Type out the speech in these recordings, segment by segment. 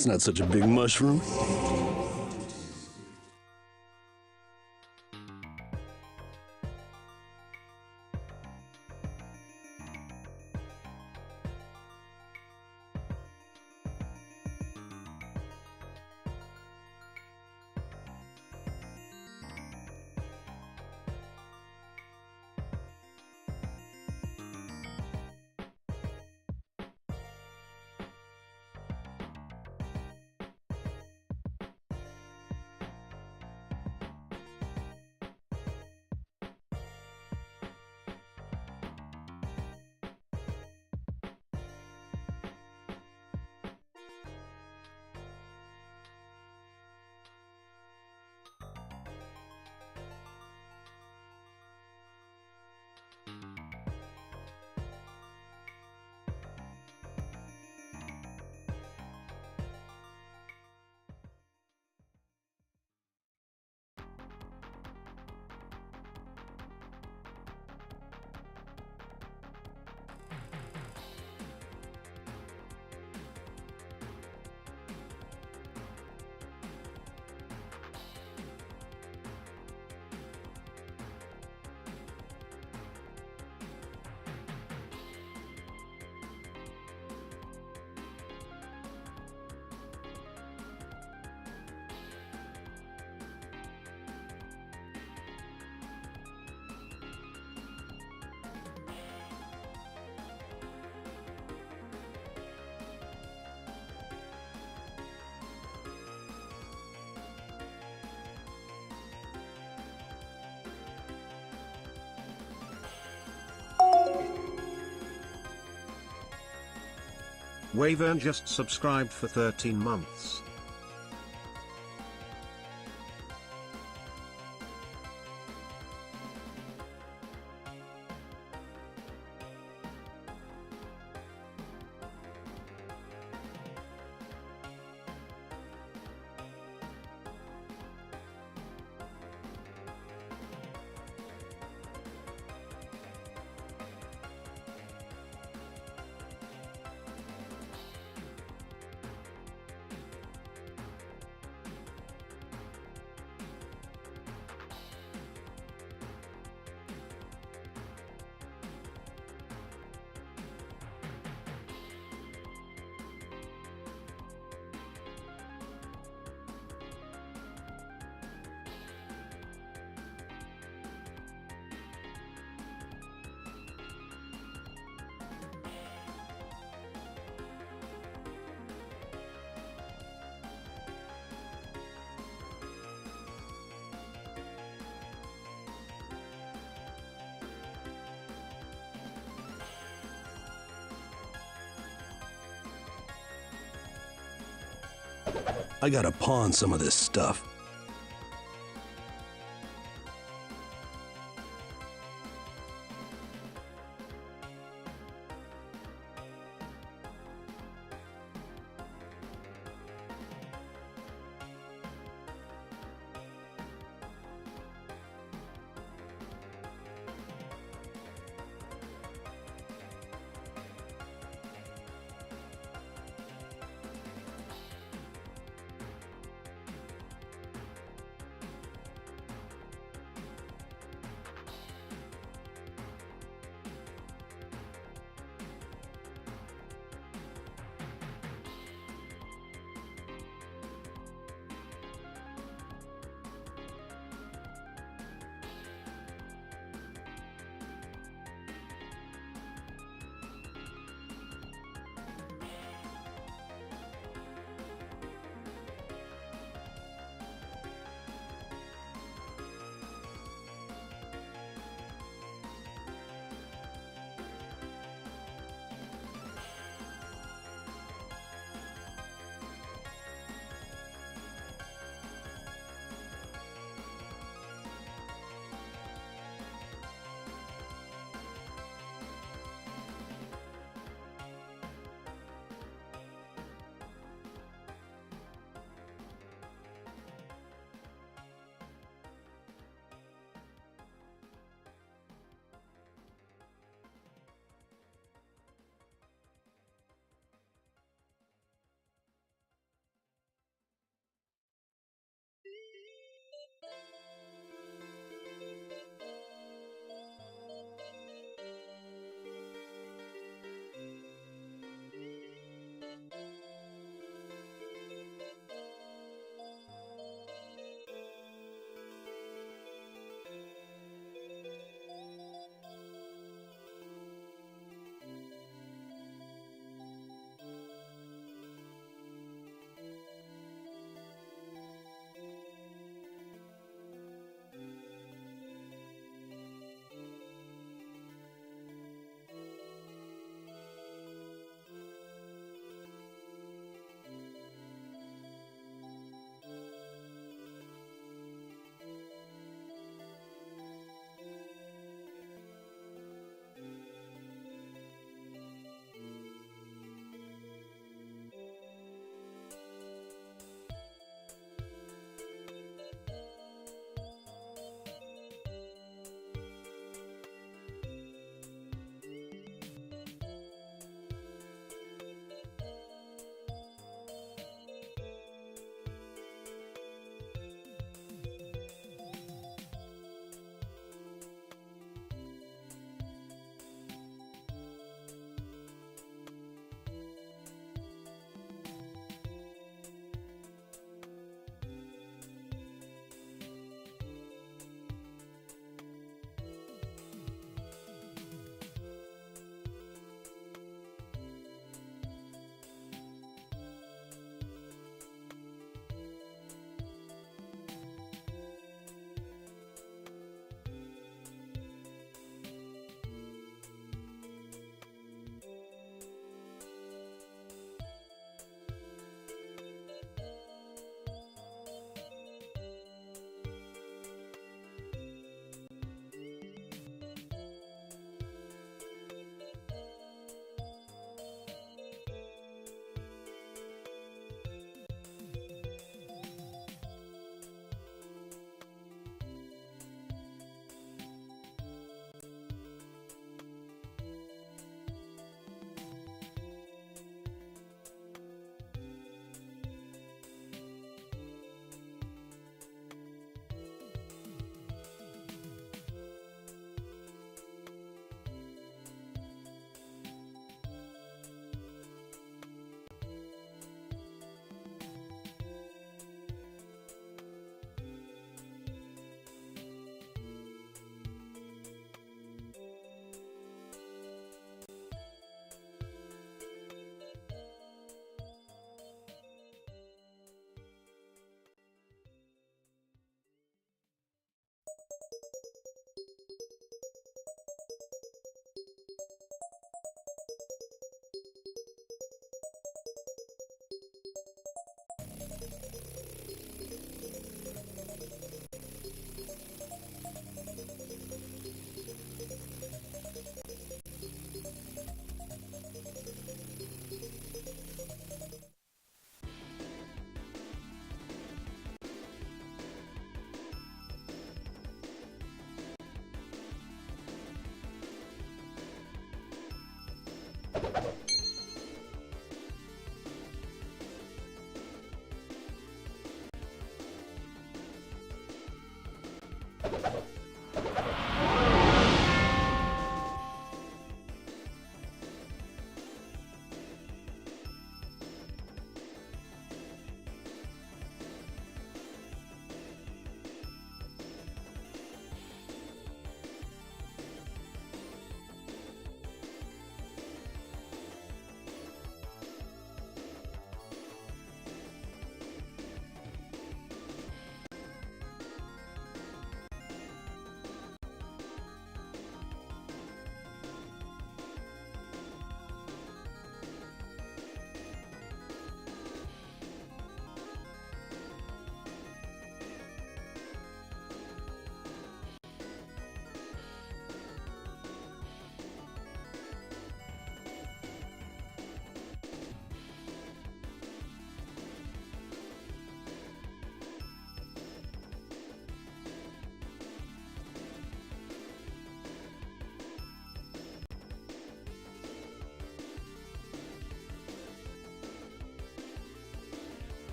That's not such a big mushroom. Wavern just subscribed for 13 months. I gotta pawn some of this stuff.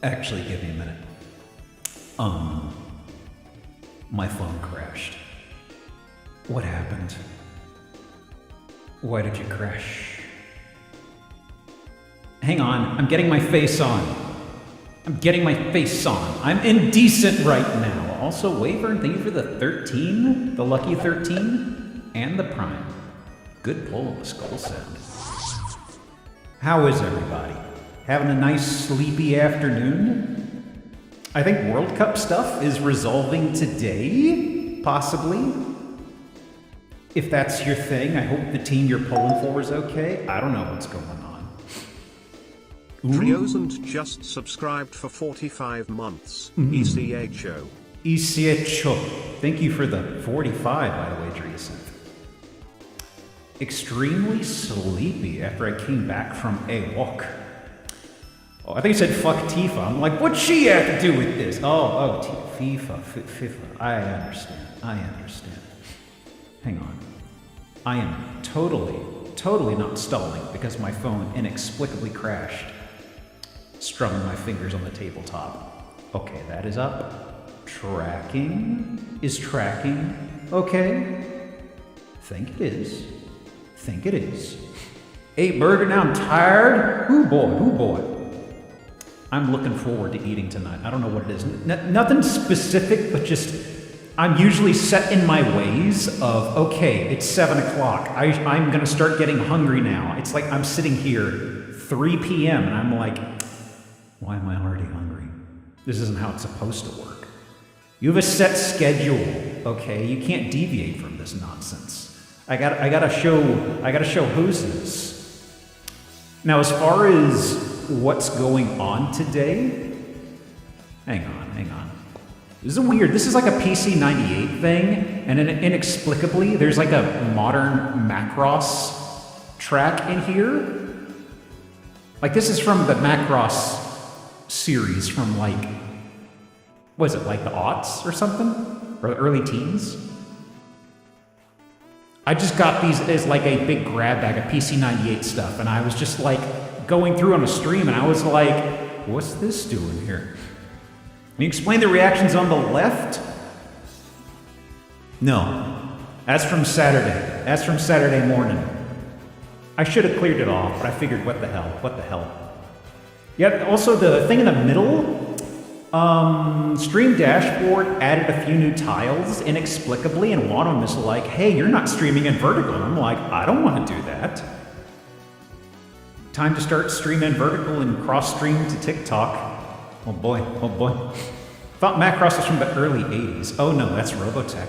Actually, give me a minute. My phone crashed. What happened? Why did you crash? Hang on, I'm getting my face on. I'm getting my face on. I'm indecent right now. Also, Waver, thank you for the 13, the lucky 13, and the Prime. Good pull of the skull sound. How is everybody? Having a nice sleepy afternoon? I think World Cup stuff is resolving today, possibly. If that's your thing, I hope the team you're pulling for is okay. I don't know what's going on. Triosant just subscribed for 45 months. ECHO. ECHO. Thank you for the 45, by the way, Triosant. Extremely sleepy after I came back from a walk. Oh, I think you said fuck Tifa. I'm like, what's she have to do with this? FIFA. I understand. Hang on. I am totally not stalling because my phone inexplicably crashed. Strumming my fingers on the tabletop. Okay, that is up. Tracking is tracking. Okay. Think it is. Ate burger, now I'm tired. Ooh boy. I'm looking forward to eating tonight. I don't know what it is. Nothing specific, but just, I'm usually set in my ways of, okay, it's 7 o'clock. I'm gonna start getting hungry now. It's like I'm sitting here 3 p.m. and I'm like, why am I already hungry? This isn't how it's supposed to work. You have a set schedule, okay? You can't deviate from this nonsense. I gotta show hoses. Now, as far as what's going on today, hang on. This is weird. This is like a PC 98 thing, and inexplicably, there's like a modern Macross track in here. Like, this is from the Macross series from, like, was it like the aughts or something? Or the early teens? I just got these as like a big grab bag of PC 98 stuff, and I was just like going through on a stream, and I was like, what's this doing here? Can you explain the reactions on the left? No. That's from Saturday. That's from Saturday morning. I should have cleared it off, but I figured, what the hell? Yeah, also the thing in the middle, Stream Dashboard added a few new tiles inexplicably, and one of them is like, hey, you're not streaming in vertical. And I'm like, I don't want to do that. Time to start streaming vertical and cross-stream to TikTok. Oh boy. Thought Macross was from the early 80s. Oh no, that's Robotech.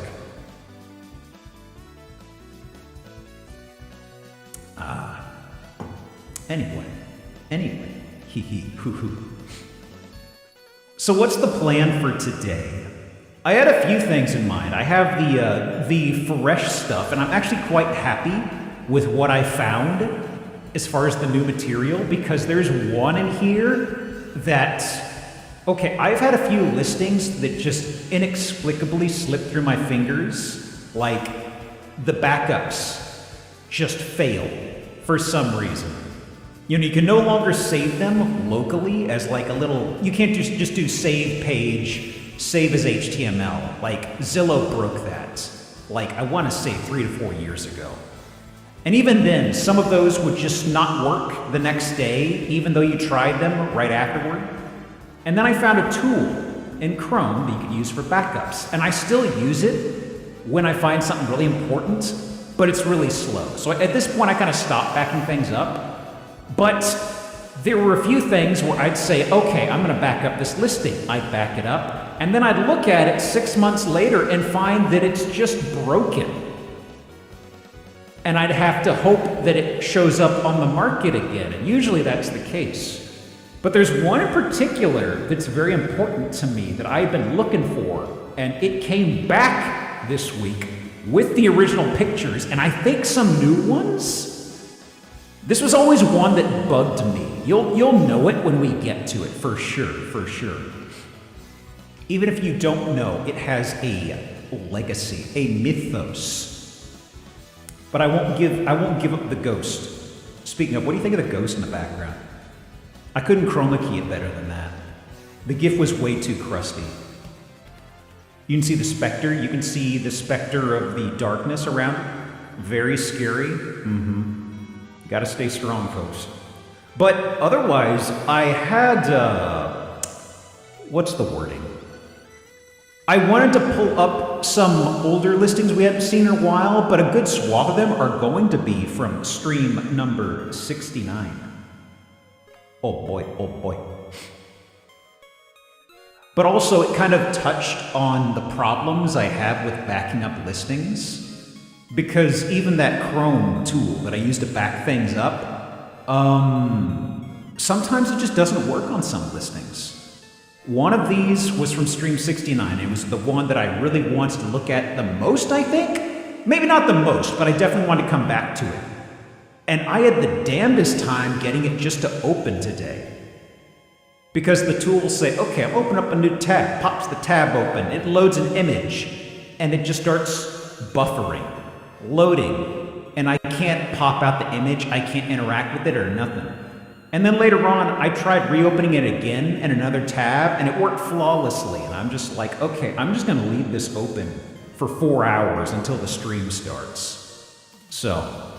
Anyway. Hee hee, hoo hoo. So what's the plan for today? I had a few things in mind. I have the fresh stuff, and I'm actually quite happy with what I found as far as the new material, because there's one in here that, okay, I've had a few listings that just inexplicably slip through my fingers, like the backups just fail for some reason. You know, you can no longer save them locally as like a little, you can't just do save page, save as HTML. Like Zillow broke that. Like I want to say 3 to 4 years ago. And even then, some of those would just not work the next day, even though you tried them right afterward. And then I found a tool in Chrome that you could use for backups. And I still use it when I find something really important, but it's really slow. So at this point, I kind of stopped backing things up. But there were a few things where I'd say, okay, I'm going to back up this listing. I'd back it up. And then I'd look at it 6 months later and find that it's just broken. And I'd have to hope that it shows up on the market again. And usually that's the case. But there's one in particular that's very important to me that I've been looking for. And it came back this week with the original pictures, and I think some new ones. This was always one that bugged me. You'll know it when we get to it, for sure, for sure. Even if you don't know, it has a legacy, a mythos. But I won't give up the ghost. Speaking of, what do you think of the ghost in the background? I couldn't chroma key it better than that. The GIF was way too crusty. You can see the specter. You can see the specter of the darkness around it. Very scary. Gotta stay strong, folks. But otherwise, I had, what's the wording? I wanted to pull up some older listings we hadn't seen in a while, but a good swath of them are going to be from stream number 69. Oh boy, oh boy. But also, it kind of touched on the problems I have with backing up listings. Because even that Chrome tool that I use to back things up, sometimes it just doesn't work on some listings. One of these was from stream 69. It was the one that I really wanted to look at the most, I think. Maybe not the most, but I definitely wanted to come back to it. And I had the damnedest time getting it just to open today. Because the tool will say, okay, I'll open up a new tab, pops the tab open, it loads an image, and it just starts buffering, loading, and I can't pop out the image, I can't interact with it or nothing. And then later on, I tried reopening it again in another tab, and it worked flawlessly, and I'm just like, okay, I'm just gonna leave this open for 4 hours until the stream starts. So,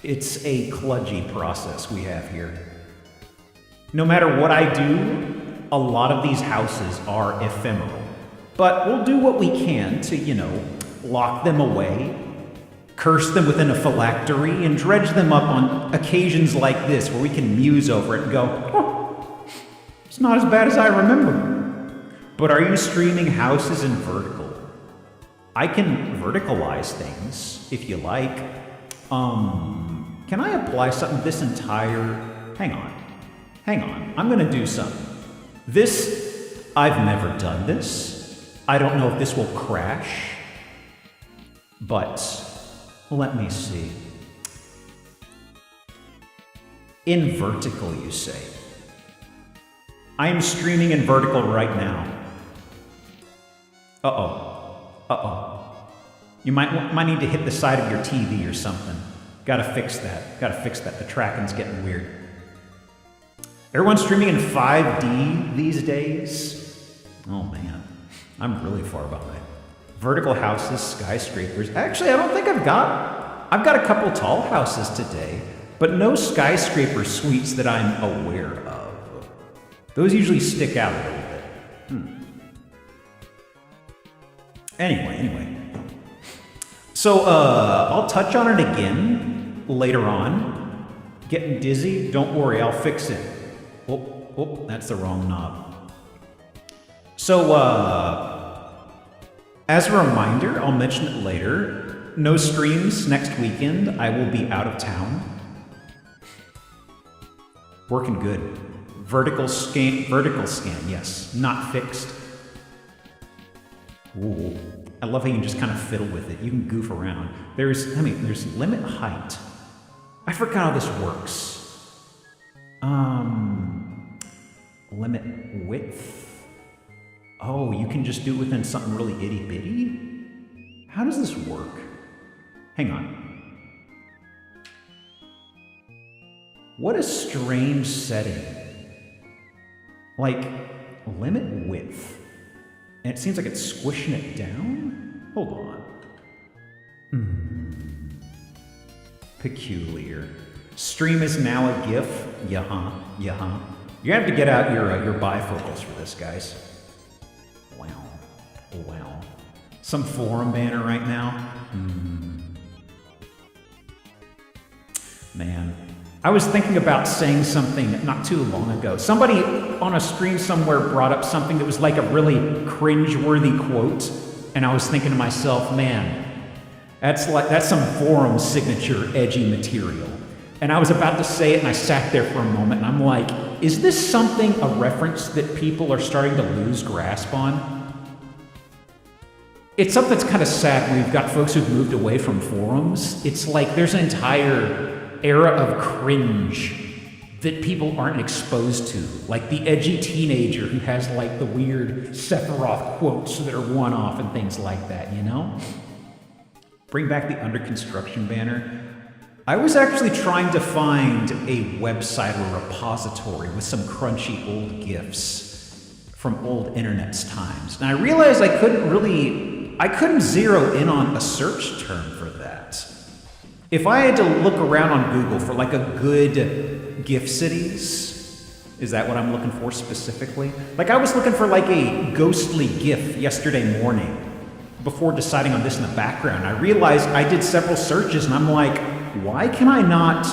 it's a kludgy process we have here. No matter what I do, a lot of these houses are ephemeral. But we'll do what we can to, you know, lock them away, curse them within a phylactery, and dredge them up on occasions like this where we can muse over it and go, oh, it's not as bad as I remember. But are you streaming houses in vertical? I can verticalize things if you like. Can I apply something this entire, hang on, I'm gonna do something. This, I've never done this. I don't know if this will crash, but let me see. In vertical, you say. I am streaming in vertical right now. Uh-oh. You might need to hit the side of your TV or something. Gotta fix that. The tracking's getting weird. Everyone's streaming in 5D these days. Oh man, I'm really far behind. Vertical houses, skyscrapers. Actually, I don't think I've got a couple tall houses today, but no skyscraper suites that I'm aware of. Those usually stick out a little bit. Anyway. So, I'll touch on it again later on. Getting dizzy? Don't worry, I'll fix it. Oh, that's the wrong knob. So, as a reminder, I'll mention it later. No streams next weekend. I will be out of town. Working good. Vertical scan, yes. Not fixed. Ooh. I love how you can just kind of fiddle with it. You can goof around. There's limit height. I forgot how this works. Limit width. Oh, you can just do it within something really itty bitty? How does this work? Hang on. What a strange setting. Like, limit width. And it seems like it's squishing it down? Hold on. Peculiar. Stream is now a GIF? Yeah-huh. You're gonna have to get out your bifocals for this, guys. Wow. Some forum banner right now? Man. I was thinking about saying something not too long ago. Somebody on a stream somewhere brought up something that was like a really cringe-worthy quote, and I was thinking to myself, man, that's some forum signature edgy material. And I was about to say it, and I sat there for a moment, and I'm like, is this something, a reference that people are starting to lose grasp on? It's something that's kind of sad when we've got folks who've moved away from forums. It's like there's an entire era of cringe that people aren't exposed to. Like the edgy teenager who has like the weird Sephiroth quotes that are one-off and things like that, you know? Bring back the under construction banner. I was actually trying to find a website or repository with some crunchy old GIFs from old internet's times. And I realized I couldn't zero in on a search term for that. If I had to look around on Google for like a good GIF cities, is that what I'm looking for specifically? Like I was looking for like a ghostly GIF yesterday morning before deciding on this in the background. I realized I did several searches and I'm like, why can I not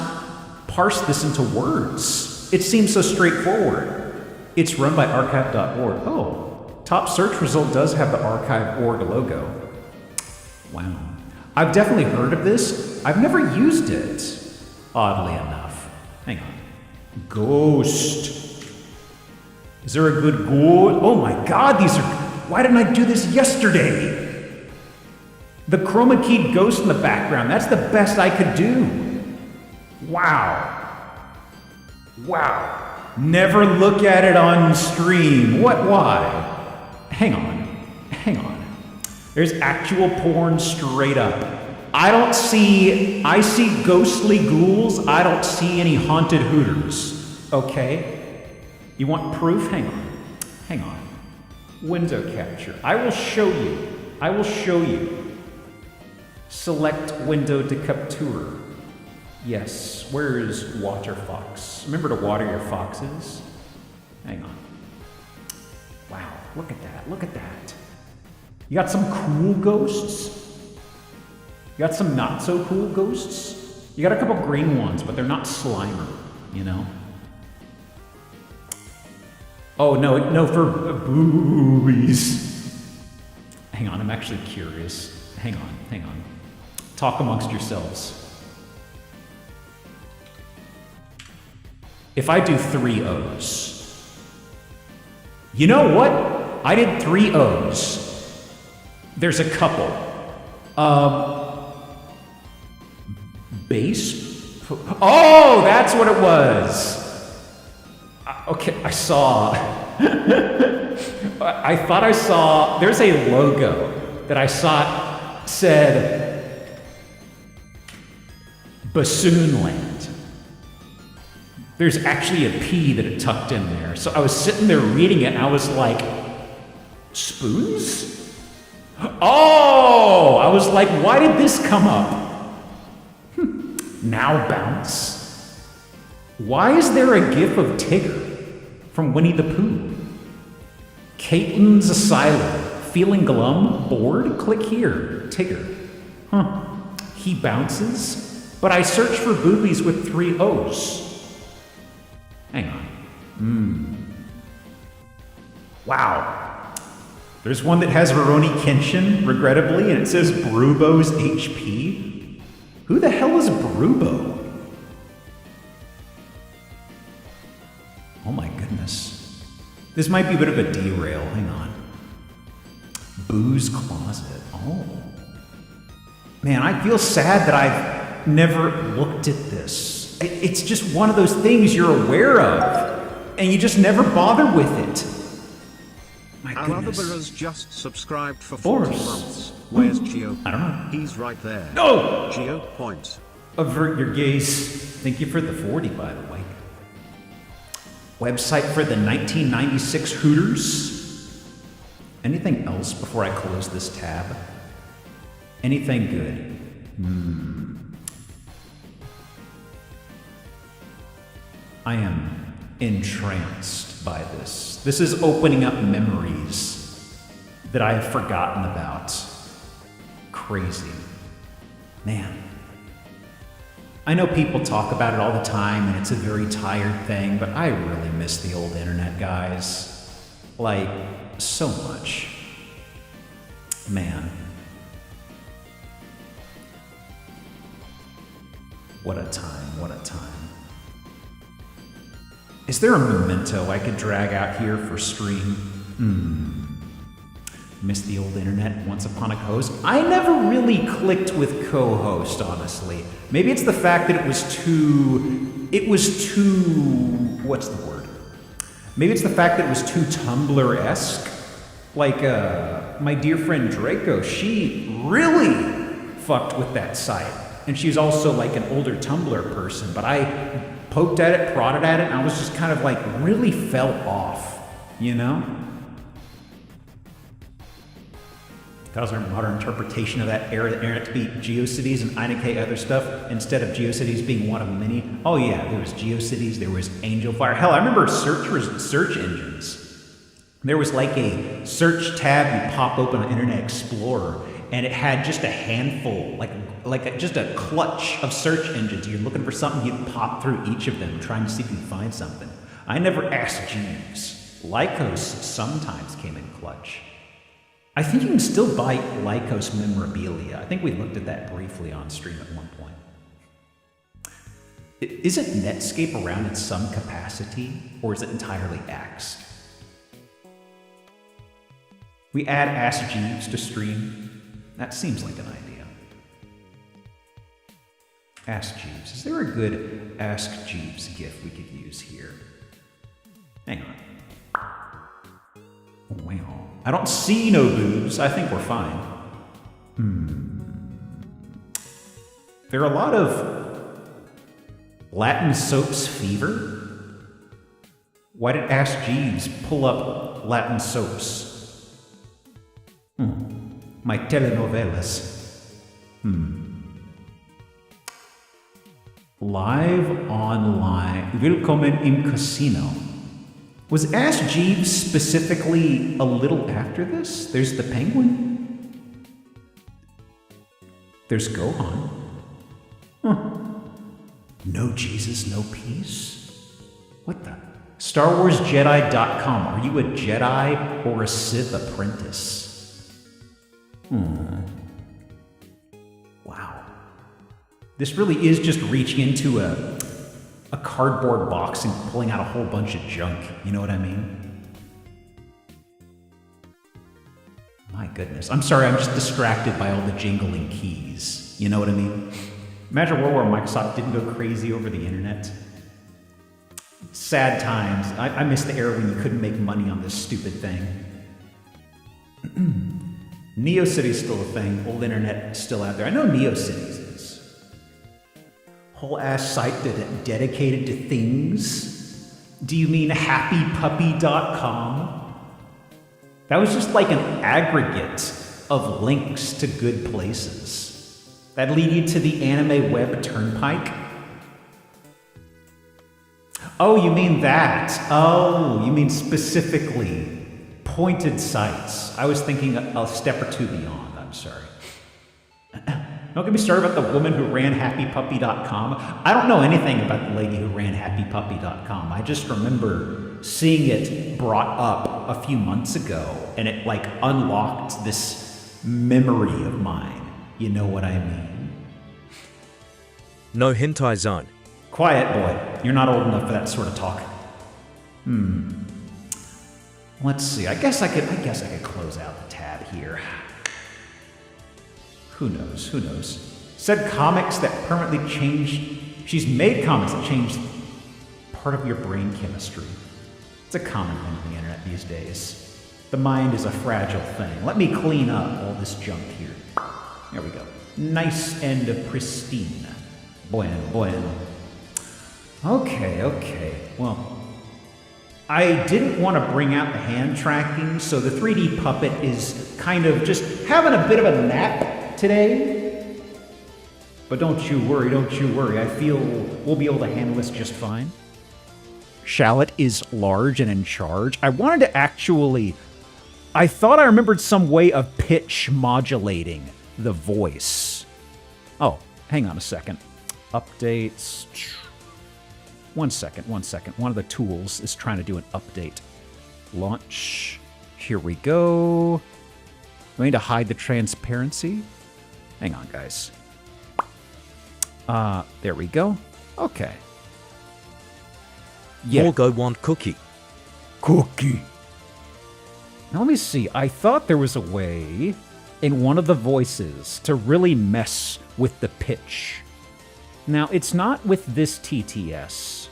parse this into words? It seems so straightforward. It's run by archive.org. Oh, top search result does have the archive.org logo. Wow. I've definitely heard of this. I've never used it, oddly enough. Hang on. Ghost. Is there a good ghost? Oh my god, why didn't I do this yesterday? The chroma keyed ghost in the background, that's the best I could do. Wow. Never look at it on stream. Why? Hang on. There's actual porn straight up. I see ghostly ghouls, I don't see any haunted hooters. Okay? You want proof? Hang on. Window capture. I will show you. Select window to capture. Yes, where is water fox? Remember to water your foxes. Hang on. Wow, look at that. You got some cool ghosts. You got some not so cool ghosts. You got a couple green ones, but they're not Slimer, you know? Oh, no, for boobies. Hang on, I'm actually curious. Hang on. Talk amongst yourselves. If I do 3 O's. You know what? I did 3 O's. There's a couple. Base? Oh, that's what it was. Okay, I saw. I thought I saw. There's a logo that I saw said Bassoonland. There's actually a P that it tucked in there. So I was sitting there reading it and I was like, spoons? Oh! I was like, why did this come up? Now bounce. Why is there a gif of Tigger from Winnie the Pooh? Caitlin's Asylum. Feeling glum? Bored? Click here. Tigger. He bounces? But I searched for boobies with 3 O's. Hang on. Wow. There's one that has Veroni Kenshin, regrettably, and it says Brubo's HP. Who the hell is Brubo? Oh my goodness. This might be a bit of a derail. Hang on. Booze closet. Oh. Man, I feel sad that I've never looked at this. It's just one of those things you're aware of, and you just never bother with it. My goodness. Malevtuber just subscribed for Boris. 40 months. Where's Geo? I don't know. He's right there. No! Geo point. Avert your gaze. Thank you for the 40, by the way. Website for the 1996 Hooters. Anything else before I close this tab? Anything good? I am entranced by this. This is opening up memories that I have forgotten about. Crazy. Man. I know people talk about it all the time and it's a very tired thing, but I really miss the old internet, guys. Like, so much. Man. What a time, what a time. Is there a memento I could drag out here for stream? Miss the old internet, once upon a host. I never really clicked with co-host, honestly. Maybe it's the fact that it was too, what's the word? Maybe it's the fact that it was too Tumblr-esque. Like, my dear friend Draco, she really fucked with that site. And she's also like an older Tumblr person, but I poked at it, prodded at it, and I was just kind of like really fell off, you know? That was our modern interpretation of that era, the internet to be GeoCities and INK other stuff, instead of GeoCities being one of many. Oh yeah, there was GeoCities, there was Angelfire. Hell, I remember search engines. There was like a search tab you pop open on Internet Explorer, and it had just a handful, just a clutch of search engines. You're looking for something, you'd pop through each of them, trying to see if you can find something. I never asked Jeeves. Lycos sometimes came in clutch. I think you can still buy Lycos memorabilia. I think we looked at that briefly on stream at one point. Isn't Netscape around in some capacity, or is it entirely axed? We add Ask Jeeves to stream. That seems like an idea. Ask Jeeves. Is there a good Ask Jeeves GIF we could use here? Hang on. Wow. I don't see no boobs. I think we're fine. There are a lot of Latin soaps fever. Why did Ask Jeeves pull up Latin soaps? My telenovelas. Live online. Willkommen im Casino. Was Ask Jeeves specifically a little after this? There's the penguin. There's Gohan. No Jesus, no peace? What the? StarWarsJedi.com. Are you a Jedi or a Sith apprentice? Wow. This really is just reaching into a cardboard box and pulling out a whole bunch of junk. You know what I mean? My goodness. I'm sorry, I'm just distracted by all the jingling keys. You know what I mean? Imagine a world where Microsoft didn't go crazy over the internet. Sad times. I miss the era when you couldn't make money on this stupid thing. NeoCity's still a thing. Old internet still out there. I know NeoCities is. Whole ass site dedicated to things? Do you mean happypuppy.com? That was just like an aggregate of links to good places. That lead you to the anime web turnpike? Oh, you mean that. Oh, you mean specifically pointed sites. I was thinking a step or two beyond, I'm sorry. Don't get me started about the woman who ran happypuppy.com. I don't know anything about the lady who ran happypuppy.com. I just remember seeing it brought up a few months ago, and it like unlocked this memory of mine. You know what I mean? No hentai zone. Quiet, boy. You're not old enough for that sort of talk. Let's see. I guess I could close out the tab here. Who knows? Who knows? Said comics that permanently changed. She's made comics that changed part of your brain chemistry. It's a common thing on the internet these days. The mind is a fragile thing. Let me clean up all this junk here. There we go. Nice and pristine. Bueno, bueno. Okay. Well, I didn't want to bring out the hand tracking, so the 3D puppet is kind of just having a bit of a nap today. But don't you worry. I feel we'll be able to handle this just fine. Shallot is large and in charge. I wanted to actually... I thought I remembered some way of pitch modulating the voice. Oh, hang on a second. Updates. One second. One of the tools is trying to do an update. Launch. Here we go. We need to hide the transparency. Hang on, guys. There we go. Okay. Yeah. Morgo want cookie. Cookie. Now let me see. I thought there was a way in one of the voices to really mess with the pitch. Now, it's not with this TTS.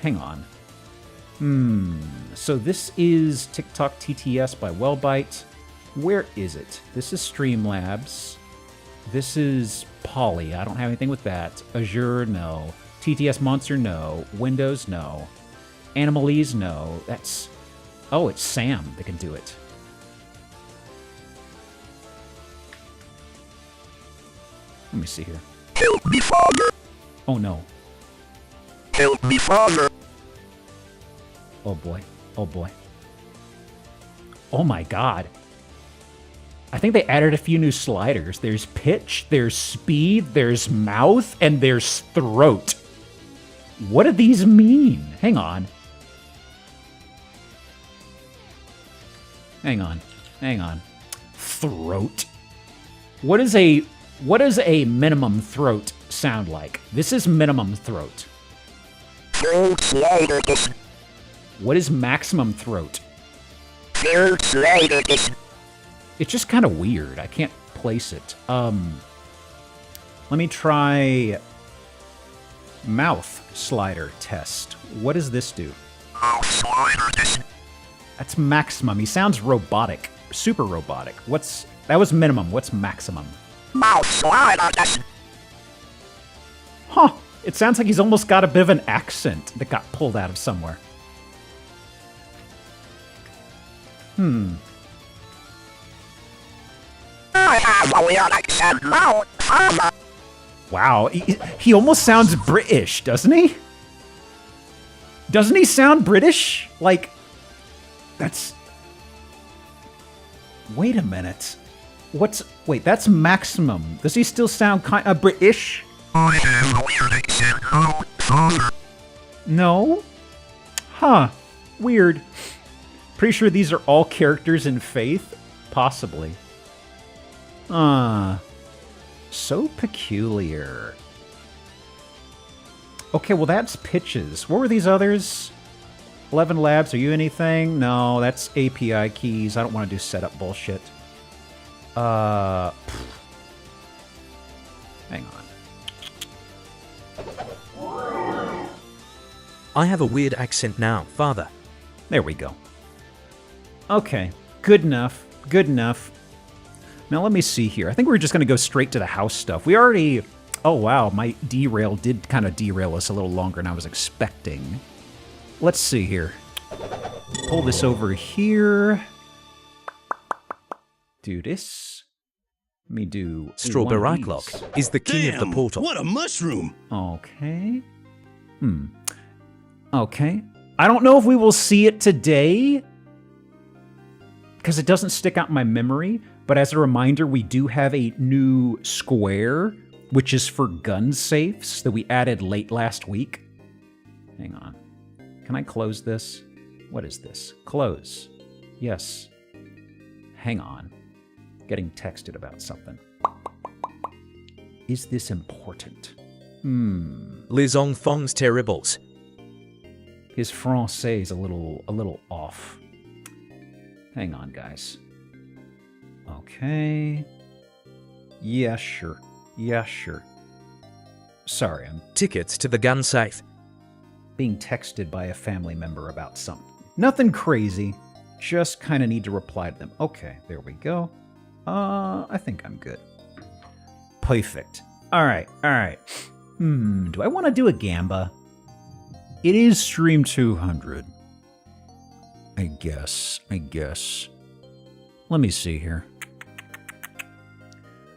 Hang on. So this is TikTok TTS by Wellbyte. Where is it? This is Streamlabs. This is Poly. I don't have anything with that. Azure, no. TTS Monster, no. Windows, no. Animalese, no. That's... Oh, it's Sam that can do it. Let me see here. Help me, Father! Oh, no. Help me, Father! Oh, boy. Oh, boy. Oh, my God. I think they added a few new sliders. There's pitch, there's speed, there's mouth, and there's throat. What do these mean? Hang on. Hang on. Throat. What does a minimum throat sound like? This is minimum throat. Throat slider. What is maximum throat? Throat slider. It's just kind of weird. I can't place it. Let me try mouth slider test. What does this do? Mouth slider. That's maximum. He sounds robotic. Super robotic. That was minimum. What's maximum? Mouth slider. Huh. It sounds like he's almost got a bit of an accent that got pulled out of somewhere. I have a weird accent now, Father. Wow. He almost sounds British, doesn't he? Doesn't he sound British? Like, that's... Wait a minute. Wait, that's maximum. Does he still sound kind of British? I have a weird accent now, Father. No? Huh. Weird. Pretty sure these are all characters in Faith? Possibly. So peculiar. Okay, well that's pitches. What were these others? 11 Labs, are you anything? No, that's API keys. I don't want to do setup bullshit. Hang on. I have a weird accent now, Father. There we go. Okay, good enough. Good enough. Now let me see here. I think we're just going to go straight to the house stuff. We already... Oh, wow, my derail did kind of derail us a little longer than I was expecting. Let's see here. Pull this over here. Do this. Let me do... Strawberry Clock is the king of the portal. What a mushroom! Okay. Okay. I don't know if we will see it today, because it doesn't stick out in my memory, but as a reminder, we do have a new square, which is for gun safes that we added late last week. Hang on. Can I close this? What is this? Close. Yes. Hang on. Getting texted about something. Is this important? Lizong Fong's Terribles. His français is a little off. Hang on, guys. Okay. Yeah, sure. Yeah, sure. Sorry, I'm Tickets to the gun safe. being texted by a family member about something. Nothing crazy. Just kind of need to reply to them. Okay, there we go. I think I'm good. Perfect. All right. Do I want to do a gamba? It is stream 200. I guess. Let me see here.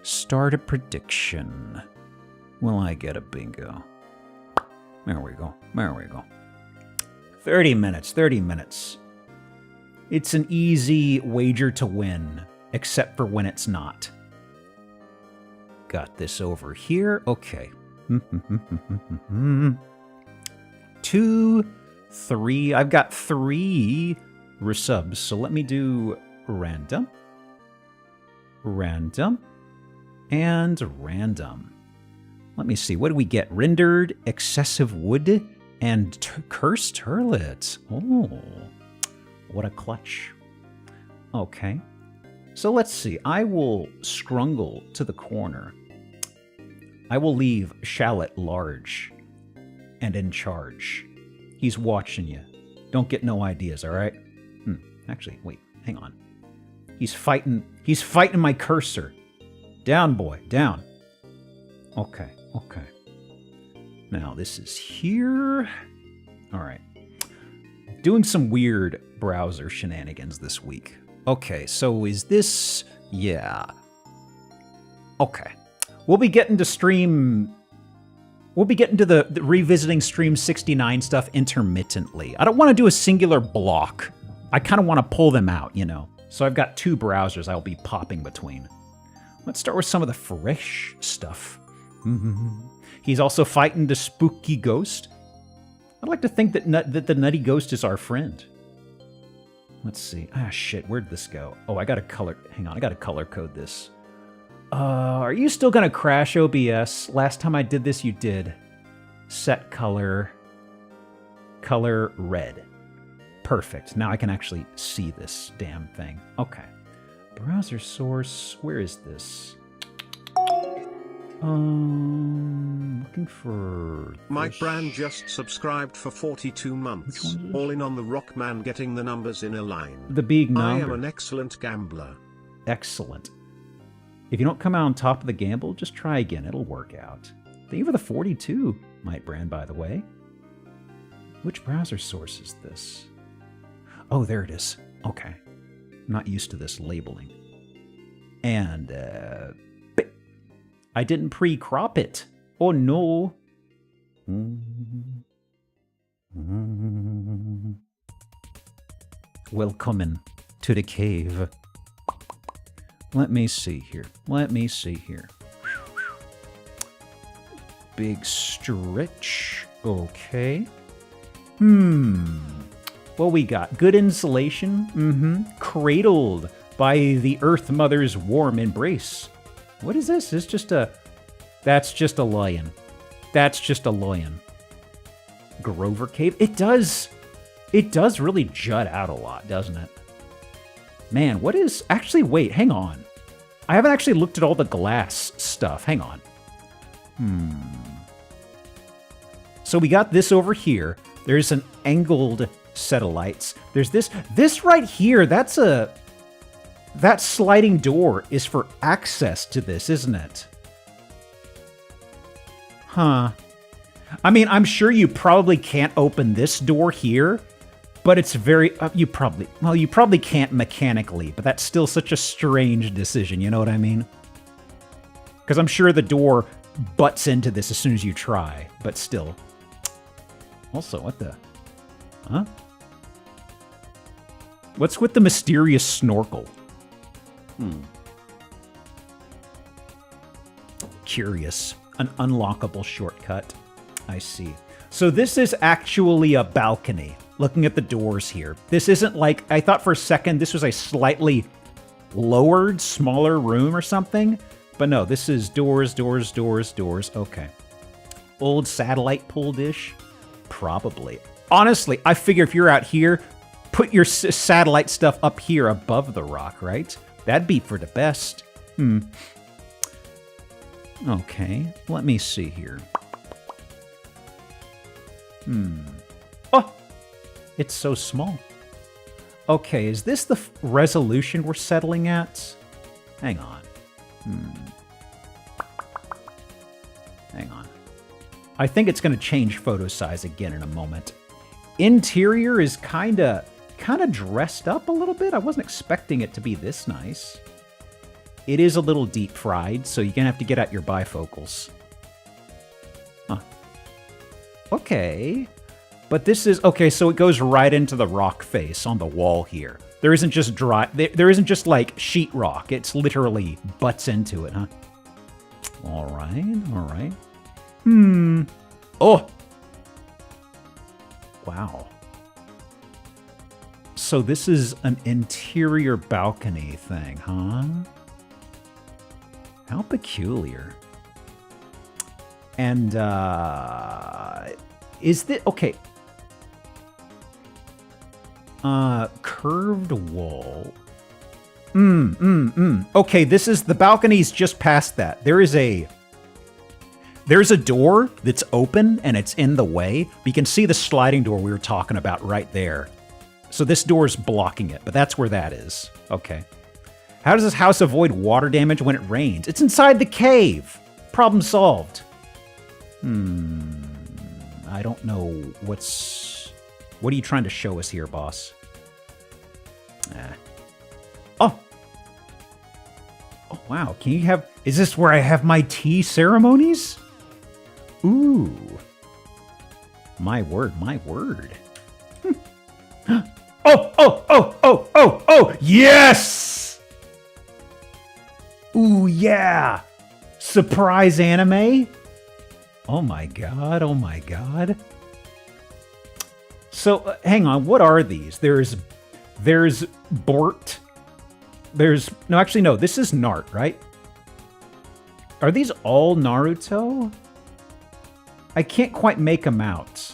Start a prediction. Will I get a bingo? There we go. 30 minutes. It's an easy wager to win, except for when it's not. Got this over here. Okay. 2, 3. I've got 3 resubs, so let me do random, and random. Let me see. What do we get? Rendered, excessive wood, and cursed turlet. Oh, what a clutch. Okay. So let's see. I will scrungle to the corner. I will leave Shallot large and in charge. He's watching you. Don't get no ideas, all right? Actually, wait. Hang on. He's fighting my cursor. Down, boy. Down. Okay. Now, this is here. All right. Doing some weird browser shenanigans this week. Okay, so is this... Yeah. Okay. We'll be getting to the revisiting Stream 69 stuff intermittently. I don't want to do a singular block. I kind of want to pull them out, you know. So I've got 2 browsers I'll be popping between. Let's start with some of the fresh stuff. He's also fighting the spooky ghost. I'd like to think that the nutty ghost is our friend. Let's see. Ah, shit. Where'd this go? Oh, I got to color... Hang on. I got to color code this. Are you still going to crash OBS? Last time I did this, you did. Set color. Color red. Perfect. Now I can actually see this damn thing. Okay. Browser source. Where is this? Looking for... Mike Brand just subscribed for 42 months. All in on the Rockman getting the numbers in a line. The big number. I am an excellent gambler. Excellent. If you don't come out on top of the gamble, just try again. It'll work out. Thank you for the 42, Mike Brand, by the way. Which browser source is this? Oh, there it is. Okay. I'm not used to this labeling. And, I didn't pre-crop it. Oh, no. Welcome to the cave. Let me see here. Big stretch. Okay. What we got? Good insulation. Cradled by the Earth Mother's warm embrace. What is this? It's just a... That's just a lion. Grover Cave. It does really jut out a lot, doesn't it? Man, what is... Actually, wait, hang on. I haven't actually looked at all the glass stuff. Hang on. So we got this over here. There's an angled set of lights. There's this. This right here, that's a... That sliding door is for access to this, isn't it? Huh. I mean, I'm sure you probably can't open this door here, but it's very... you probably can't mechanically, but that's still such a strange decision, you know what I mean? Because I'm sure the door butts into this as soon as you try, but still. Also, what the... Huh? What's with the mysterious snorkel? Curious. An unlockable shortcut. I see. So this is actually a balcony. Looking at the doors here. This isn't like... I thought for a second this was a slightly lowered, smaller room or something. But no, this is doors. Okay. Old satellite pole dish? Probably. honestly, I figure if you're out here, put your satellite stuff up here above the rock, right? That'd be for the best. Okay, let me see here. Oh, it's so small. Okay, is this the resolution we're settling at? Hang on. Hang on. I think it's going to change photo size again in a moment. Interior is kind of dressed up a little bit. I wasn't expecting it to be this nice. It is a little deep fried, so you're going to have to get out your bifocals. Huh. Okay. But this is... Okay, so it goes right into the rock face on the wall here. There isn't just there isn't just, like, sheetrock. It's literally butts into it, huh? All right, all right. Oh! Wow. So this is an interior balcony thing, huh? How peculiar. And, is this... Okay. Curved wall. Okay, this is... The balcony's just past that. There's a door that's open and it's in the way. But you can see the sliding door we were talking about right there. So this door's blocking it, but that's where that is. Okay. How does this house avoid water damage when it rains? It's inside the cave. Problem solved. I don't know what's... What are you trying to show us here, boss? Oh! Oh, wow. Can you have... Is this where I have my tea ceremonies? Ooh. My word, my word. Oh! Yes! Ooh, yeah! Surprise anime? Oh my god, oh my god. So, hang on, what are these? There's Bort. No, actually, no, this is Nart, right? Are these all Naruto? I can't quite make them out.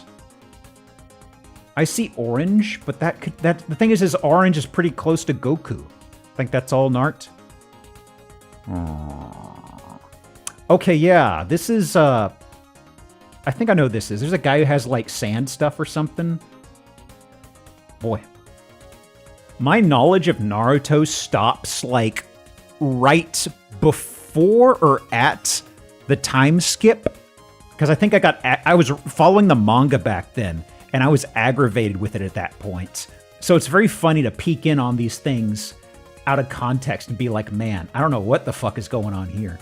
I see orange, but the thing is orange is pretty close to Goku. I think that's all Nart. Aww. Okay, yeah, this is, I think I know what this is. There's a guy who has, like, sand stuff or something. Boy. My knowledge of Naruto stops, like, right before or at the time skip. Because I think I was following the manga back then, and I was aggravated with it at that point. So it's very funny to peek in on these things out of context and be like, man, I don't know what the fuck is going on here.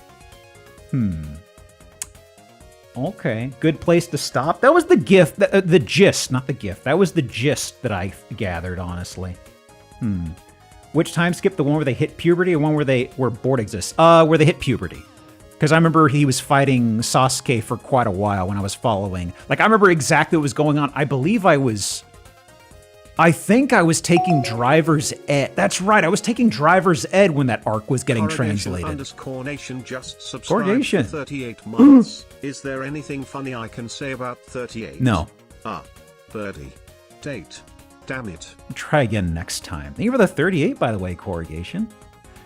Okay, good place to stop. That was the gift, the gist, not the gift. That was the gist that I gathered, honestly. Which time skip? The one where they hit puberty or one where Bort exists? Where they hit puberty. Because I remember he was fighting Sasuke for quite a while when I was following. Like, I remember exactly what was going on. I think I was taking driver's ed. That's right, I was taking driver's ed when that arc was getting translated. _nation just subscribed for 38 months. Is there anything funny I can say about 38? No. Birdie. Date. Damn it. Try again next time. Thank you for the 38, by the way, Corrugation.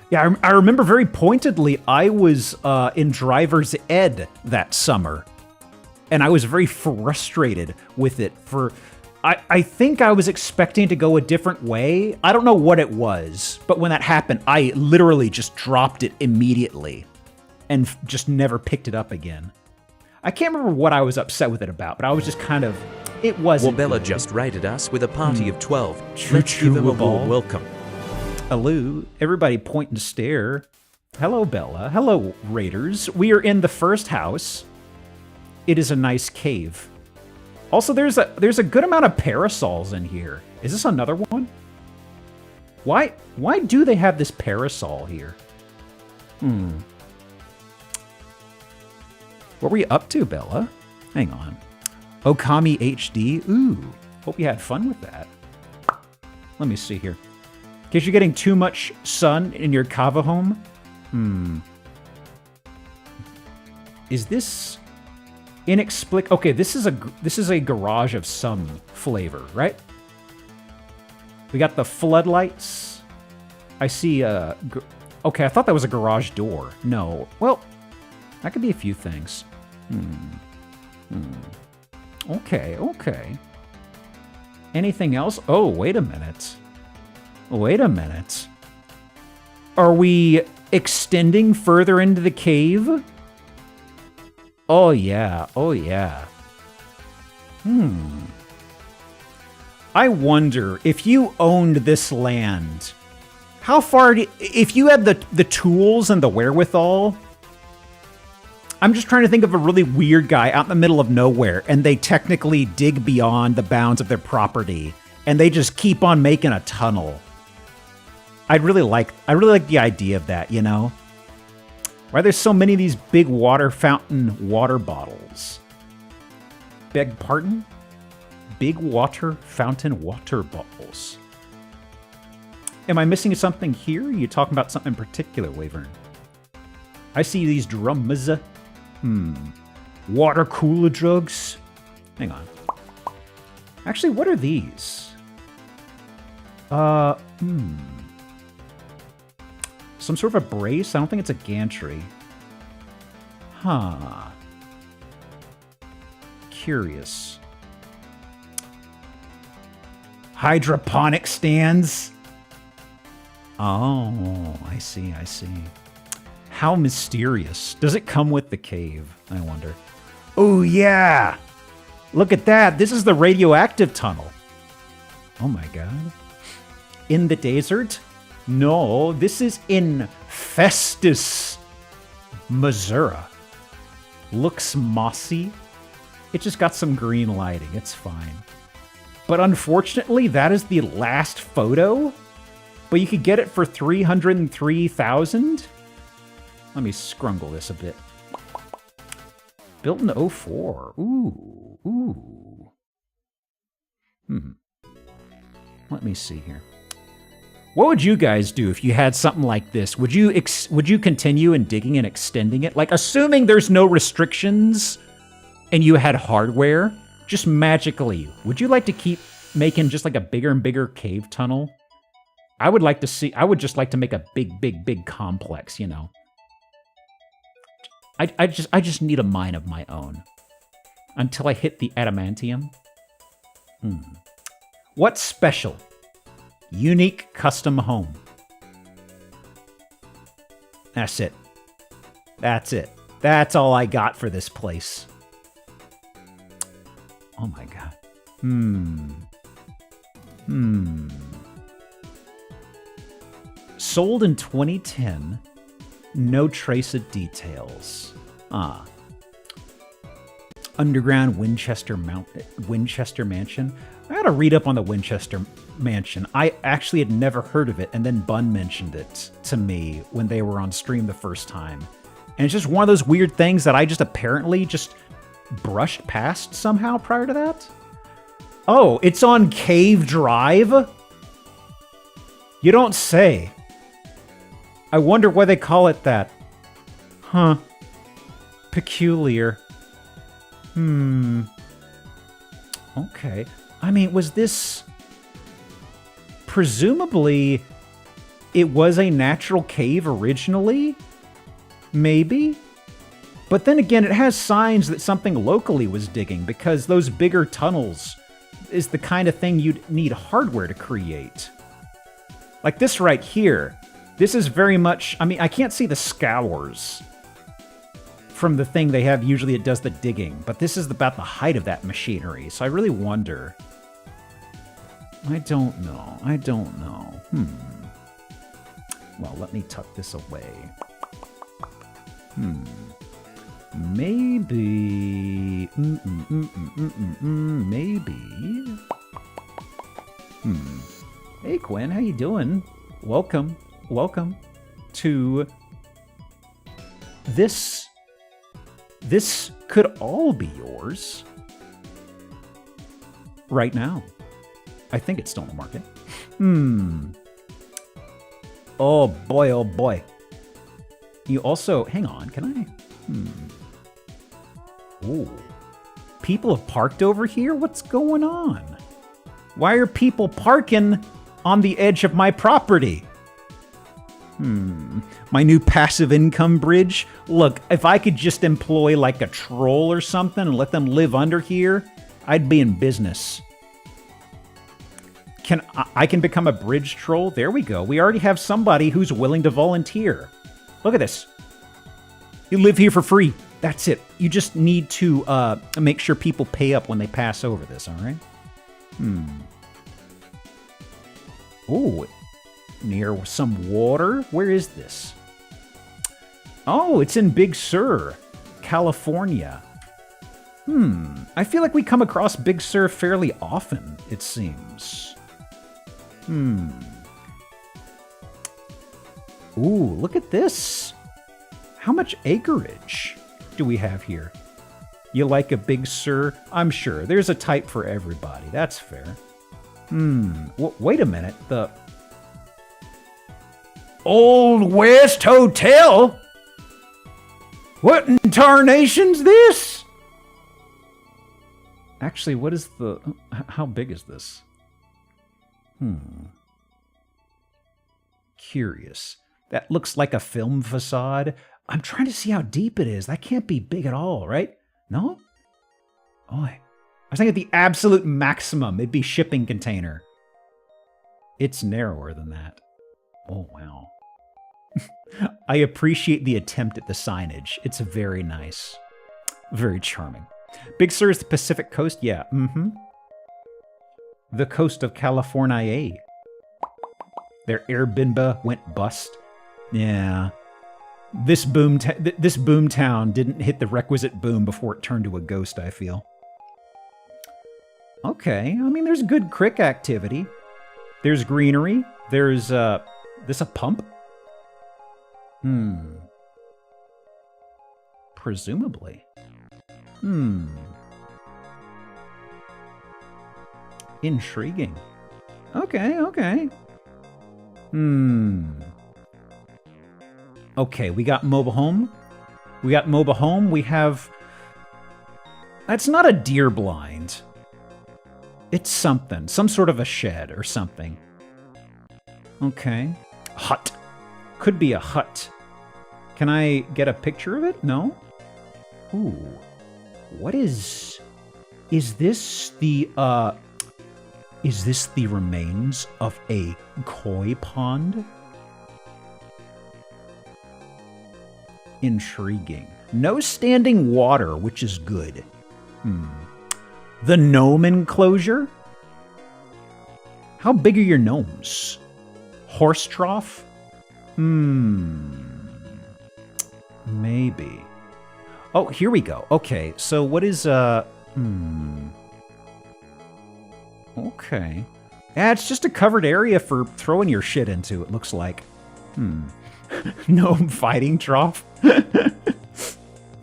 Yeah, I remember very pointedly, I was in driver's ed that summer. And I was very frustrated with it I think I was expecting to go a different way. I don't know what it was, but when that happened, I literally just dropped it immediately and just never picked it up again. I can't remember what I was upset with it about, but I was just kind of, it wasn't Wabella good. just raided us with a party of 12. True, Let's give him a Waball. warm welcome. Hello, everybody point and stare. Hello, Bella. Hello, Raiders. We are in the first house. It is a nice cave. Also, there's a good amount of parasols in here. Is this another one? Why do they have this parasol here? What were you up to, Bella? Hang on. Okami HD? Ooh, hope you had fun with that. Let me see here. In case you're getting too much sun in your kava home? Is this... Okay, this is a garage of some flavor, right? We got the floodlights. I see okay, I thought that was a garage door. No. Well, that could be a few things. Okay, okay. Anything else? Oh, wait a minute. Wait a minute. Are we extending further into the cave? Oh, yeah. Oh, yeah. I wonder, if you owned this land, how far if you had the tools and the wherewithal, I'm just trying to think of a really weird guy out in the middle of nowhere, and they technically dig beyond the bounds of their property, and they just keep on making a tunnel. I really like the idea of that, you know? Why there's so many of these big water fountain water bottles? Beg pardon? Big water fountain water bottles. Am I missing something here? Are you talking about something in particular, Wavern? I see these drums. Water cooler drugs. Hang on. Actually, what are these? Some sort of a brace? I don't think it's a gantry. Huh. Curious. Hydroponic stands? Oh, I see, I see. How mysterious. Does it come with the cave, I wonder? Oh, yeah! Look at that! This is the radioactive tunnel. Oh my god. In the desert? No, this is in Festus, Missouri. Looks mossy. It just got some green lighting. It's fine. But unfortunately, that is the last photo. But you could get it for 303,000. Let me scrungle this a bit. Built in 04. Ooh, ooh. Let me see here. What would you guys do if you had something like this? Would you continue in digging and extending it? Like, assuming there's no restrictions and you had hardware, just magically, would you like to keep making just like a bigger and bigger cave tunnel? I would just like to make a big complex, you know. I just need a mine of my own. Until I hit the adamantium. What's special? Unique custom home. That's it. That's it. That's all I got for this place. Oh my god. Sold in 2010. No trace of details. Underground Winchester Mansion. I gotta read up on the Winchester Mansion. I actually had never heard of it, and then Bun mentioned it to me when they were on stream the first time. And it's just one of those weird things that I just apparently just brushed past somehow prior to that. Oh, it's on Cave Drive? You don't say. I wonder why they call it that. Huh. Peculiar. Okay. I mean, was this... Presumably, it was a natural cave originally? Maybe? But then again, it has signs that something locally was digging, because those bigger tunnels is the kind of thing you'd need hardware to create. Like this right here. This is very much... I mean, I can't see the scours from the thing they have. Usually it does the digging, but this is about the height of that machinery, so I really wonder... I don't know. I don't know. Well, let me tuck this away. Maybe... Maybe... Hey, Quinn, how you doing? Welcome. Welcome to... This could all be yours. Right now. I think it's still on the market. Oh boy, oh boy. You also... Hang on, can I... Ooh. People have parked over here? What's going on? Why are people parking on the edge of my property? My new passive income bridge? Look, if I could just employ like a troll or something and let them live under here, I'd be in business. I can become a bridge troll? There we go. We already have somebody who's willing to volunteer. Look at this. You live here for free. That's it. You just need to make sure people pay up when they pass over this, all right? Oh, near some water? Where is this? Oh, it's in Big Sur, California. I feel like we come across Big Sur fairly often, it seems. Ooh, look at this. How much acreage do we have here? You like a Big Sur? I'm sure. There's a type for everybody. That's fair. Wait a minute. The Old West Hotel? What in tarnation's this? Actually, what is the... How big is this? Curious. That looks like a film facade. I'm trying to see how deep it is. That can't be big at all, right? No? Oh, I was thinking the absolute maximum. It'd be shipping container. It's narrower than that. Oh, wow. I appreciate the attempt at the signage. It's very nice. Very charming. Big Sur is the Pacific Coast? Yeah, The coast of California. Their Airbnb went bust. Yeah. This boom town didn't hit the requisite boom before it turned to a ghost, I feel. Okay, I mean, there's good crick activity. There's greenery. There's, this a pump? Presumably. Intriguing. Okay. Okay, we got mobile home. We have... That's not a deer blind. It's something. Some sort of a shed or something. Okay. Hut. Could be a hut. Can I get a picture of it? No? Ooh. What is... Is this the remains of a koi pond? Intriguing. No standing water, which is good. The gnome enclosure? How big are your gnomes? Horse trough? Maybe. Oh, here we go. Okay, so what is, Okay. Yeah, it's just a covered area for throwing your shit into, it looks like. Gnome fighting trough? Let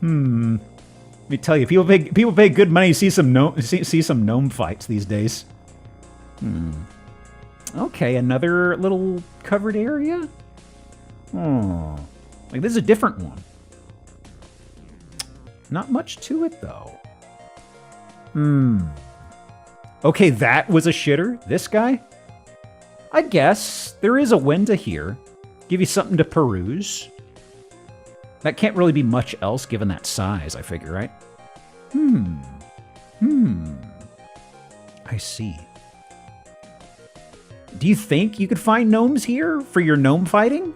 me tell you, people pay good money to see some gnome fights these days. Okay, another little covered area? Oh, like this is a different one. Not much to it though. Okay, that was a shitter. This guy? I guess there is a window here. Give you something to peruse. That can't really be much else given that size, I figure, right? I see. Do you think you could find gnomes here for your gnome fighting?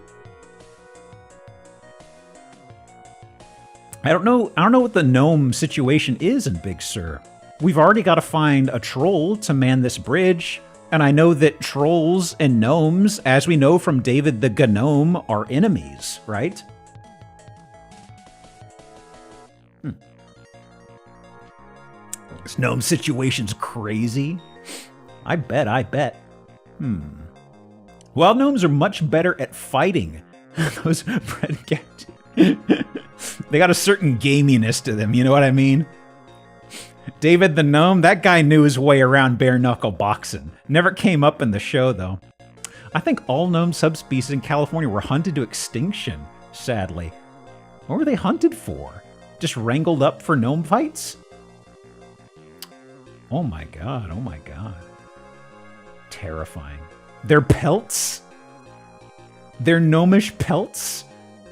I don't know what the gnome situation is in Big Sur. We've already got to find a troll to man this bridge, and I know that trolls and gnomes, as we know from David the Gnome, are enemies, right? This gnome situation's crazy. I bet. Wild gnomes are much better at fighting. Those bred cats. They got a certain gaminess to them, you know what I mean? David the Gnome, that guy knew his way around bare-knuckle boxing. Never came up in the show, though. I think all gnome subspecies in California were hunted to extinction, sadly. What were they hunted for? Just wrangled up for gnome fights? Oh my god, oh my god. Terrifying. They're pelts? They're gnomish pelts?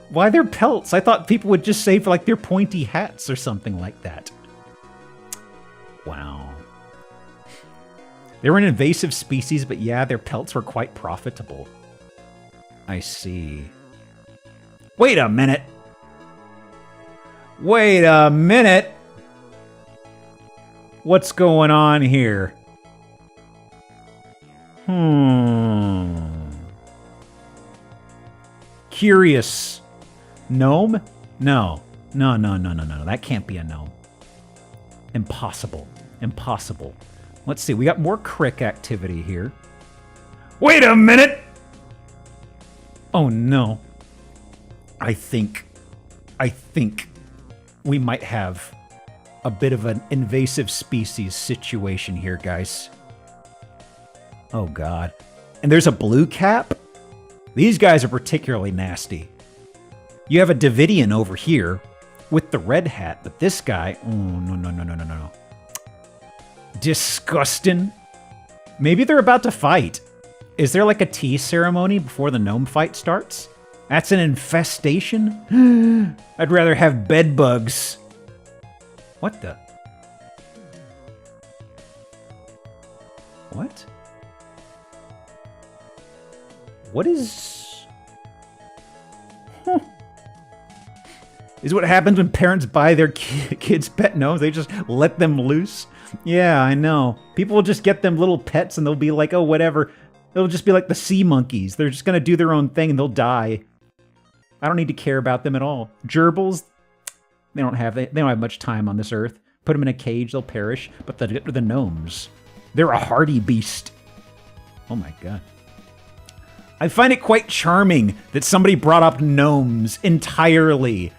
Why they're pelts? I thought people would just say for like their pointy hats or something like that. Wow. They were an invasive species, but yeah, their pelts were quite profitable. I see. Wait a minute. Wait a minute. What's going on here? Curious. Gnome? No. No. That can't be a gnome. Impossible. Impossible. Let's see. We got more crick activity here. Wait a minute! Oh no. I think we might have a bit of an invasive species situation here, guys. Oh god. And there's a blue cap? These guys are particularly nasty. You have a Davidian over here with the red hat, but this guy, oh no. Disgusting. Maybe they're about to fight. Is there like a tea ceremony before the gnome fight starts? That's an infestation? I'd rather have bed bugs. What the? What? What is... Huh. Is what happens when parents buy their kids pet gnomes. They just let them loose. Yeah, I know. People will just get them little pets and they'll be like, oh, whatever. It'll just be like the sea monkeys. They're just going to do their own thing and they'll die. I don't need to care about them at all. Gerbils, they don't have much time on this earth. Put them in a cage, they'll perish. But the gnomes, they're a hardy beast. Oh my god. I find it quite charming that somebody brought up gnomes entirely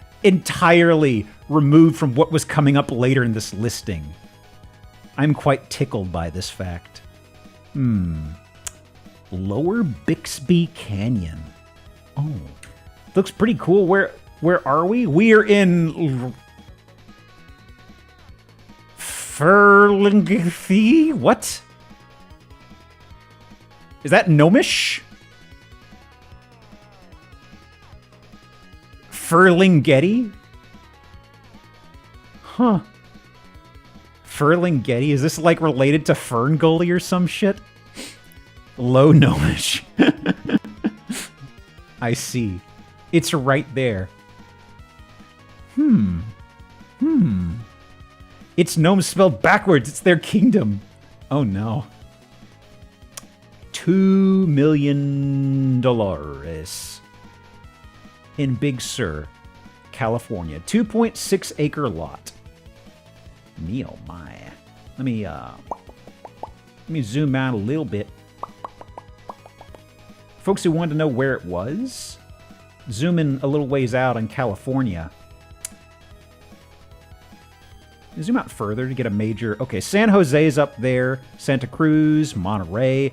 removed from what was coming up later in this listing. I'm quite tickled by this fact. Lower Bixby Canyon. Oh, looks pretty cool. Where are we? We are in Ferlinghetti? What? Is that gnomish? Ferlinghetti? Huh. Ferlinghetti? Is this like related to Ferngully or some shit? Low gnomish. I see. It's right there. It's gnomes spelled backwards. It's their kingdom. Oh no. $2 million in Big Sur, California. 2.6 acre lot. Me oh my. Let me zoom out a little bit. Folks who wanted to know where it was, zoom in a little ways out in California. Zoom out further to get a major... Okay, San Jose's up there. Santa Cruz, Monterey.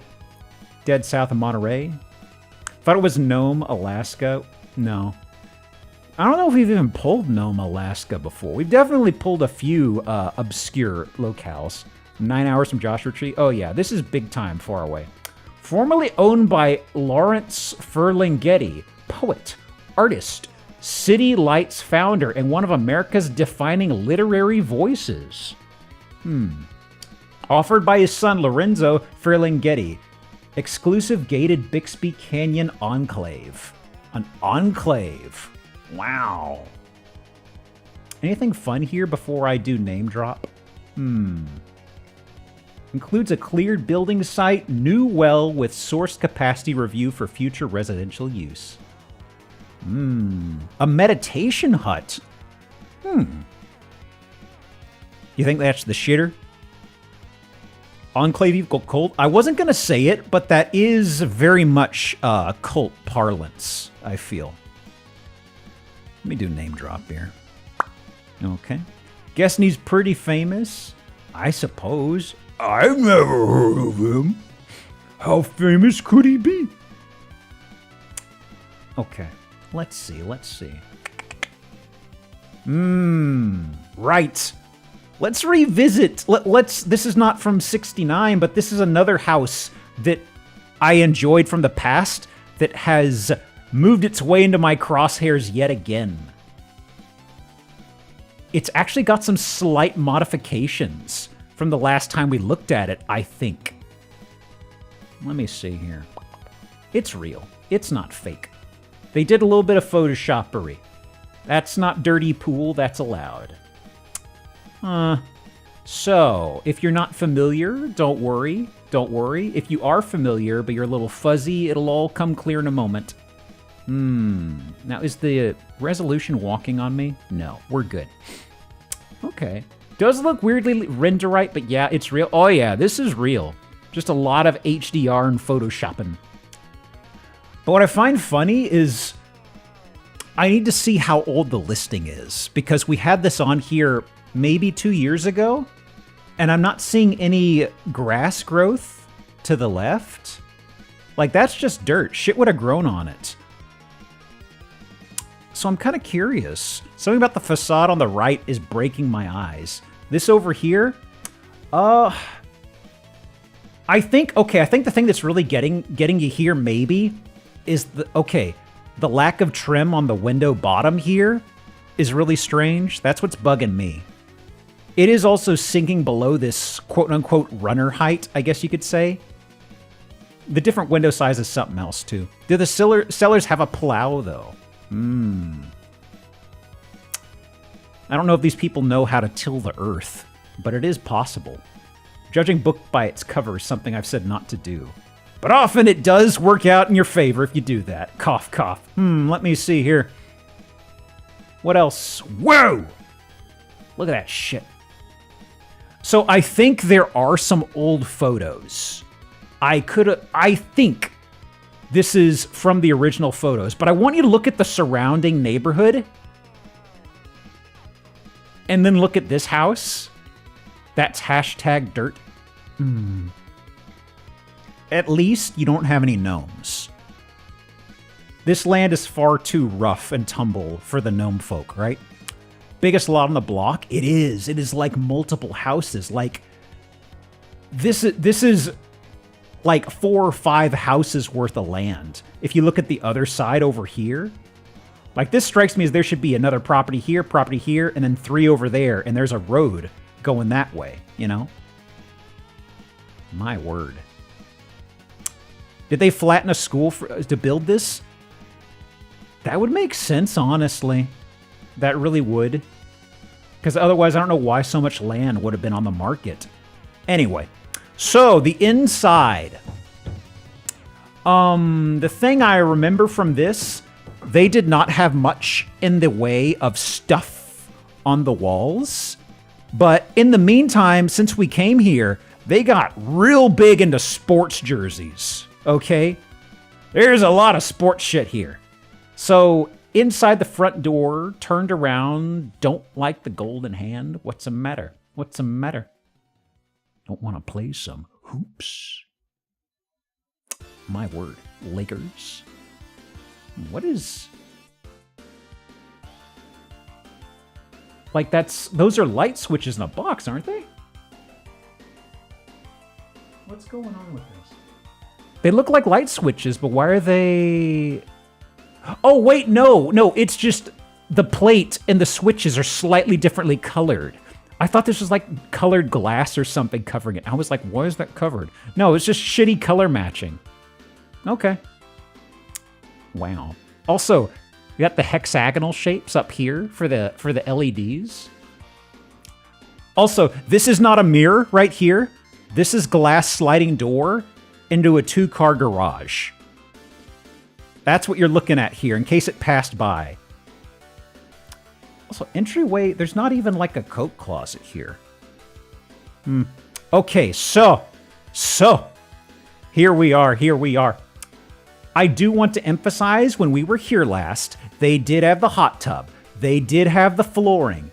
Dead south of Monterey. Thought it was Nome, Alaska. No. I don't know if we've even pulled Nome, Alaska before. We've definitely pulled a few obscure locales. 9 hours from Joshua Tree. Oh yeah, this is big time far away. Formerly owned by Lawrence Ferlinghetti, poet, artist, City Lights founder, and one of America's defining literary voices. Offered by his son Lorenzo Ferlinghetti. Exclusive gated Bixby Canyon enclave. An enclave. Wow. Anything fun here before I do name drop? Includes a cleared building site, new well with source capacity review for future residential use. A meditation hut. You think that's the shitter? Enclave equal cult? I wasn't going to say it, but that is very much cult parlance, I feel. Let me do name drop here. Okay. Guessing he's pretty famous? I suppose. I've never heard of him. How famous could he be? Okay. Let's see. Right. Let's revisit. Let's. This is not from '69, but this is another house that I enjoyed from the past that has moved its way into my crosshairs yet again. It's actually got some slight modifications from the last time we looked at it, I think. Let me see here. It's real. It's not fake. They did a little bit of Photoshoppery. That's not dirty pool, that's allowed. So, if you're not familiar, don't worry. Don't worry. If you are familiar, but you're a little fuzzy, it'll all come clear in a moment. Now, is the resolution walking on me? No, we're good. Okay. Does look weirdly renderite, but yeah, it's real. Oh yeah, this is real. Just a lot of HDR and Photoshopping. But what I find funny is I need to see how old the listing is, because we had this on here maybe 2 years ago, and I'm not seeing any grass growth to the left. Like, that's just dirt. Shit would have grown on it. So I'm kind of curious. Something about the facade on the right is breaking my eyes. This over here, I think the thing that's really getting you here maybe is the lack of trim on the window bottom here is really strange. That's what's bugging me. It is also sinking below this quote-unquote runner height, I guess you could say. The different window size is something else, too. Do the sellers have a plow, though? I don't know if these people know how to till the earth, but it is possible. Judging book by its cover is something I've said not to do. But often it does work out in your favor if you do that. Cough, cough. Let me see here. What else? Whoa! Look at that shit. So I think there are some old photos. I think this is from the original photos, but I want you to look at the surrounding neighborhood and then look at this house. That's hashtag dirt. At least you don't have any gnomes. This land is far too rough and tumble for the gnome folk, right? Biggest lot on the block? It is. It is like multiple houses. Like, this is like 4 or 5 houses worth of land. If you look at the other side over here, like, this strikes me as there should be another property here, and then 3 over there, and there's a road going that way, you know? My word. Did they flatten a school to build this? That would make sense, honestly. That really would. Because otherwise, I don't know why so much land would have been on the market. Anyway, so the inside. The thing I remember from this, they did not have much in the way of stuff on the walls. But in the meantime, since we came here, they got real big into sports jerseys, okay? There's a lot of sports shit here. So, inside the front door, turned around, don't like the golden hand. What's the matter? What's the matter? Don't want to play some hoops. My word. Lakers. What is... Like, those are light switches in a box, aren't they? What's going on with this? They look like light switches, but why are they... Oh, wait, no, it's just the plate and the switches are slightly differently colored. I thought this was like colored glass or something covering it. I was like, why is that covered? No, it's just shitty color matching. Okay. Wow. Also, you got the hexagonal shapes up here for the LEDs. Also, this is not a mirror right here. This is glass sliding door into a 2-car garage. That's what you're looking at here, in case it passed by. Also, entryway, there's not even like a coat closet here. Okay, so, here we are. I do want to emphasize, when we were here last, they did have the hot tub. They did have the flooring.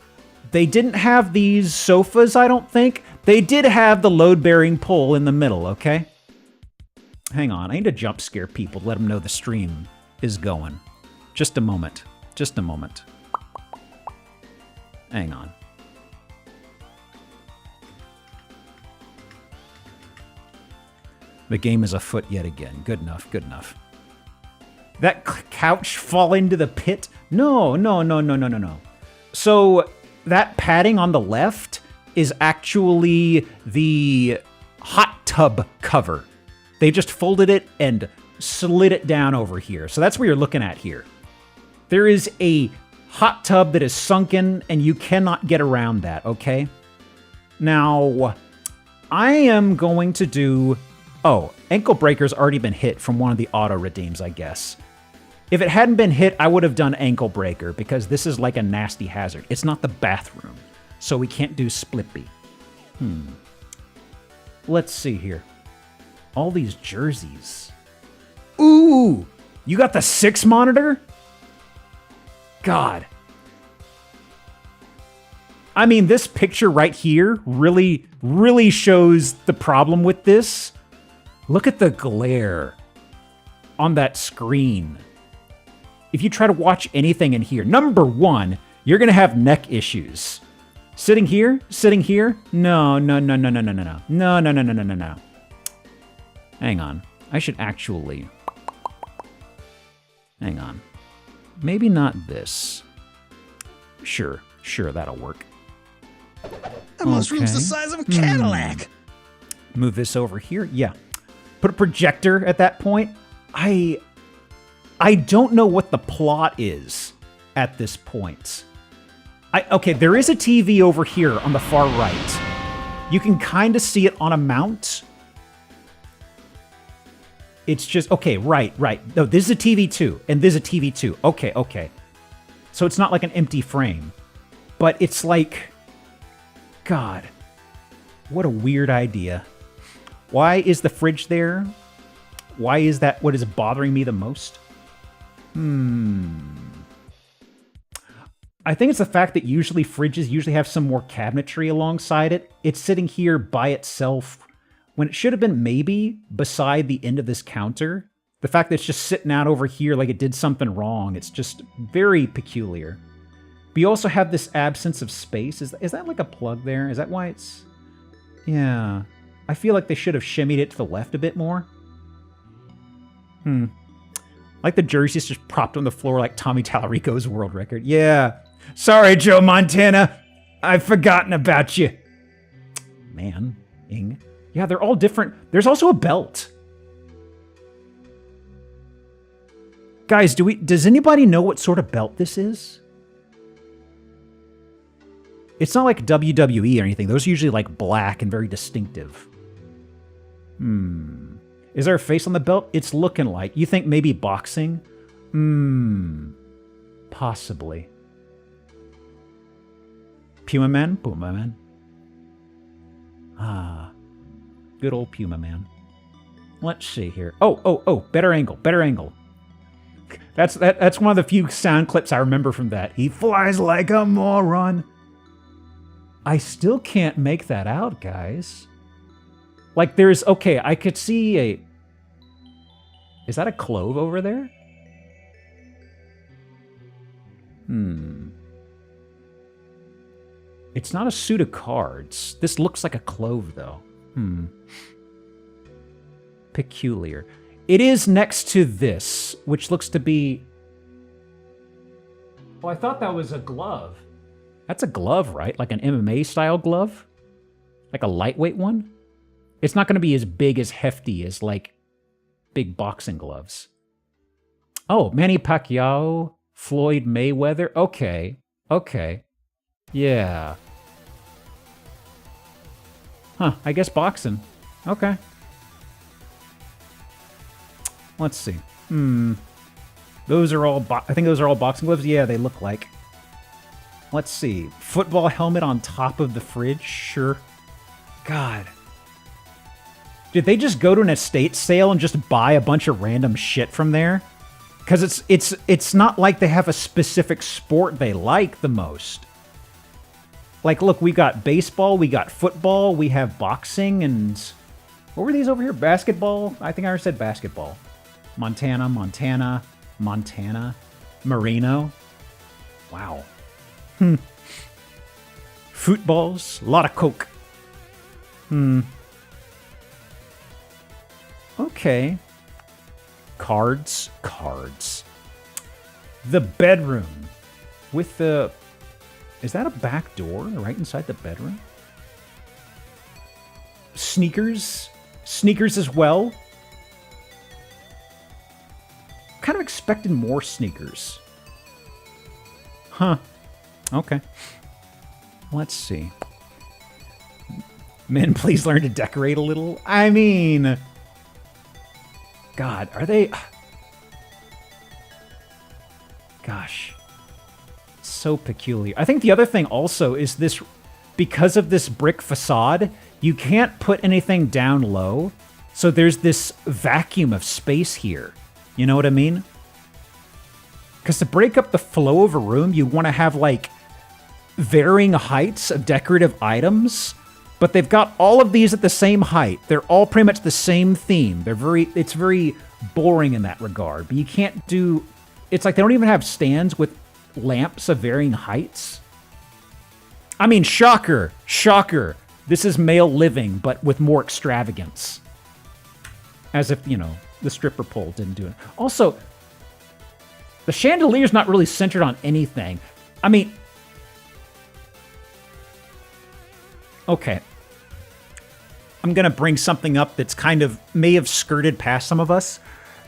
They didn't have these sofas, I don't think. They did have the load-bearing pole in the middle, okay? Hang on, I need to jump scare people, let them know the stream is going. Just a moment. Hang on. The game is afoot yet again. Good enough, good enough. That couch fall into the pit? No. So that padding on the left is actually the hot tub cover. They just folded it and slid it down over here. So that's what you're looking at here. There is a hot tub that is sunken and you cannot get around that, okay? Now, I am going to do... Oh, ankle breaker's already been hit from one of the auto redeems, I guess. If it hadn't been hit, I would have done ankle breaker because this is like a nasty hazard. It's not the bathroom, so we can't do Splippy. Let's see here. All these jerseys. Ooh! You got the 6 monitor? God. I mean, this picture right here really, really shows the problem with this. Look at the glare on that screen. If you try to watch anything in here, number one, you're going to have neck issues. Sitting here? No. Hang on. I should actually... Hang on. Maybe not this. Sure, that'll work. That mushroom's the size of a Cadillac. Move this over here. Yeah. Put a projector at that point. I don't know what the plot is at this point. Okay, there is a TV over here on the far right. You can kind of see it on a mount. It's just, okay, right. No, this is a TV too, and this is a TV too. Okay. So it's not like an empty frame. But it's like, God, what a weird idea. Why is the fridge there? Why is that what is bothering me the most? I think it's the fact that usually fridges usually have some more cabinetry alongside it. It's sitting here by itself when it should have been maybe beside the end of this counter. The fact that it's just sitting out over here like it did something wrong, it's just very peculiar. But you also have this absence of space. Is that like a plug there? Is that why it's... Yeah. I feel like they should have shimmied it to the left a bit more. Like the jersey's just propped on the floor like Tommy Tallarico's world record. Yeah. Sorry, Joe Montana. I've forgotten about you. Man. Yeah, they're all different. There's also a belt. Guys, does anybody know what sort of belt this is? It's not like WWE or anything. Those are usually like black and very distinctive. Is there a face on the belt? It's looking like. You think maybe boxing? Possibly. Puma Man? Ah. Good old Puma Man. Let's see here. Oh, better angle. That's one of the few sound clips I remember from that. He flies like a moron. I still can't make that out, guys. Like there's, okay, I could see a... Is that a clove over there? It's not a suit of cards. This looks like a clove, though. Peculiar. It is next to this, which looks to be... Oh, I thought that was a glove. That's a glove, right? Like an MMA-style glove? Like a lightweight one? It's not going to be as big as hefty as, like, big boxing gloves. Oh, Manny Pacquiao, Floyd Mayweather. Okay. Yeah. Huh, I guess boxing. Okay. Let's see. Those are all, I think those are all boxing gloves. Yeah, they look like. Let's see. Football helmet on top of the fridge. Sure. God. Did they just go to an estate sale and just buy a bunch of random shit from there? Because it's not like they have a specific sport they like the most. Like, look, we got baseball, we got football, we have boxing, and... What were these over here? Basketball? I think I already said basketball. Montana. Marino. Wow. Footballs. A lot of coke. Okay. Cards. The bedroom with the... Is that a back door right inside the bedroom? Sneakers as well. Kind of expected more sneakers. Huh. Okay. Let's see. Men, please learn to decorate a little. I mean... God, are they... Gosh. So peculiar. I think the other thing also is this... Because of this brick facade, you can't put anything down low. So there's this vacuum of space here. You know what I mean? Because to break up the flow of a room, you want to have, like, varying heights of decorative items. But they've got all of these at the same height. They're all pretty much the same theme. It's very boring in that regard. But you can't do... It's like they don't even have stands with lamps of varying heights. I mean, shocker. This is male living, but with more extravagance. As if, you know, the stripper pole didn't do it. Also, the chandelier's not really centered on anything. I mean... Okay. I'm going to bring something up that's kind of may have skirted past some of us.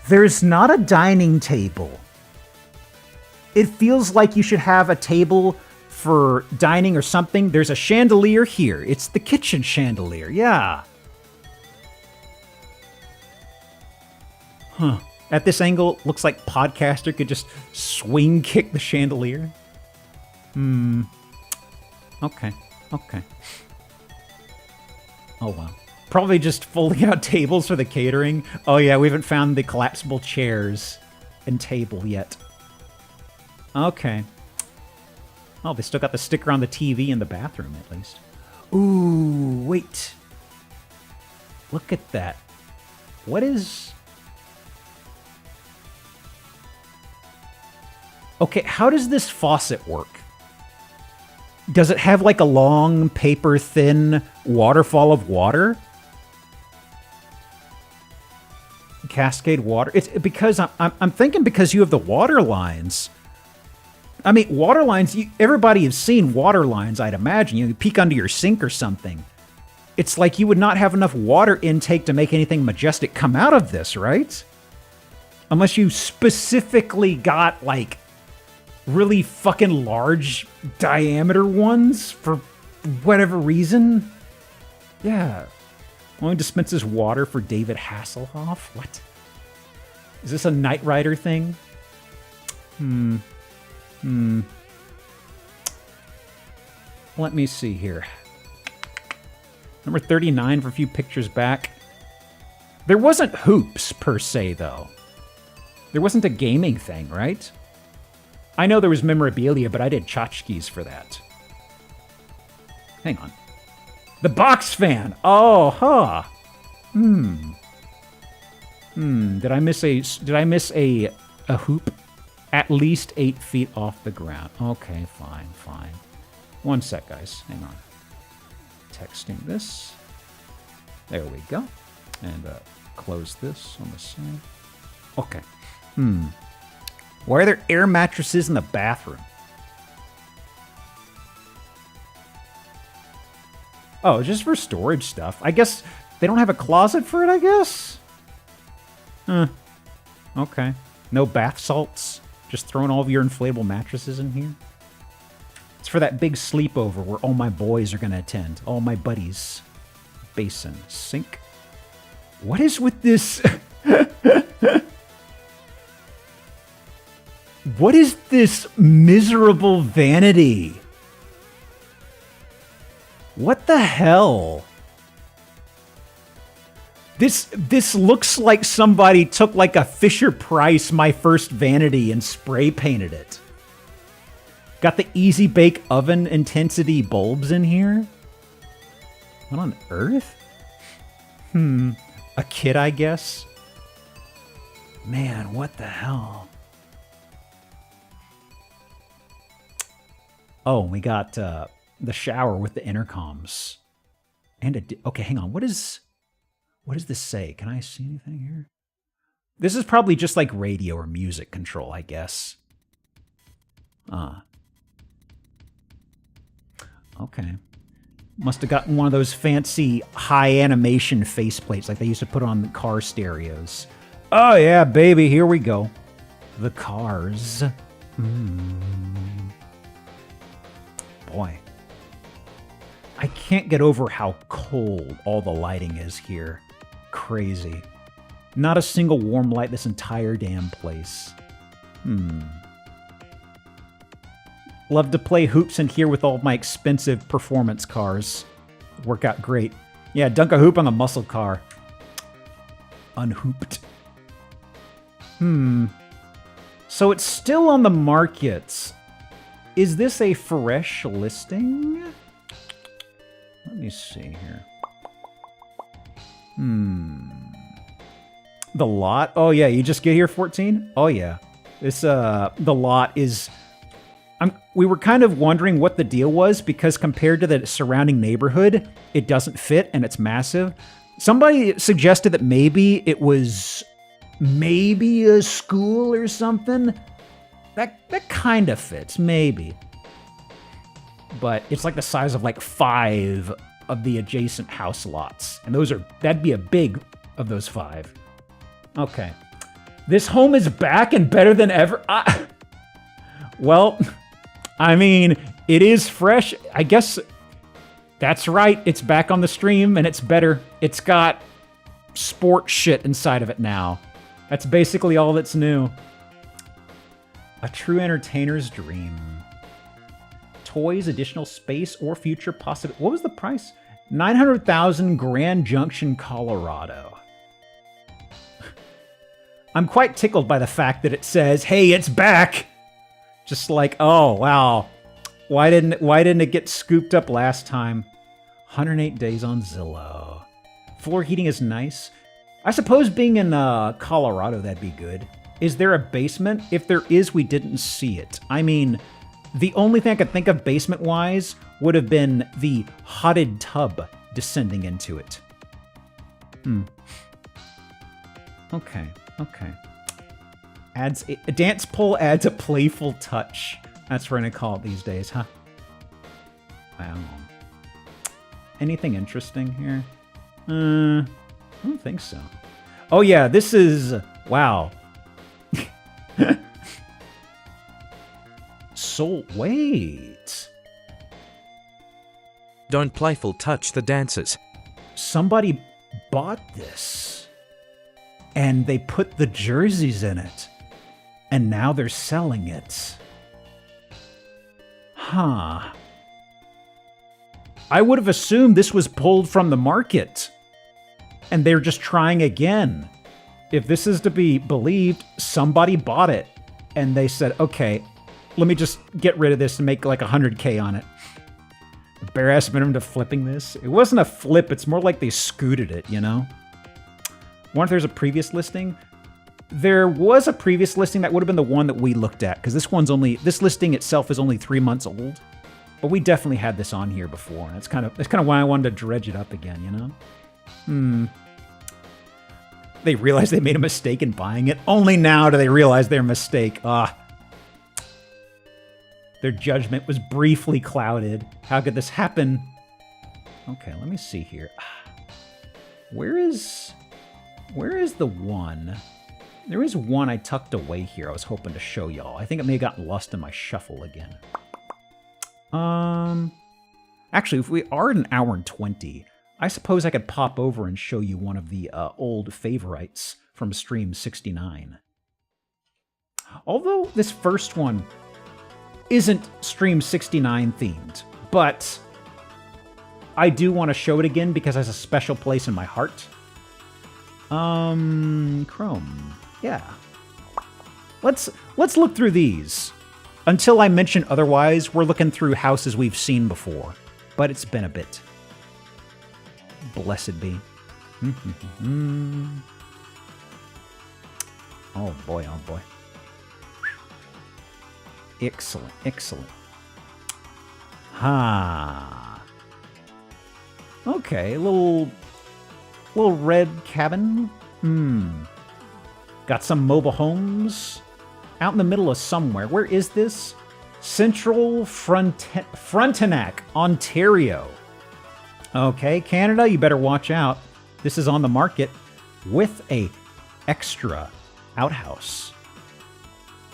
There's not a dining table. It feels like you should have a table for dining or something. There's a chandelier here. It's the kitchen chandelier. Yeah. Huh. At this angle, looks like Podcaster could just swing kick the chandelier. Okay. Oh, wow. Probably just folding out tables for the catering. Oh, yeah, we haven't found the collapsible chairs and table yet. Okay. Oh, they still got the sticker on the TV in the bathroom, at least. Ooh, wait. Look at that. What is... Okay, how does this faucet work? Does it have like a long, paper-thin waterfall of water? Cascade water? It's because I'm thinking because you have the water lines. I mean, water lines, everybody has seen water lines, I'd imagine. You peek under your sink or something. It's like you would not have enough water intake to make anything majestic come out of this, right? Unless you specifically got, like, really fucking large diameter ones for whatever reason. Yeah. Only dispenses water for David Hasselhoff? What? Is this a Knight Rider thing? Let me see here. Number 39 for a few pictures back. There wasn't hoops, per se, though. There wasn't a gaming thing, right? I know there was memorabilia, but I did tchotchkes for that. Hang on. The box fan! Oh, huh. Did I miss a hoop? At least 8 feet off the ground. Okay, fine. 1 sec, guys. Hang on. Texting this. There we go. And close this on the side. Okay. Why are there air mattresses in the bathroom? Oh, just for storage stuff. I guess they don't have a closet for it, I guess? Okay. No bath salts? Just throwing all of your inflatable mattresses in here? It's for that big sleepover where all my boys are going to attend. All my buddies. Basin. Sink. What is with this? What is this miserable vanity? What the hell? This looks like somebody took like a Fisher-Price My First Vanity and spray painted it. Got the Easy Bake Oven intensity bulbs in here? What on earth? A kid, I guess? Man, what the hell? Oh, we got the shower with the intercoms. And okay, hang on. What is What does this say? Can I see anything here? This is probably just like radio or music control, I guess. Okay. Must have gotten one of those fancy high animation faceplates like they used to put on the car stereos. Oh yeah, baby, here we go. The cars. Boy. I can't get over how cold all the lighting is here. Crazy. Not a single warm light this entire damn place. Love to play hoops in here with all of my expensive performance cars. Work out great. Yeah, dunk a hoop on a muscle car. Unhooped. So it's still on the market. Is this a fresh listing? Let me see here. The lot? Oh yeah, you just get here 14? Oh yeah. This the lot is we were kind of wondering what the deal was because compared to the surrounding neighborhood, it doesn't fit and it's massive. Somebody suggested that maybe it was a school or something. That kind of fits, maybe. But it's like the size of like 5 of the adjacent house lots. And that'd be a big of those 5. Okay. This home is back and better than ever. Well, I mean, it is fresh. I guess that's right. It's back on the stream and it's better. It's got sports shit inside of it now. That's basically all that's new. A true entertainer's dream. Toys, additional space, or future possibility. What was the price? $900,000 Grand Junction, Colorado. I'm quite tickled by the fact that it says, "Hey, it's back." Just like, oh wow, why didn't it get scooped up last time? 108 days on Zillow. Floor heating is nice. I suppose being in Colorado, that'd be good. Is there a basement? If there is, we didn't see it. I mean, the only thing I could think of basement-wise would have been the hotted tub descending into it. Okay. A dance pole adds a playful touch. That's what we're gonna call it these days, huh? Wow. Anything interesting here? I don't think so. Oh yeah, this is... Wow. Wait. Don't playful touch the dancers. Somebody bought this. And they put the jerseys in it. And now they're selling it. Huh. I would have assumed this was pulled from the market. And they're just trying again. If this is to be believed, somebody bought it. And they said, okay, let me just get rid of this and make like 100K on it. Bare ass minimum to flipping this. It wasn't a flip, it's more like they scooted it, you know? Wonder if there's a previous listing? There was a previous listing that would have been the one that we looked at, because this listing itself is only 3 months old. But we definitely had this on here before, and that's kind of why I wanted to dredge it up again, you know? They realized they made a mistake in buying it. Only now do they realize their mistake. Their judgment was briefly clouded. How could this happen? Okay, let me see here. Where is the one? There is one I tucked away here I was hoping to show y'all. I think it may have gotten lost in my shuffle again. Actually, if we are at an hour and 20, I suppose I could pop over and show you one of the old favorites from Stream 69. Although this first one isn't Stream 69 themed, but I do want to show it again because it has a special place in my heart. Chrome. Yeah. Let's look through these. Until I mention otherwise, we're looking through houses we've seen before, but it's been a bit. Blessed be. Oh boy, oh boy. Excellent, excellent. Okay, a little Little red cabin. Got some mobile homes out in the middle of somewhere. Where is this? Central Frontenac, Ontario. Okay, Canada, you better watch out. This is on the market with a extra outhouse.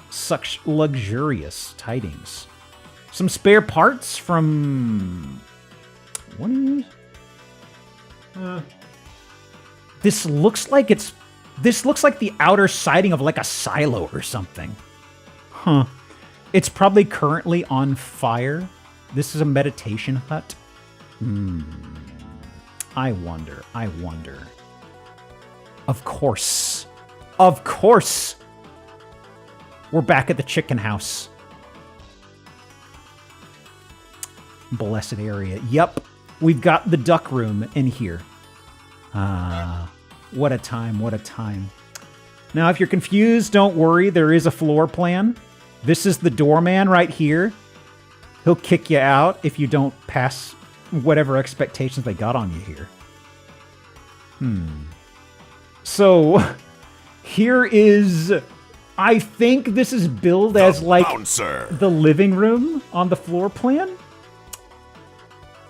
Such luxurious tidings. Some spare parts from... What is... This looks like it's... This looks like the outer siding of like a silo or something. Huh. It's probably currently on fire. This is a meditation hut. I wonder. Of course. Of course. We're back at the chicken house. Blessed area. Yep. We've got the duck room in here. What a time, what a time. Now, if you're confused, don't worry. There is a floor plan. This is the doorman right here. He'll kick you out if you don't pass whatever expectations they got on you here. So, here is... I think this is billed as like the living room on the floor plan.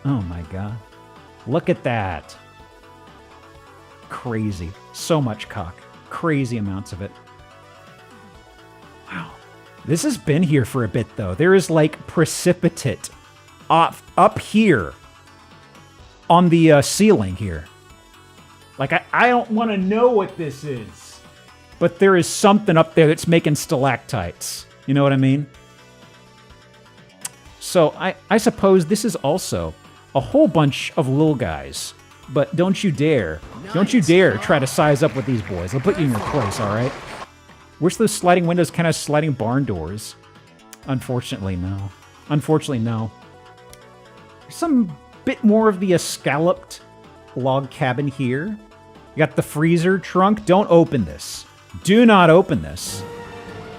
Oh my god. Look at that. Crazy. So much cock. Crazy amounts of it. Wow. This has been here for a bit, though. There is, like, precipitate up here on the ceiling here. Like, I don't want to know what this is. But there is something up there that's making stalactites. You know what I mean? So, I suppose this is also a whole bunch of little guys. But don't you dare try to size up with these boys. They'll put you in your place, all right? Wish those sliding windows kind of sliding barn doors. Unfortunately, no. Unfortunately, no. Some bit more of the escalloped log cabin here. You got the freezer trunk. Don't open this. Do not open this.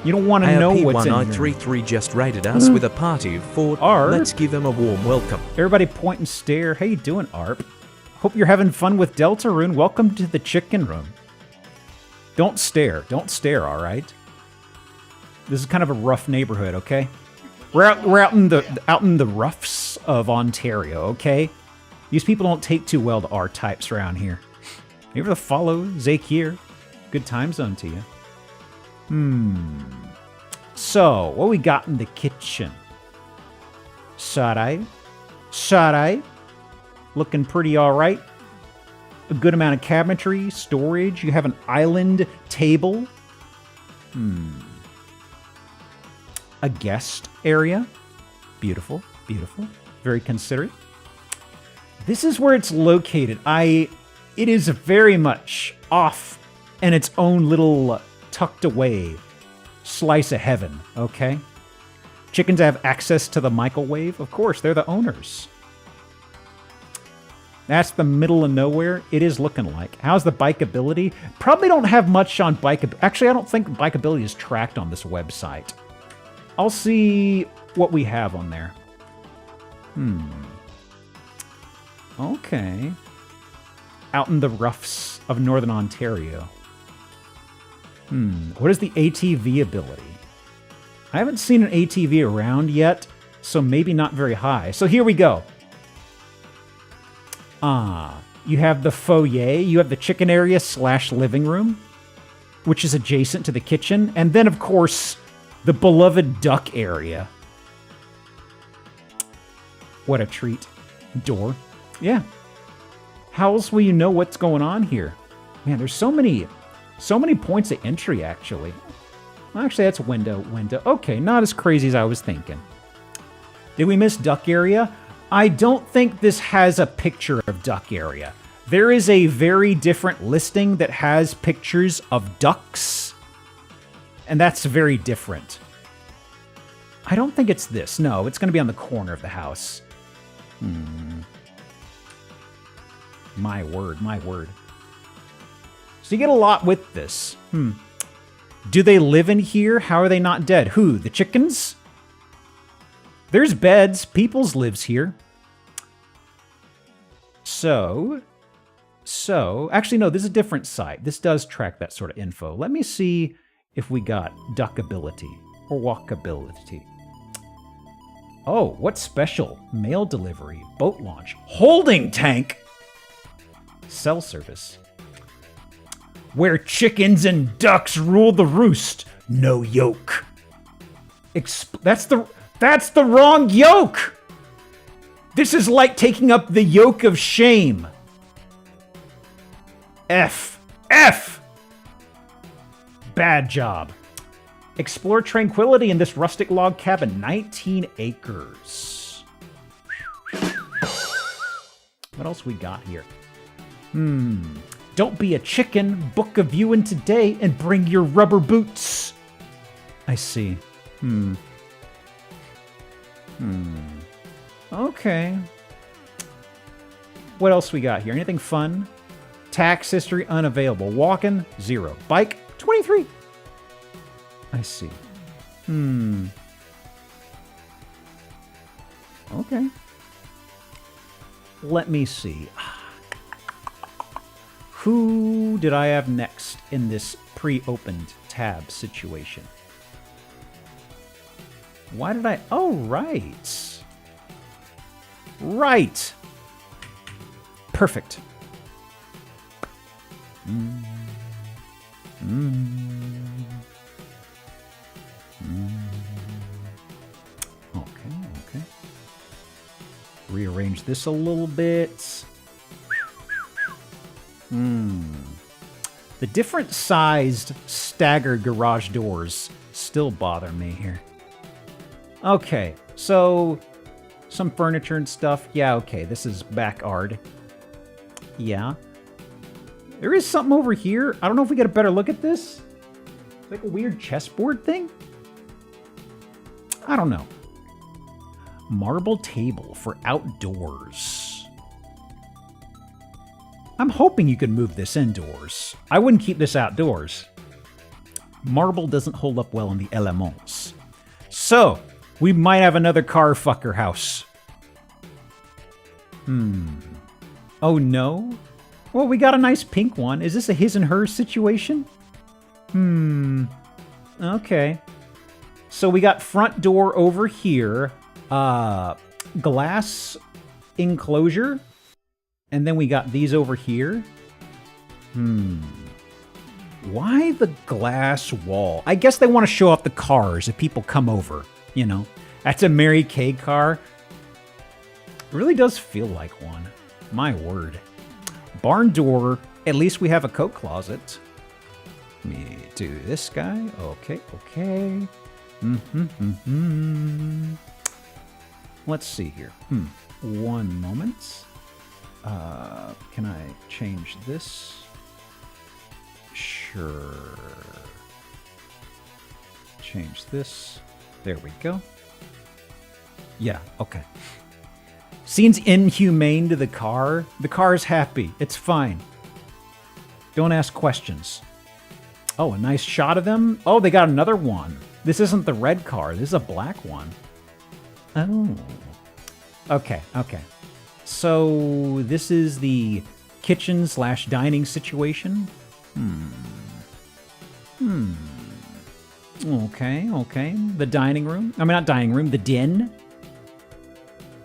You don't want to know what's in here. ARP1933 just raided us with a party of 4. ARP? Let's give them a warm welcome. Everybody point and stare. How you doing, ARP? Hope you're having fun with Deltarune. Welcome to the chicken room. Don't stare. Don't stare, all right? This is kind of a rough neighborhood, okay? We're out in the roughs of Ontario, okay? These people don't take too well to our types around here. You ever follow Zakir? Good time zone to you. So, what we got in the kitchen? Sarai. Looking pretty all right. A good amount of cabinetry, storage. You have an island table. A guest area. Beautiful, beautiful. Very considerate. This is where it's located. It is very much off in its own little tucked away slice of heaven, okay? Chickens have access to the microwave. Of course, they're the owners. That's the middle of nowhere. It is looking like. How's the bikeability? Probably don't have much on bikeability. Actually, I don't think bikeability is tracked on this website. I'll see what we have on there. Okay. Out in the roughs of Northern Ontario. What is the ATV ability? I haven't seen an ATV around yet, so maybe not very high. So here we go. You have the foyer, you have the chicken area / living room, which is adjacent to the kitchen, and then, of course, the beloved duck area. What a treat. Door. Yeah. How else will you know what's going on here? Man, there's so many points of entry, actually. Well, actually, that's window. Okay, not as crazy as I was thinking. Did we miss duck area? I don't think this has a picture of duck area. There is a very different listing that has pictures of ducks, and that's very different. I don't think it's this. No, it's going to be on the corner of the house. My word, my word. So you get a lot with this. Do they live in here? How are they not dead? Who? The chickens? There's beds. People's lives here. So, So, actually, no, this is a different site. This does track that sort of info. Let me see if we got duckability or walkability. Oh, what's special? Mail delivery, boat launch, holding tank, cell service. Where chickens and ducks rule the roost, no yoke. That's the wrong yoke. This is like taking up the yoke of shame. F. Bad job. Explore tranquility in this rustic log cabin, 19 acres. What else we got here? Don't be a chicken, book a viewing today, and bring your rubber boots. I see. Okay. What else we got here? Anything fun? Tax history unavailable. Walking, 0. Bike, 23. I see. Okay. Let me see. Who did I have next in this pre-opened tab situation? Why did I... Oh, right. Right. Perfect. Okay. Rearrange this a little bit. The different sized staggered garage doors still bother me here. Okay, so some furniture and stuff. Yeah, okay, this is backyard. Yeah. There is something over here. I don't know if we get a better look at this. It's like a weird chessboard thing. I don't know. Marble table for outdoors. I'm hoping you can move this indoors. I wouldn't keep this outdoors. Marble doesn't hold up well in the elements. So, we might have another car fucker house. Oh no? Well, we got a nice pink one. Is this a his and hers situation? Okay. So we got front door over here. Glass enclosure. And then we got these over here. Why the glass wall? I guess they want to show off the cars if people come over, you know. That's a Mary Kay car. It really does feel like one. My word. Barn door. At least we have a coat closet. Let me do this guy. Okay. Let's see here. One moment. Can I change this? Sure. Change this. There we go. Yeah, okay. Seems inhumane to the car. The car's happy. It's fine. Don't ask questions. Oh, a nice shot of them. Oh, they got another one. This isn't the red car. This is a black one. Oh. Okay. So this is the kitchen/dining situation. Okay. The dining room. I mean, not dining room, the den.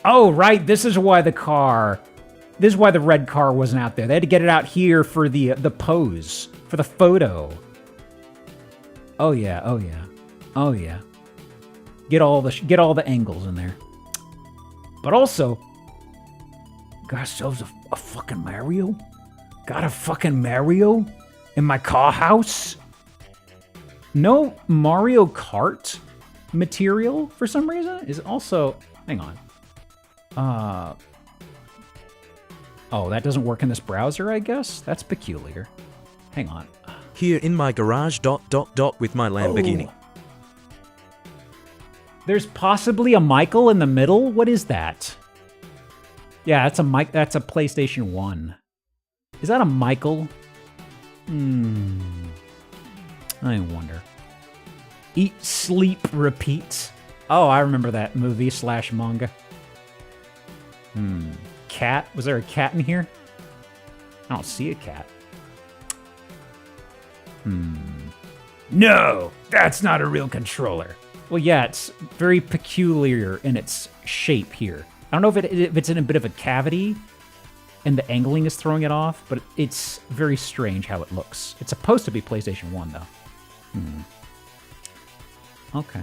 Oh, right. This is why the red car wasn't out there. They had to get it out here for the pose, for the photo. Oh yeah. Get all the angles in there. But also, got ourselves a fucking Mario? Got a fucking Mario in my car house? No Mario Kart material for some reason? Is also... Hang on. Oh, that doesn't work in this browser, I guess? That's peculiar. Hang on. Here in my garage, ... with my Lamborghini. Oh. There's possibly a Michael in the middle? What is that? Yeah, that's a PlayStation 1. Is that a Michael? I wonder. Eat, Sleep, Repeat. Oh, I remember that movie / manga. Cat? Was there a cat in here? I don't see a cat. No, that's not a real controller. Well, yeah, it's very peculiar in its shape here. I don't know if it's in a bit of a cavity and the angling is throwing it off, but it's very strange how it looks. It's supposed to be PlayStation 1, though. Okay.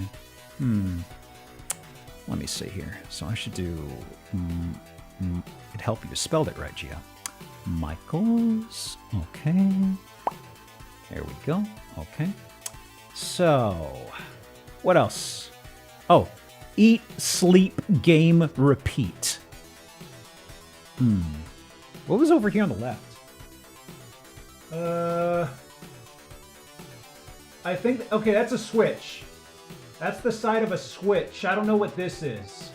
Let me see here. So I should do... it'd help you spelled it right, Gio. Michaels. Okay. There we go. Okay. So, what else? Oh, eat, sleep, game, repeat. What was over here on the left? I think, okay, that's a switch. That's the side of a switch. I don't know what this is.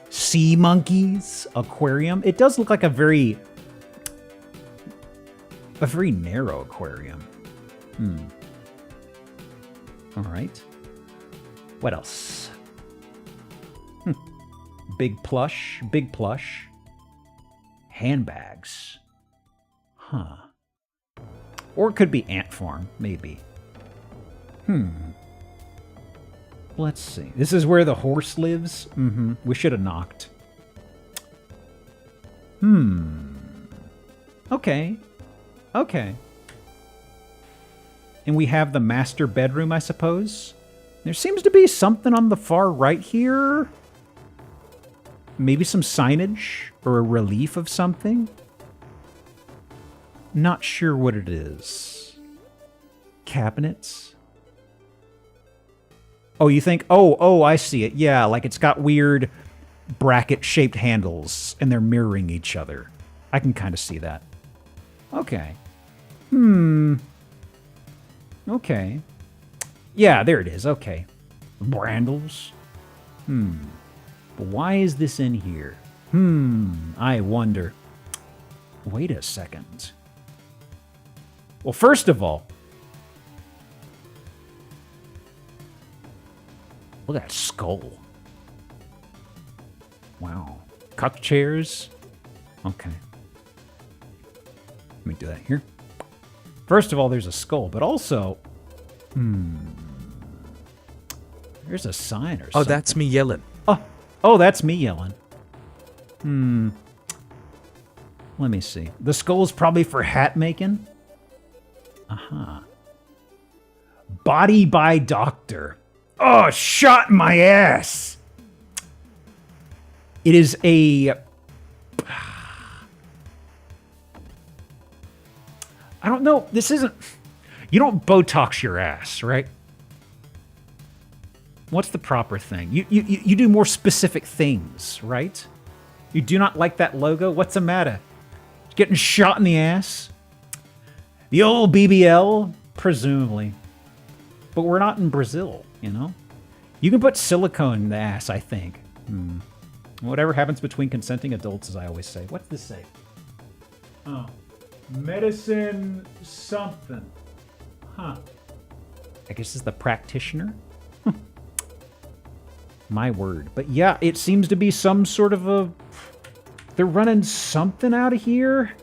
Sea monkeys, aquarium. It does look like a very narrow aquarium. All right. What else? Big plush. Handbags. Huh. Or it could be ant farm, maybe. Let's see. This is where the horse lives? We should have knocked. Okay. And we have the master bedroom, I suppose. There seems to be something on the far right here. Maybe some signage or a relief of something. Not sure what it is. Cabinets. Oh, you think? Oh, I see it. Yeah, like it's got weird bracket-shaped handles, and they're mirroring each other. I can kind of see that. Okay. Okay. Yeah, there it is. Okay. Brandles. But why is this in here? I wonder. Wait a second. Well, first of all, look at that skull. Wow. Cuck chairs. Okay. Let me do that here. First of all, there's a skull, but also... There's a sign or something. Oh, that's me yelling. Oh, that's me yelling. Let me see. The skull's probably for hat making. Body by doctor. Oh, shot in my ass. It is a... I don't know. This isn't... You don't Botox your ass, right? What's the proper thing? You do more specific things, right? You do not like that logo? What's the matter? Getting shot in the ass? The old BBL? Presumably. But we're not in Brazil, you know? You can put silicone in the ass, I think. Whatever happens between consenting adults, as I always say. What's this say? Oh. Medicine something. Huh. I guess this is the practitioner? My word. But yeah, it seems to be some sort of a... They're running something out of here.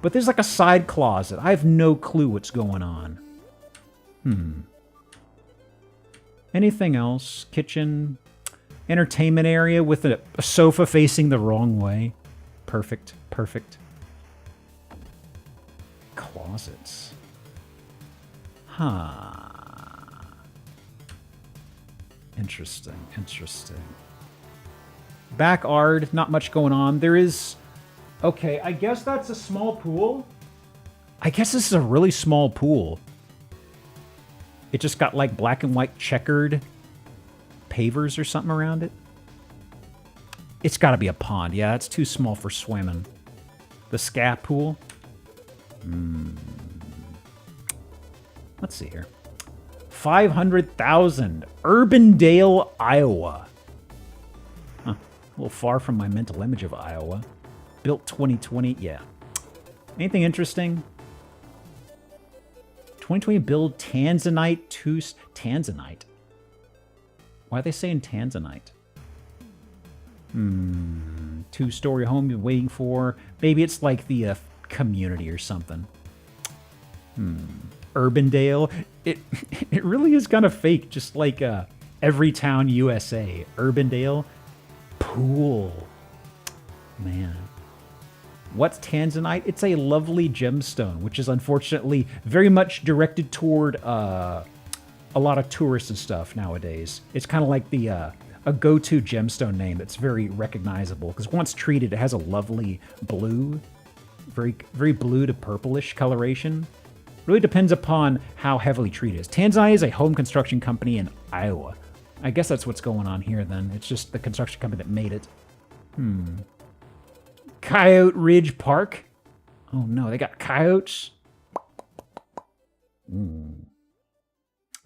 But there's like a side closet. I have no clue what's going on. Anything else? Kitchen? Entertainment area with a sofa facing the wrong way. Perfect. Closets. Huh. Interesting. Backyard, not much going on. There is... Okay, I guess that's a small pool. I guess this is a really small pool. It just got like black and white checkered pavers or something around it. It's got to be a pond. Yeah, it's too small for swimming. The scat pool. Let's see here. 500,000. Urbandale, Iowa. Huh. A little far from my mental image of Iowa. Built 2020. Yeah. Anything interesting? 2020 build Tanzanite. Tanzanite. Why are they saying Tanzanite? 2-story home you're waiting for. Maybe it's like the community or something. Urbandale. It really is kind of fake, just like Everytown, USA. Urbandale. Pool. Man. What's tanzanite? It's a lovely gemstone, which is unfortunately very much directed toward a lot of tourists and stuff nowadays. It's kind of like the a go-to gemstone name that's very recognizable, because once treated, it has a lovely blue, very blue to purplish coloration. Really depends upon how heavily treated it is. Tanzanite is a home construction company in Iowa. I guess that's what's going on here then. It's just the construction company that made it. Coyote Ridge Park? Oh no, they got coyotes?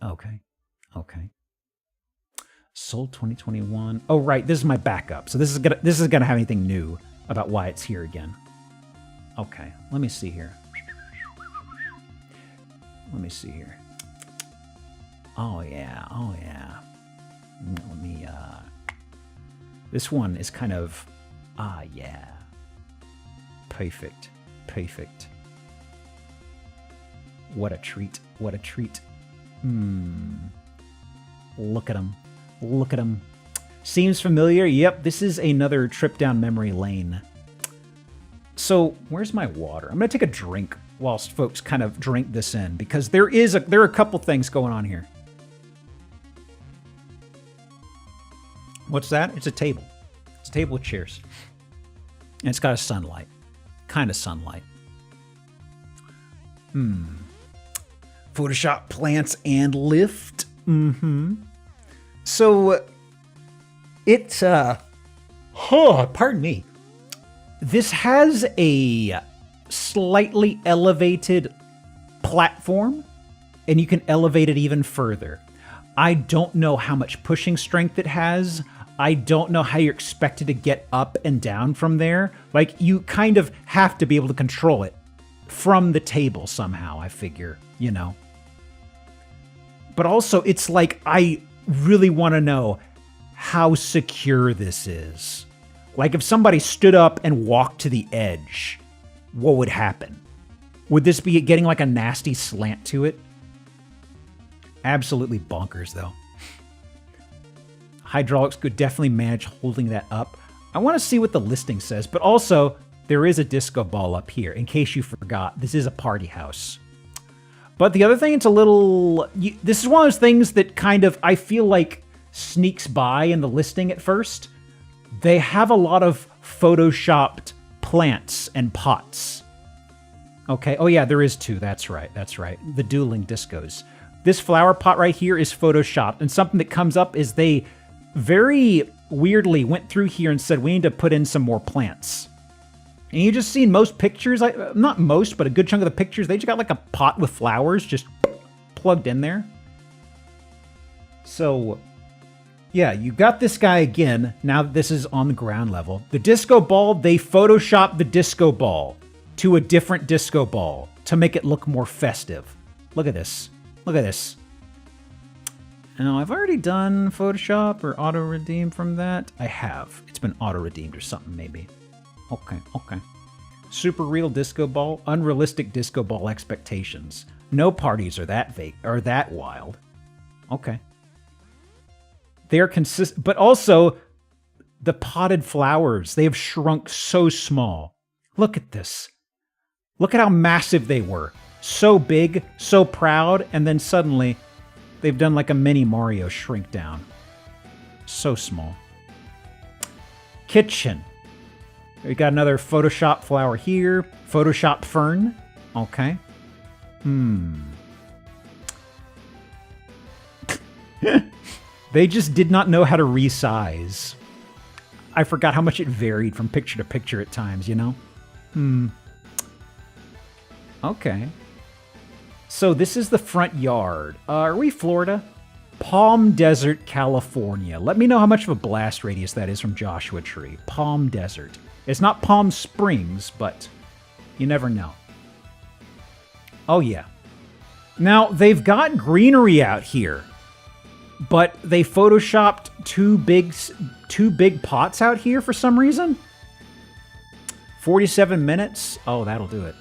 Okay. Sold 2021. Oh right, this is my backup. So this is gonna have anything new about why it's here again. Okay, let me see here. Oh yeah. Let me, this one is kind of, yeah. Perfect. What a treat. Look at him. Seems familiar. Yep, this is another trip down memory lane. So, where's my water? I'm going to take a drink whilst folks kind of drink this in, because there are a couple things going on here. What's that? It's a table. It's a table with chairs. And it's got a sunlight. Kind of sunlight. Photoshop plants and lift. So, it's, pardon me. This has a slightly elevated platform, and you can elevate it even further. I don't know how much pushing strength it has. I don't know how you're expected to get up and down from there. Like, you kind of have to be able to control it from the table somehow, I figure, you know. But also, it's like, I really want to know how secure this is. Like, if somebody stood up and walked to the edge, what would happen? Would this be getting like a nasty slant to it? Absolutely bonkers, though. Hydraulics could definitely manage holding that up. I want to see what the listing says, but also, there is a disco ball up here, in case you forgot. This is a party house. But the other thing, it's a little... this is one of those things that kind of, I feel like, sneaks by in the listing at first. They have a lot of photoshopped plants and pots. Okay, oh yeah, there is two, that's right. The dueling discos. This flower pot right here is photoshopped, and something that comes up is they very weirdly went through here and said, we need to put in some more plants. And you just seen most pictures, not most, but a good chunk of the pictures, they just got like a pot with flowers just plugged in there. So, yeah, you got this guy again, now that this is on the ground level. The disco ball, they photoshopped the disco ball to a different disco ball to make it look more festive. Look at this. Now, I've already done Photoshop or auto-redeem from that. I have. It's been auto-redeemed or something, maybe. Okay. Super real disco ball, unrealistic disco ball expectations. No parties are that vague or that wild. Okay. They are consistent, but also the potted flowers, they have shrunk so small. Look at this. Look at how massive they were. So big, so proud, and then suddenly they've done like a mini Mario shrink down. So small. Kitchen. We got another Photoshop flower here. Photoshop fern. Okay. They just did not know how to resize. I forgot how much it varied from picture to picture at times, you know? Okay. So this is the front yard. Are we Florida? Palm Desert, California. Let me know how much of a blast radius that is from Joshua Tree. Palm Desert. It's not Palm Springs, but you never know. Oh yeah. Now, they've got greenery out here, but they photoshopped two big pots out here for some reason. 47 minutes? Oh, that'll do it.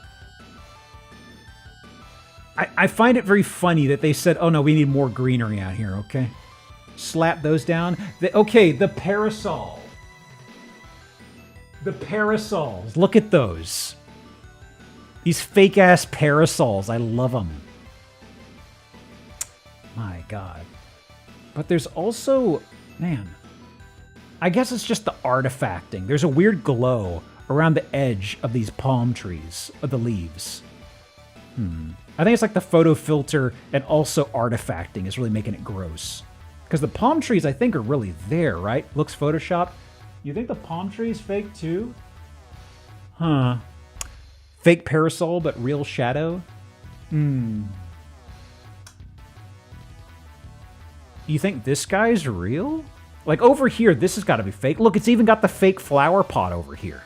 I find it very funny that they said, oh no, we need more greenery out here, okay? Slap those down. Okay, the parasol. The parasols. Look at those. These fake-ass parasols. I love them. My God. But there's also... Man. I guess it's just the artifacting. There's a weird glow around the edge of these palm trees, of the leaves. I think it's like the photo filter and also artifacting is really making it gross. Because the palm trees, I think, are really there, right? Looks photoshopped. You think the palm tree is fake too? Huh. Fake parasol, but real shadow? You think this guy's real? Like over here, this has got to be fake. Look, it's even got the fake flower pot over here.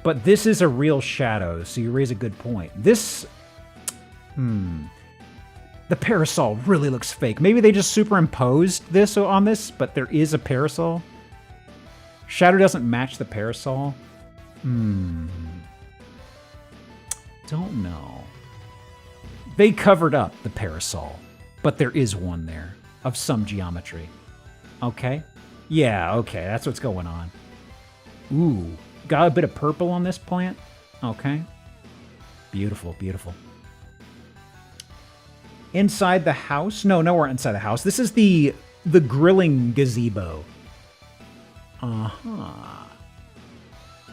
But this is a real shadow, so you raise a good point. This... The parasol really looks fake. Maybe they just superimposed this on this, but there is a parasol. Shadow doesn't match the parasol. Don't know. They covered up the parasol, but there is one there of some geometry. Okay? Yeah, okay, that's what's going on. Ooh. Got a bit of purple on this plant. Okay. Beautiful, beautiful. Inside the house? No, nowhere inside the house. This is the grilling gazebo. Uh-huh.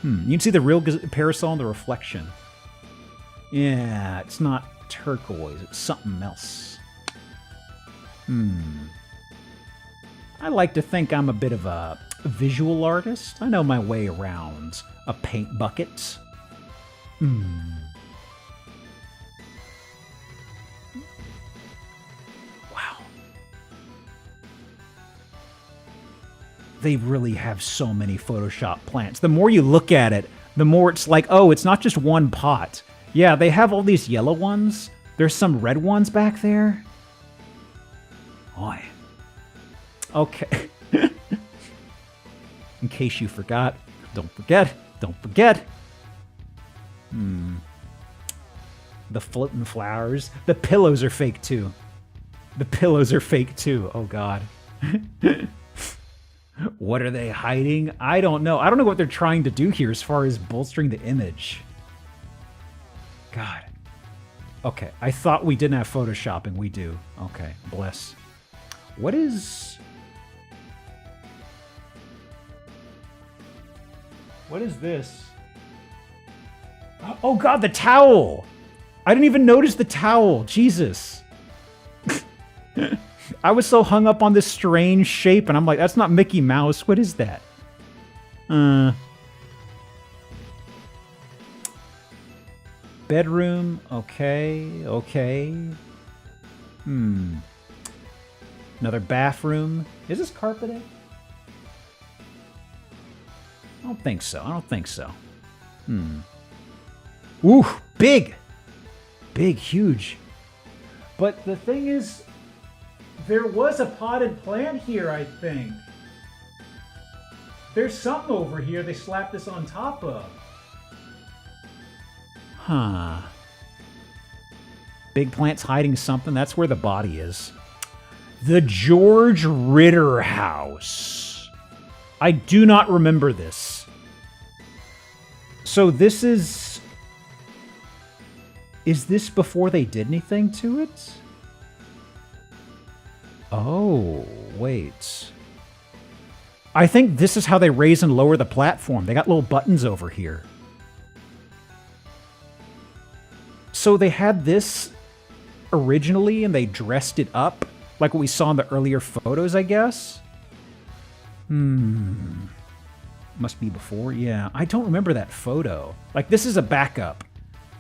You can see the real parasol in the reflection. Yeah, it's not turquoise. It's something else. I like to think I'm a bit of a visual artist. I know my way around a paint bucket. Wow. They really have so many Photoshop plants. The more you look at it, the more it's like, oh, it's not just one pot. Yeah, they have all these yellow ones. There's some red ones back there. Boy. Okay. In case you forgot. Don't forget. Don't forget. The floating flowers. The pillows are fake too. The pillows are fake too. Oh God. What are they hiding? I don't know. I don't know what they're trying to do here as far as bolstering the image. God. Okay. I thought we didn't have photoshopping. We do. Okay. Bless. What is... What is this? Oh God, the towel! I didn't even notice the towel. Jesus. I was so hung up on this strange shape, and I'm like, that's not Mickey Mouse. What is that? Bedroom. Okay. Okay. Another bathroom. Is this carpeted? I don't think so. I don't think so. Ooh, big! Big, huge. But the thing is, there was a potted plant here, I think. There's something over here they slapped this on top of. Huh. Big plant's hiding something. That's where the body is. The George Ritter house. I do not remember this. So this is... Is this before they did anything to it? Oh, wait. I think this is how they raise and lower the platform. They got little buttons over here. So they had this originally and they dressed it up like what we saw in the earlier photos, I guess? Must be before? Yeah, I don't remember that photo. Like, this is a backup.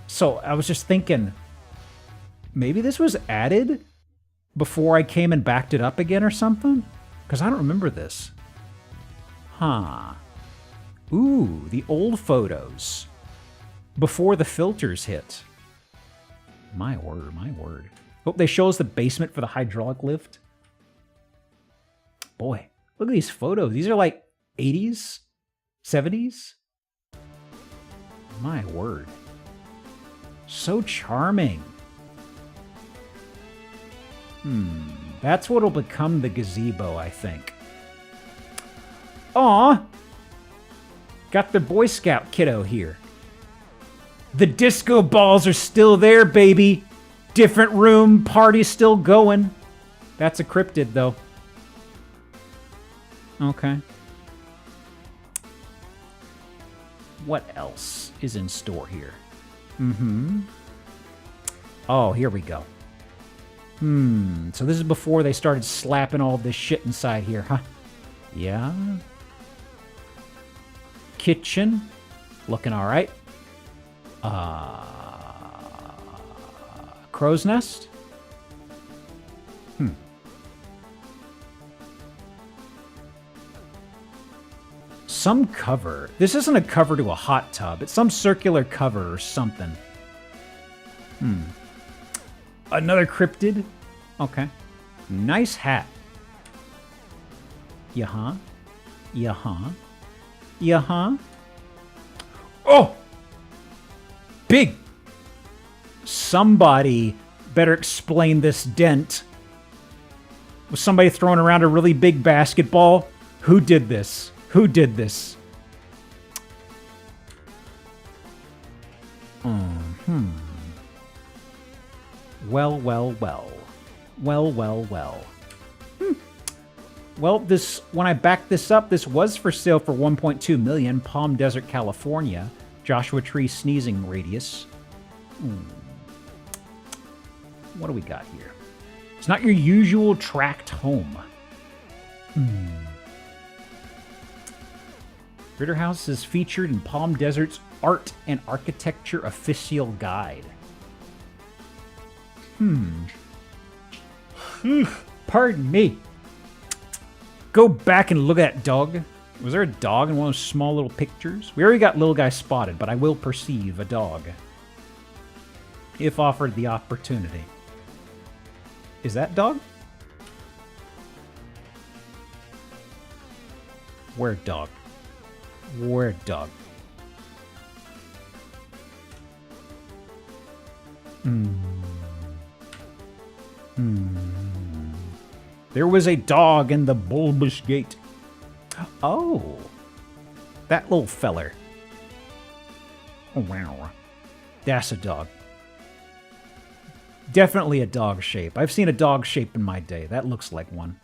So I was just thinking, maybe this was added before I came and backed it up again or something? Because I don't remember this. Huh. Ooh, the old photos. Before the filters hit. My word, my word. Oh, they show us the basement for the hydraulic lift. Boy, look at these photos. These are like 80s, 70s. My word. So charming. That's what'll become the gazebo, I think. Aw! Got the Boy Scout kiddo here. The disco balls are still there, baby. Different room, party still going. That's a cryptid, though. Okay. What else is in store here? Oh, here we go. So this is before they started slapping all this shit inside here, huh? Yeah. Kitchen. Looking all right. Crow's nest. Some cover. This isn't a cover to a hot tub. It's some circular cover or something. Another cryptid. Okay. Nice hat. Yeah-huh. Yeah-huh. Yeah-huh. Oh! Big! Somebody better explain this dent. Was somebody throwing around a really big basketball? Who did this? Who did this? Well, well, well. Well, well, well. Well, this, when I backed this up, this was for sale for $1.2 million. Palm Desert, California. Joshua Tree sneezing radius. What do we got here? It's not your usual tract home. Ritter House is featured in Palm Desert's Art and Architecture Official Guide. Pardon me. Go back and look at that dog. Was there a dog in one of those small little pictures? We already got little guy spotted, but I will perceive a dog. If offered the opportunity. Is that dog? Where dog? Where dog? There was a dog in the bulbous gate. Oh, that little feller. Oh, wow. That's a dog. Definitely a dog shape. I've seen a dog shape in my day. That looks like one.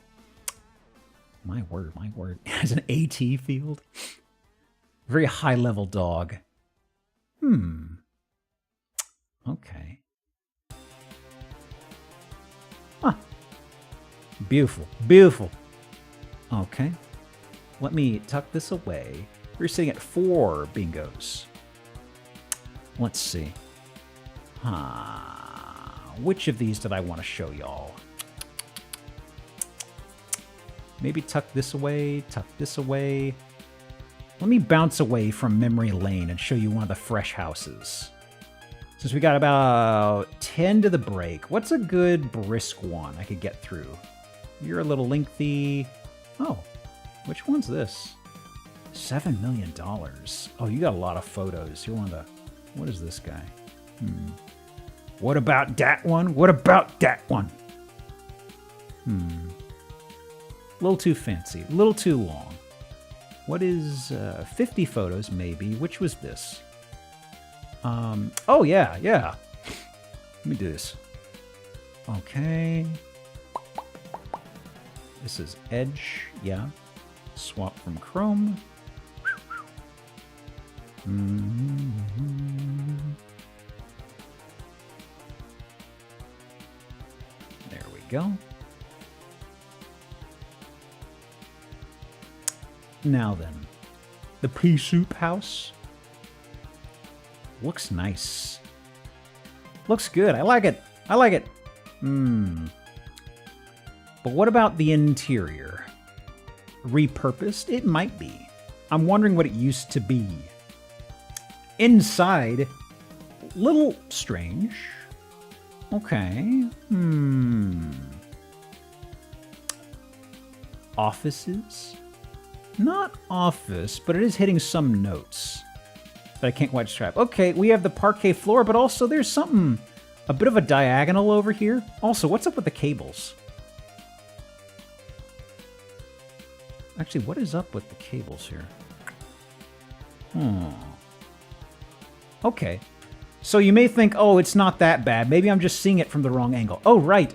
My word, my word. It has an AT field. Very high-level dog. Okay. Huh. Beautiful. Beautiful. Okay. Let me tuck this away. We're sitting at 4 bingos. Let's see. Which of these did I want to show y'all? Maybe tuck this away, tuck this away. Let me bounce away from memory lane and show you one of the fresh houses. Since we got about 10 to the break, what's a good brisk one I could get through? You're a little lengthy. Oh, which one's this? $7 million. Oh, you got a lot of photos. You're one of the... What is this guy? What about that one? What about that one? A little too fancy. A little too long. What is 50 photos, maybe? Which was this? Oh, yeah, yeah. Let me do this. Okay. This is Edge, yeah. Swap from Chrome. There we go. Now then, the pea soup house. Looks nice. Looks good. I like it. I like it. But what about the interior? Repurposed? It might be. I'm wondering what it used to be. Inside, little strange. Okay. Offices? Not office, but it is hitting some notes. but I can't quite describe. Okay, we have the parquet floor, but also there's something, a bit of a diagonal over here. Also, what's up with the cables? Actually, what is up with the cables here? Okay. So you may think, oh, it's not that bad. Maybe I'm just seeing it from the wrong angle. Oh, right.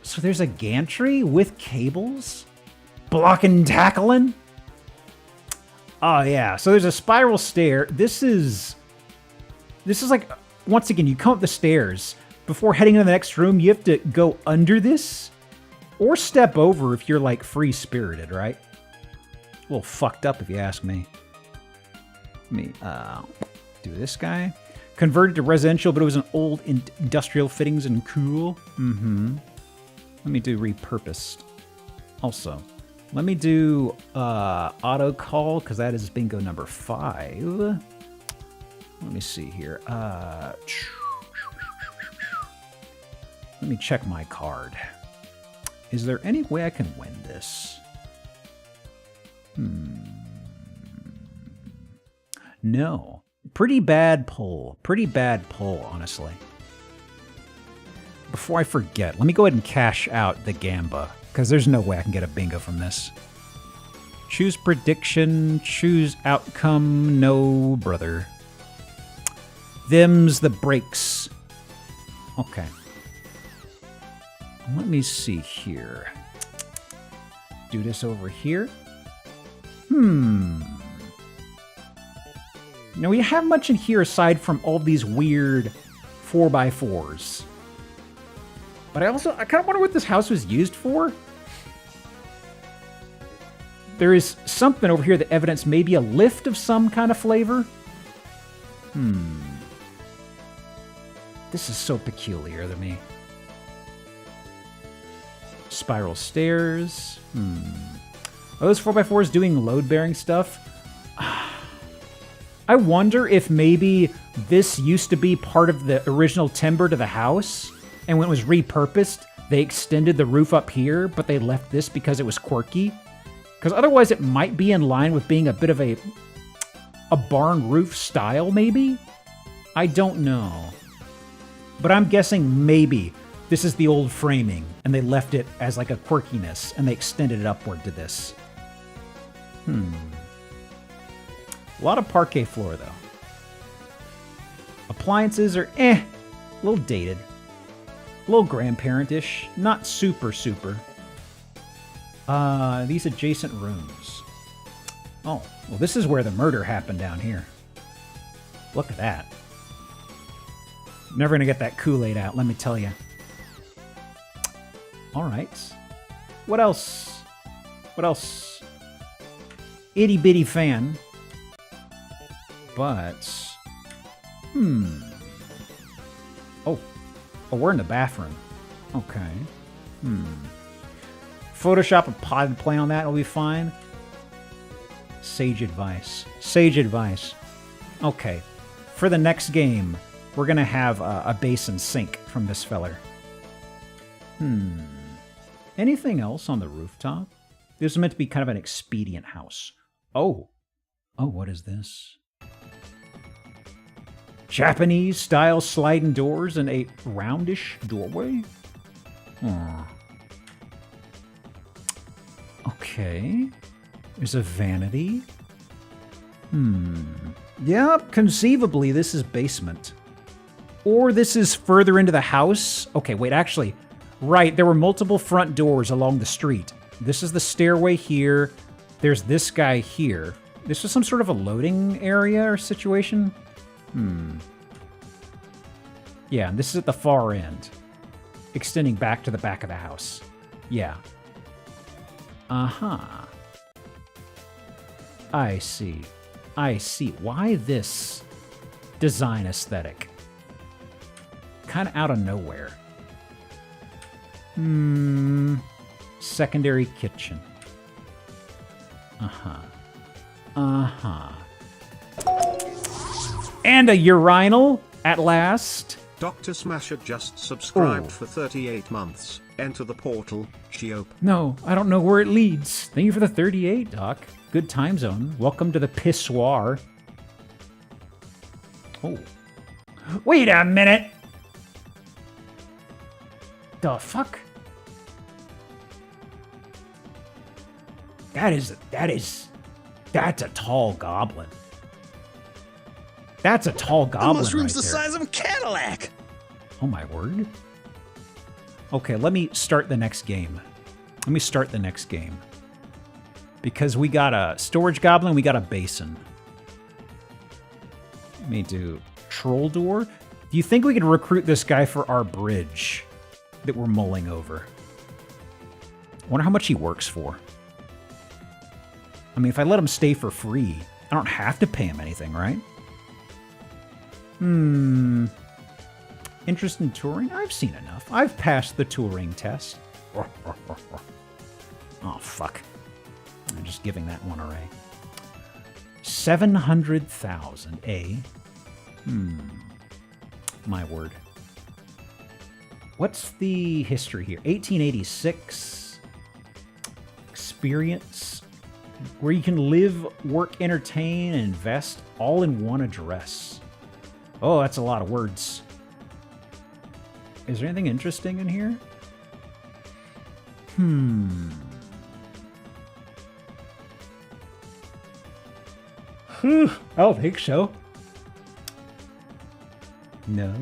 So there's a gantry with cables? Blocking and tackling? Oh, yeah. So there's a spiral stair. This is like, once again, you come up the stairs. Before heading into the next room, you have to go under this or step over if you're, like, free-spirited, right? A little fucked up if you ask me. Let me do this guy. Converted to residential, but it was an old industrial fittings and cool. Let me do repurposed. Also, let me do auto call, because that is bingo number 5. Let me see here. Let me check my card. Is there any way I can win this? No. Pretty bad pull. Pretty bad pull, honestly. Before I forget, let me go ahead and cash out the Gamba, because there's no way I can get a bingo from this. Choose prediction, choose outcome, no, brother. Them's the breaks. Okay. Let me see here. Do this over here. Now, we have much in here aside from all these weird 4x4s. But I kind of wonder what this house was used for. There is something over here that evidence maybe a lift of some kind of flavor. This is so peculiar to me. Spiral stairs. Are those 4x4s doing load-bearing stuff? I wonder if maybe this used to be part of the original timber to the house, and when it was repurposed, they extended the roof up here, but they left this because it was quirky. Because otherwise it might be in line with being a bit of a barn roof style, maybe? I don't know. But I'm guessing maybe this is the old framing, and they left it as like a quirkiness, and they extended it upward to this. A lot of parquet floor, though. Appliances are a little dated. A little grandparent-ish. Not super. These adjacent rooms. Oh, well, this is where the murder happened down here. Look at that. Never gonna get that Kool-Aid out, let me tell you. All right. What else? Itty-bitty fan. But... Oh, we're in the bathroom. Okay. Photoshop a pod and play on that, it'll be fine. Sage advice. Okay. For the next game, we're gonna have a basin sink from this feller. Anything else on the rooftop? This is meant to be kind of an expedient house. Oh, what is this? Japanese-style sliding doors and a roundish doorway? Okay. There's a vanity. Yep, conceivably this is basement. Or this is further into the house. Okay, wait, actually. Right, there were multiple front doors along the street. This is the stairway here. There's this guy here. This was some sort of a loading area or situation. Yeah, and this is at the far end. Extending back to the back of the house. Yeah. I see. Why this design aesthetic? Kind of out of nowhere. Secondary kitchen. And a urinal, at last. Dr. Smasher just subscribed for 38 months. Enter the portal, Sheop. No, I don't know where it leads. Thank you for the 38, Doc. Good time zone. Welcome to the pissoir. Oh. Wait a minute! The fuck? That's a tall goblin. That's a tall goblin. The mushroom's right the there. size of a Cadillac. Oh my word. Okay, let me start the next game. Because we got a storage goblin, we got a basin. Let me do troll door. Do you think we could recruit this guy for our bridge that we're mulling over? I wonder how much he works for. I mean, if I let him stay for free, I don't have to pay him anything, right? Interest in touring? I've seen enough. I've passed the touring test. Oh, fuck. I'm just giving that one away. 700,000, eh? My word. What's the history here? 1886. Experience. Where you can live, work, entertain, and invest all in one address. Oh, that's a lot of words. Is there anything interesting in here? I don't think so. No.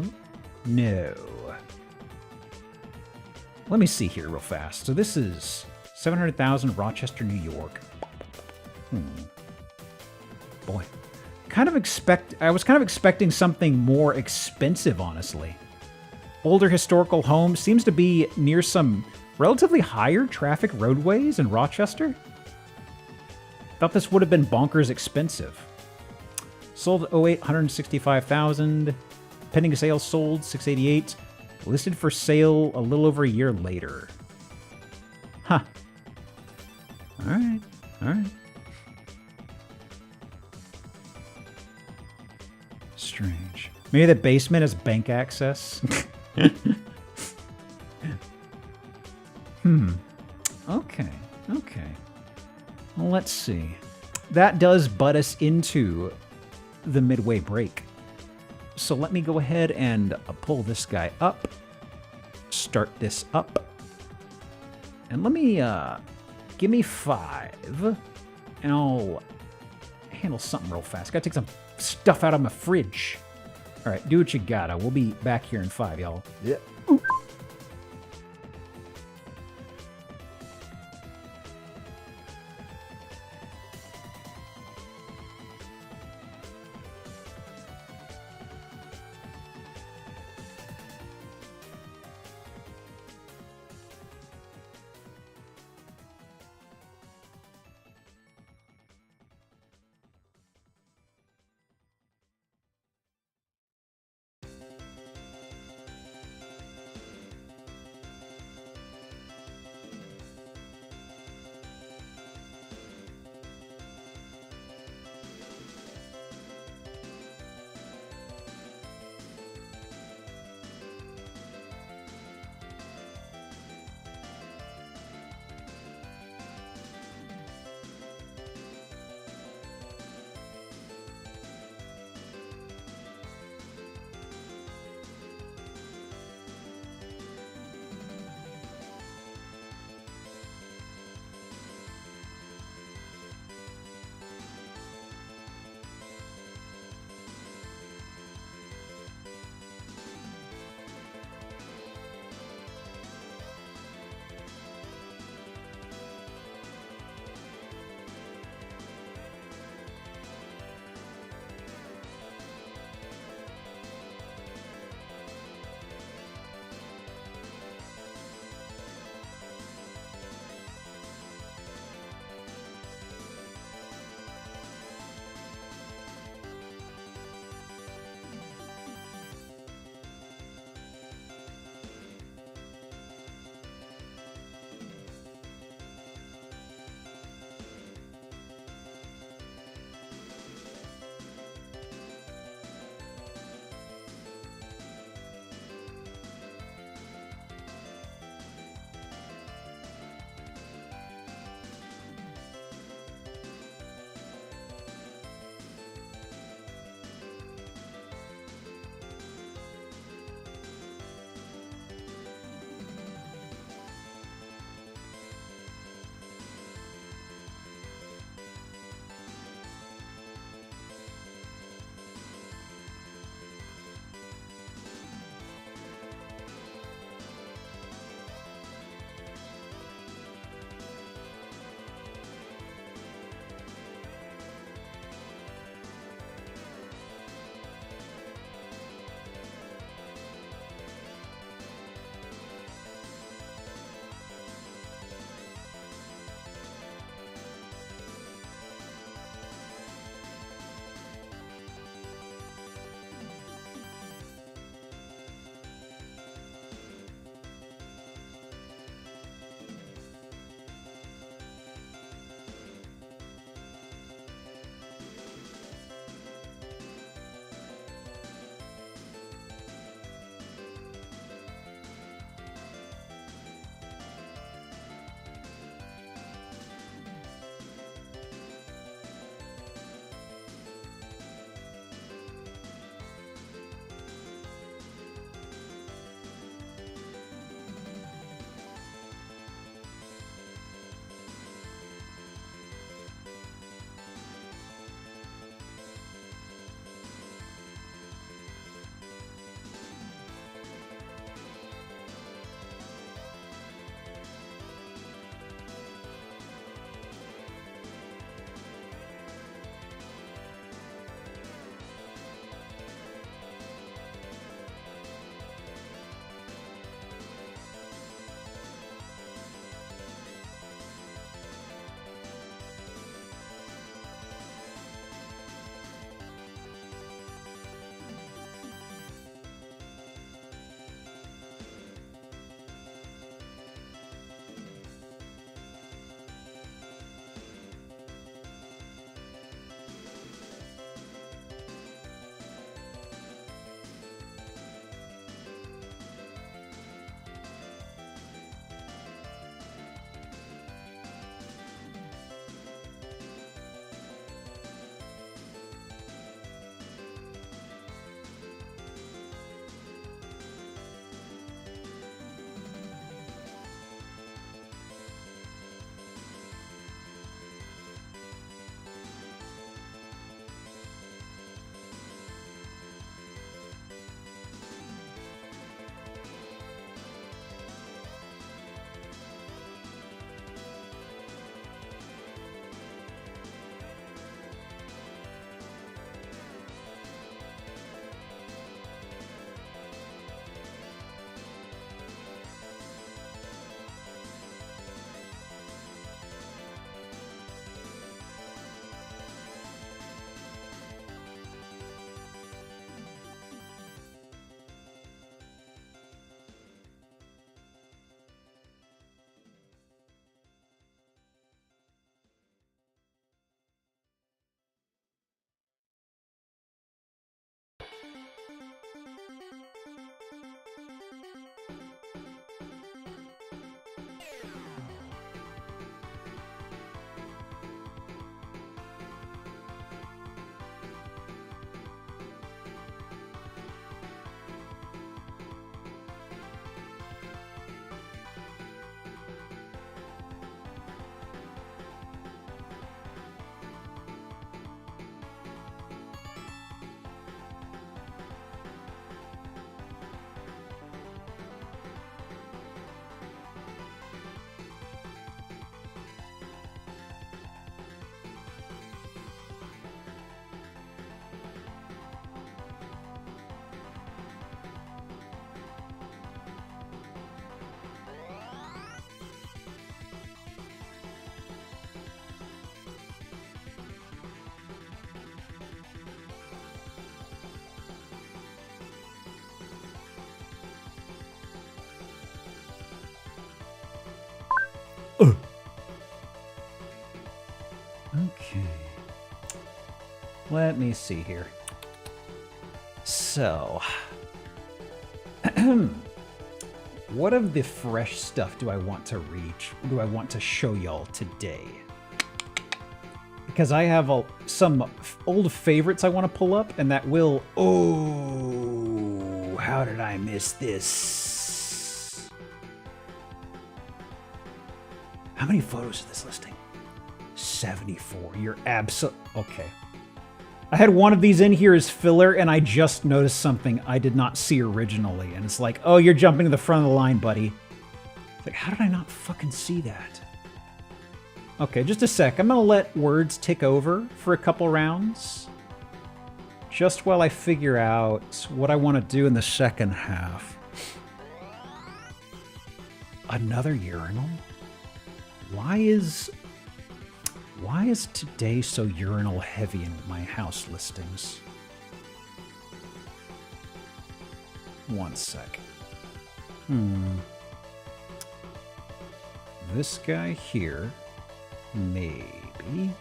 Let me see here real fast. So this is 700,000 Rochester, New York. Boy. I was kind of expecting something more expensive, honestly. Older historical home seems to be near some relatively higher traffic roadways in Rochester. Thought this would have been bonkers expensive. Sold at 08, 165,000. Pending sale sold 688. Listed for sale a little over a year later. Huh. All right. Strange. Maybe the basement has bank access. Okay. Well, let's see. That does butt us into the midway break. So let me go ahead and pull this guy up. Start this up. And let me, give me 5. And I'll handle something real fast. Gotta take some stuff out of my fridge. All right, do what you gotta. We'll be back here in 5, y'all. Yeah. Okay. Let me see here. So, what of the fresh stuff do I want to reach? Do I want to show y'all today? Because I have some old favorites I want to pull up, and that will... Oh, how did I miss this? How many photos is this listing? 74. You're okay. I had one of these in here as filler, and I just noticed something I did not see originally. And it's like, oh, you're jumping to the front of the line, buddy. It's like, how did I not fucking see that? Okay, just a sec. I'm going to let words tick over for a couple rounds. Just while I figure out what I want to do in the second half. Another urinal? Why is today so urinal heavy in my house listings? One sec. This guy here, maybe.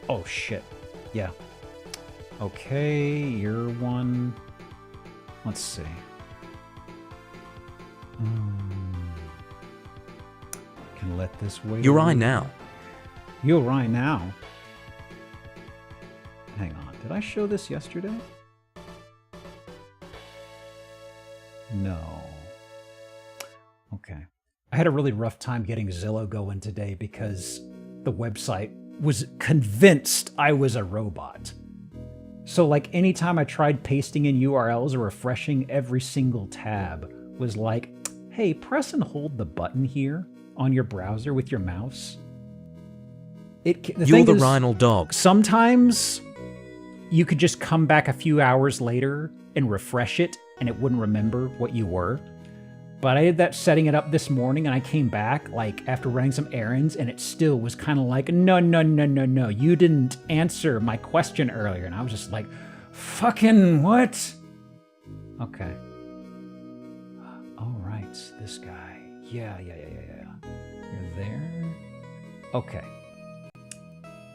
Oh shit. Yeah. Okay, you're one. Let's see. Can let this wait. You're right now. You're right now. Hang on. Did I show this yesterday? No. Okay. I had a really rough time getting Zillow going today because the website was convinced I was a robot. So like anytime I tried pasting in URLs or refreshing, every single tab was like, hey, press and hold the button here on your browser with your mouse. You're the Rhinal dog. Sometimes you could just come back a few hours later and refresh it and it wouldn't remember what you were. But I did that setting it up this morning and I came back like after running some errands and it still was kind of like, no, you didn't answer my question earlier. And I was just like, fucking what? Okay. All right, this guy. Yeah. You're there? Okay.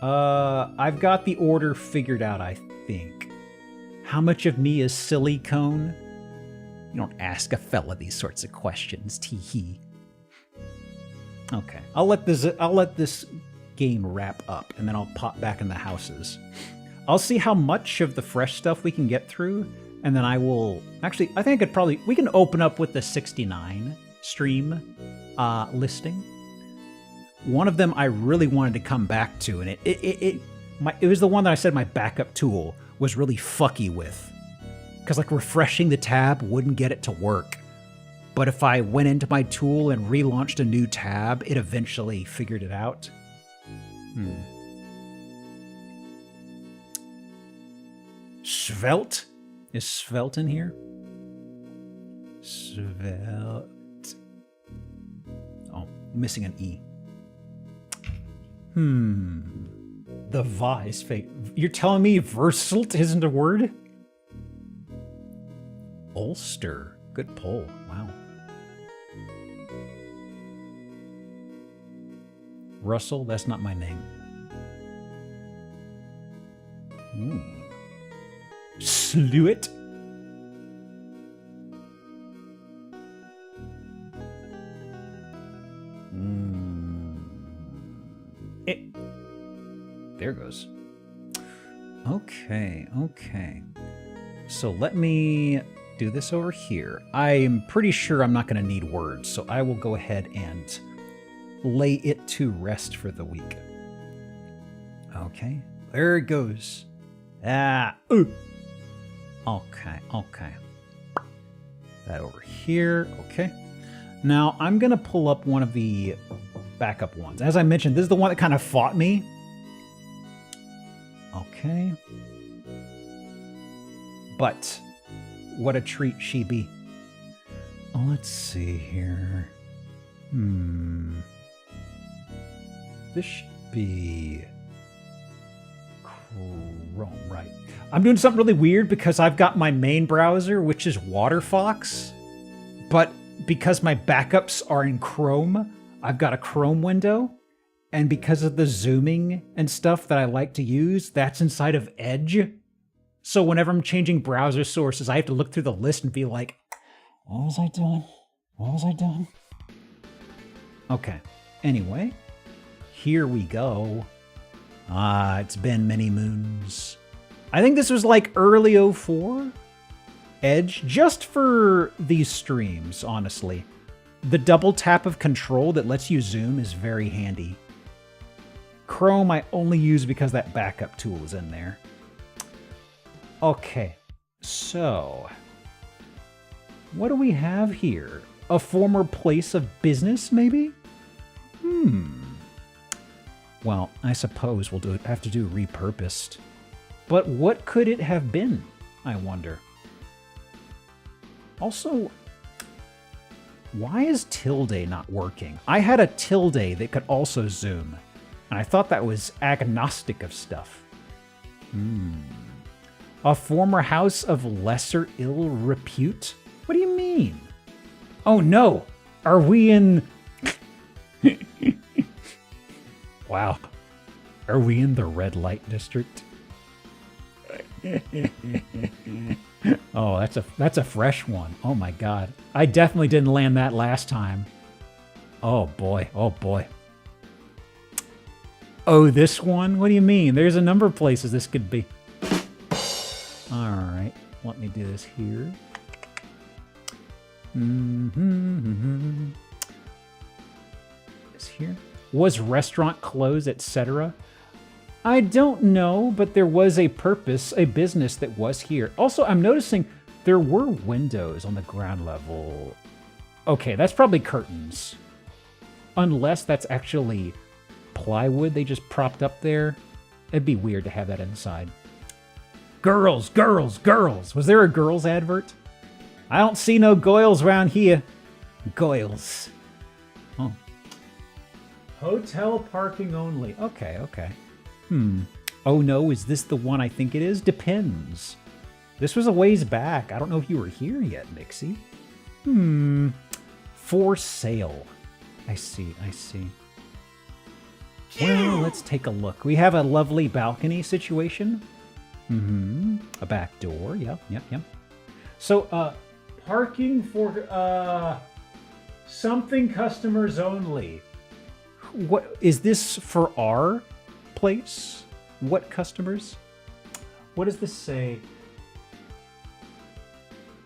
I've got the order figured out, I think. How much of me is silicone? You don't ask a fella these sorts of questions, tee-hee. Okay, I'll let this game wrap up, and then I'll pop back in the houses. I'll see how much of the fresh stuff we can get through, and then I will... Actually, I think we can open up with the 69 stream listing. One of them I really wanted to come back to, and it was the one that I said my backup tool was really fucky with. Because like refreshing the tab wouldn't get it to work. But if I went into my tool and relaunched a new tab, it eventually figured it out. Svelte? Is Svelte in here? Svelte. Oh, missing an E. The Va is fake. You're telling me versatile isn't a word? Ulster. Good pull. Wow. Russell, that's not my name. Sluit. There goes. Okay. So let me do this over here. I'm pretty sure I'm not going to need words, so I will go ahead and lay it to rest for the week. Okay, there it goes. Okay. That over here, okay. Now I'm going to pull up one of the backup ones. As I mentioned, this is the one that kind of fought me. Okay. But what a treat she be. Let's see here. This should be Chrome, right? I'm doing something really weird because I've got my main browser, which is WaterFox, but because my backups are in Chrome, I've got a Chrome window, and because of the zooming and stuff that I like to use, that's inside of Edge. So whenever I'm changing browser sources, I have to look through the list and be like, what was I doing? What was I doing? Okay. Anyway, here we go. It's been many moons. I think this was like early 04. Edge, just for these streams, honestly. The double tap of control that lets you zoom is very handy. Chrome I only use because that backup tool is in there. Okay, so what do we have here? A former place of business, maybe? Well, I suppose we'll have to do repurposed. But what could it have been, I wonder? Also, why is tilde not working? I had a tilde that could also zoom, and I thought that was agnostic of stuff. A former house of lesser ill repute? What do you mean? Oh no! Are we in... Wow. Are we in the red light district? Oh, that's a fresh one. Oh my god. I definitely didn't land that last time. Oh boy. Oh boy. Oh, this one? What do you mean? There's a number of places this could be. Alright. Let me do this here. This here. Was restaurant closed, etc.? I don't know, but there was a purpose, a business that was here. Also, I'm noticing there were windows on the ground level. Okay, that's probably curtains. Unless that's actually plywood they just propped up there. It'd be weird to have that inside. Girls, girls, girls. Was there a girls advert? I don't see no goils around here. Goils. Oh. Hotel parking only. Okay, okay. Oh no, is this the one I think it is? Depends. This was a ways back. I don't know if you were here yet, Nixie. For sale. I see, I see. Well, let's take a look. We have a lovely balcony situation. A back door. Yep, yep, yep. So, parking for, something customers only. What is this for our place? What customers? What does this say?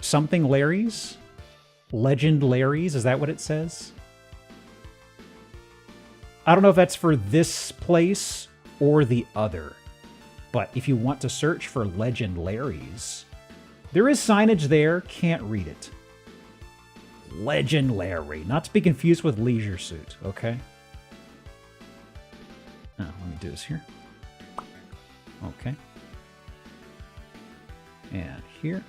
Something Larry's? Legend Larry's? Is that what it says? I don't know if that's for this place or the other. But if you want to search for Legend Larry's, there is signage there. Can't read it. Legend Larry. Not to be confused with Leisure Suit, okay? Oh, let me do this here. Okay. And here.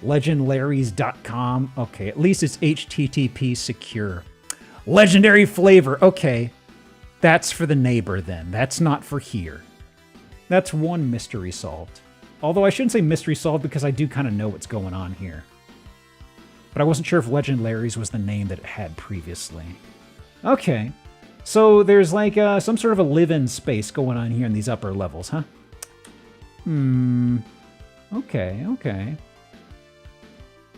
LegendLarrys.com. Okay, at least it's HTTP secure. Legendary flavor. Okay. That's for the neighbor then. That's not for here. That's one mystery solved. Although I shouldn't say mystery solved because I do kind of know what's going on here. But I wasn't sure if Legend Larry's was the name that it had previously. Okay. So there's like some sort of a live-in space going on here in these upper levels, huh? Okay, okay.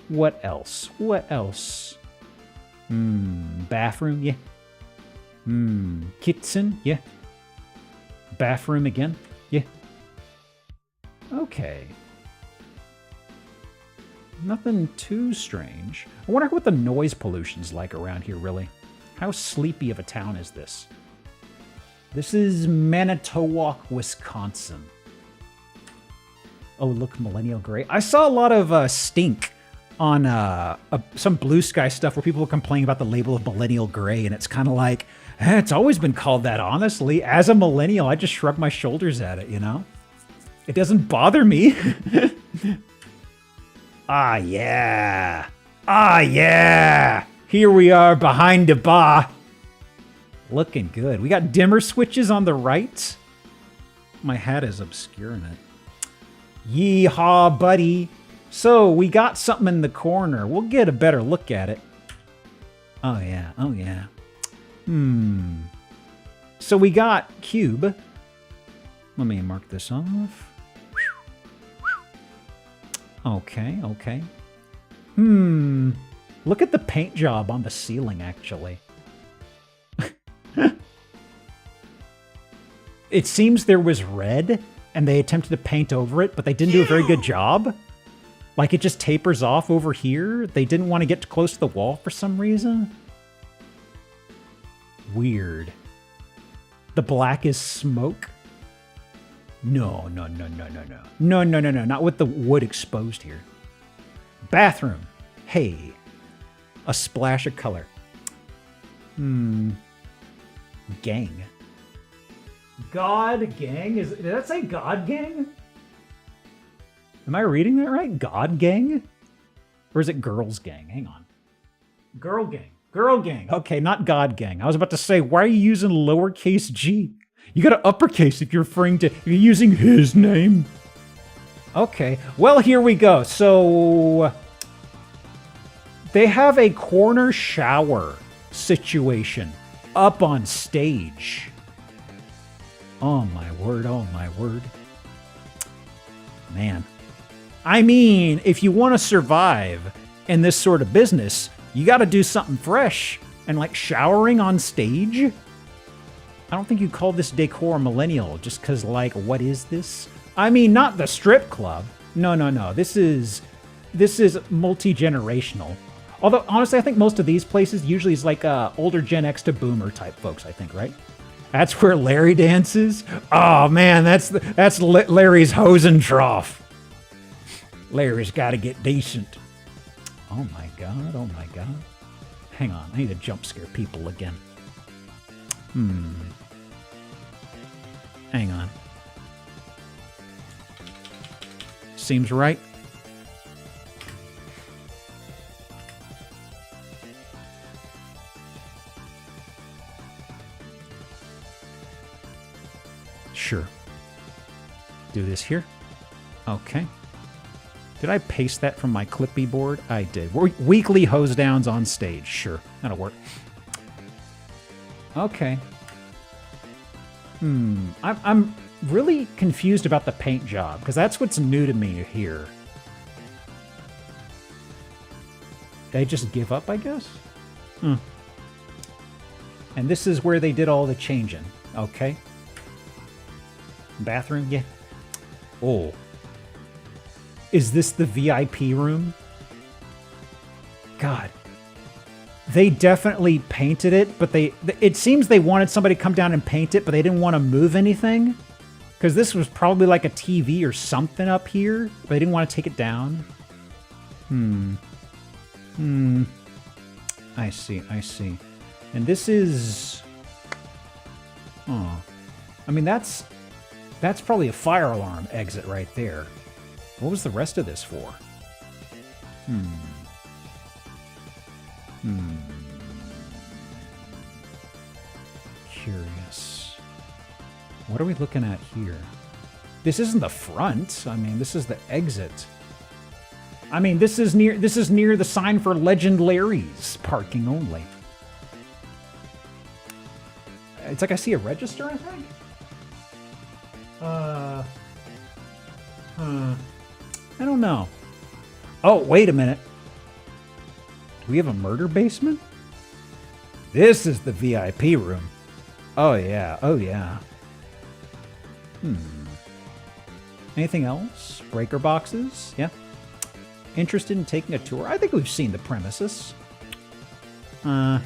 What else? What else? Bathroom, yeah. Kitchen, yeah. Bathroom again, yeah. Okay. Nothing too strange. I wonder what the noise pollution's like around here, really. How sleepy of a town is this? This is Manitowoc, Wisconsin. Oh, look, Millennial Gray. I saw a lot of stink on some Blue Sky stuff where people were complaining about the label of Millennial Gray, and it's kind of like, it's always been called that, honestly. As a millennial, I just shrug my shoulders at it, you know? It doesn't bother me. Ah, yeah. Ah, yeah. Here we are behind the bar. Looking good. We got dimmer switches on the right. My hat is obscuring it. Yeehaw, buddy. So, we got something in the corner. We'll get a better look at it. Oh, yeah. Oh, yeah. So we got cube. Let me mark this off. Okay, okay. Look at the paint job on the ceiling, actually. It seems there was red, and they attempted to paint over it, but they didn't do a very good job. Like, it just tapers off over here. They didn't want to get close to the wall for some reason. Weird. The black is smoke? No, no, no, no, no, no. No, no, no, no. Not with the wood exposed here. Bathroom. Hey. A splash of color. Gang. God Gang? Did that say God Gang? Am I reading that right? God Gang? Or is it Girls Gang? Hang on. Girl Gang. Girl Gang. Okay, not God Gang. I was about to say, why are you using lowercase g? You got to uppercase if you're if you're using his name. Okay, well, here we go. So they have a corner shower situation up on stage. Oh my word, oh my word. Man. I mean, if you want to survive in this sort of business, you got to do something fresh. And like showering on stage? I don't think you call this decor millennial just because, like, what is this? I mean, not the strip club. No, no, no. This is multi-generational. Although, honestly, I think most of these places usually is like older Gen X to Boomer type folks, I think, right? That's where Larry dances? Oh, man, that's Larry's hosing trough. Larry's got to get decent. Oh, my God. Oh, my God. Hang on. I need to jump scare people again. Hang on. Seems right. Sure. Do this here. Okay. Did I paste that from my Clippy board? I did. Weekly hose downs on stage. Sure. That'll work. Okay. I'm really confused about the paint job, because that's what's new to me here. They just give up, I guess? And this is where they did all the changing. Okay. Bathroom? Yeah. Oh. Is this the VIP room? God. They definitely painted it, but it seems they wanted somebody to come down and paint it, but they didn't want to move anything. Because this was probably like a TV or something up here, but they didn't want to take it down. I see, I see. And this is... Oh. I mean, that's probably a fire alarm exit right there. What was the rest of this for? Curious. What are we looking at here? This isn't the front. I mean, this is the exit. I mean, this is near the sign for Legend Larry's parking only. It's like I see a register, I think. I don't know. Oh, wait a minute. Do we have a murder basement? This is the VIP room. Oh, yeah. Oh, yeah. Anything else? Breaker boxes? Yeah. Interested in taking a tour? I think we've seen the premises. The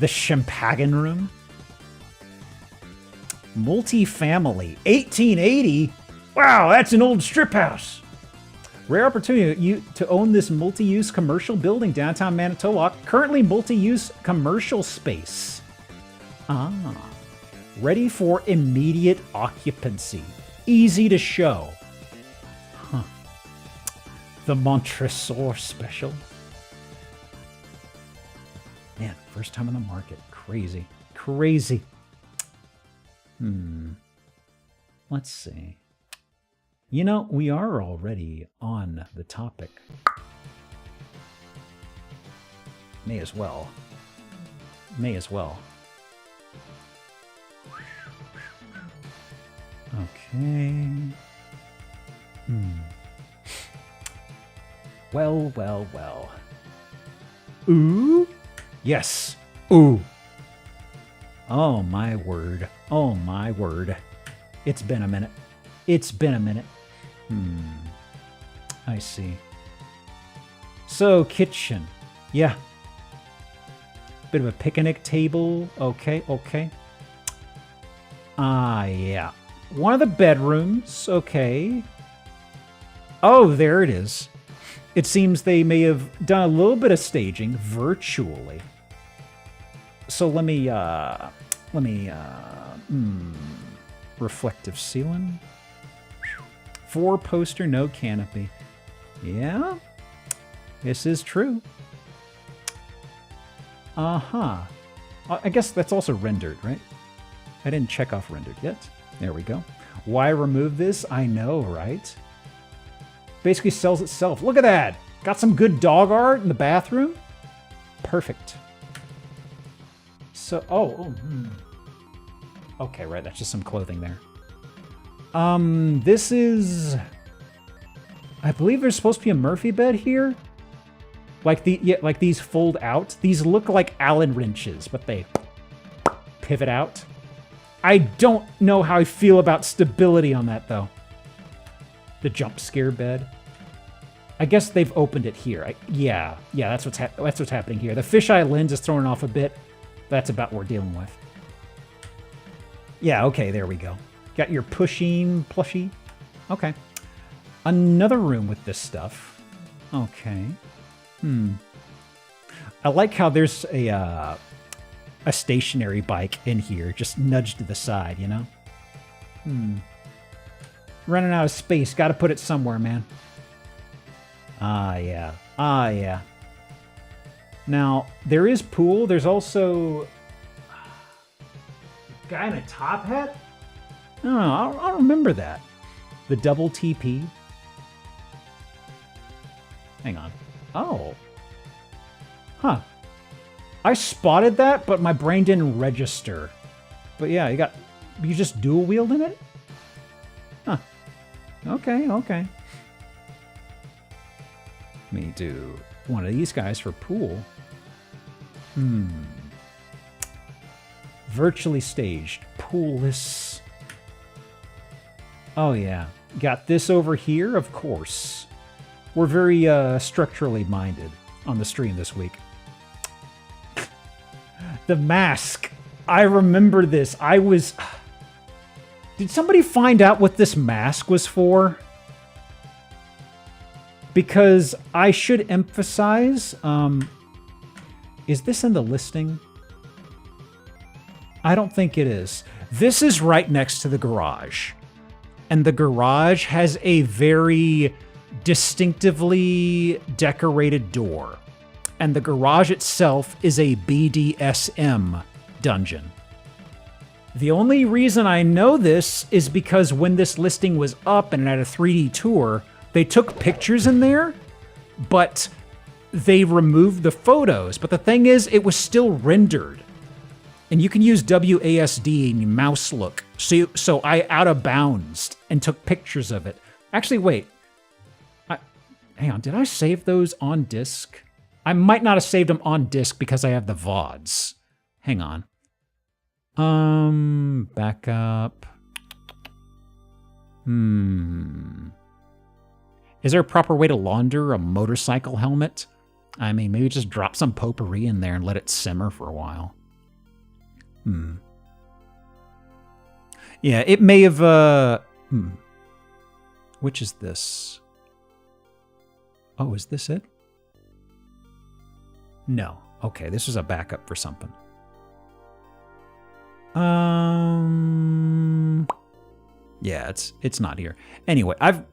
Champagne room. Multifamily. 1880? Wow, that's an old strip house. Rare opportunity to own this multi-use commercial building downtown Manitowoc. Currently multi-use commercial space. Ready for immediate occupancy. Easy to show. The Montresor special. Man, first time on the market. Crazy. Crazy. Let's see. You know, we are already on the topic. May as well. May as well. Okay. Well, well, well. Ooh? Yes. Ooh. Oh, my word. Oh, my word. It's been a minute. It's been a minute. I see. So, kitchen. Yeah. Bit of a picnic table. Okay, okay. Ah, yeah. One of the bedrooms. Okay. Oh, there it is. It seems they may have done a little bit of staging virtually. So let me, reflective ceiling. 4 poster, no canopy. Yeah, this is true. Uh-huh. I guess that's also rendered, right? I didn't check off rendered yet. There we go. Why remove this? I know, right? Basically sells itself. Look at that! Got some good dog art in the bathroom. Perfect. So, okay, right, that's just some clothing there. This is... I believe there's supposed to be a Murphy bed here. Like like these fold out. These look like Allen wrenches, but they pivot out. I don't know how I feel about stability on that, though. The jump scare bed. I guess they've opened it here. Yeah, that's what's happening here. The fisheye lens is throwing off a bit. That's about what we're dealing with. Yeah, okay, there we go. Got your pushing plushie. Okay. Another room with this stuff. Okay. I like how there's a stationary bike in here, just nudged to the side, you know? Running out of space. Got to put it somewhere, man. Ah, yeah. Ah, yeah. Now, there is pool. There's also... guy in a top hat? No, I don't remember that. The double TP. Hang on. Oh. Huh. I spotted that, but my brain didn't register. But yeah, you just dual wield in it? Huh. Okay, okay. Let me do one of these guys for pool. Virtually staged. Poolless. Oh yeah. Got this over here, of course. We're very structurally minded on the stream this week. The mask. I remember this. Did somebody find out what this mask was for? Because I should emphasize, is this in the listing? I don't think it is. This is right next to the garage. And the garage has a very distinctively decorated door. And the garage itself is a BDSM dungeon. The only reason I know this is because when this listing was up and it had a 3D tour, they took pictures in there, but they removed the photos. But the thing is, it was still rendered. And you can use WASD and mouse look. So I out of bounds and took pictures of it. Actually, wait. Hang on, did I save those on disk? I might not have saved them on disk because I have the VODs. Hang on. Back up. Is there a proper way to launder a motorcycle helmet? I mean, maybe just drop some potpourri in there and let it simmer for a while. Yeah, it may have, Which is this? Oh, is this it? No. Okay, this is a backup for something. Yeah, it's not here. Anyway, I've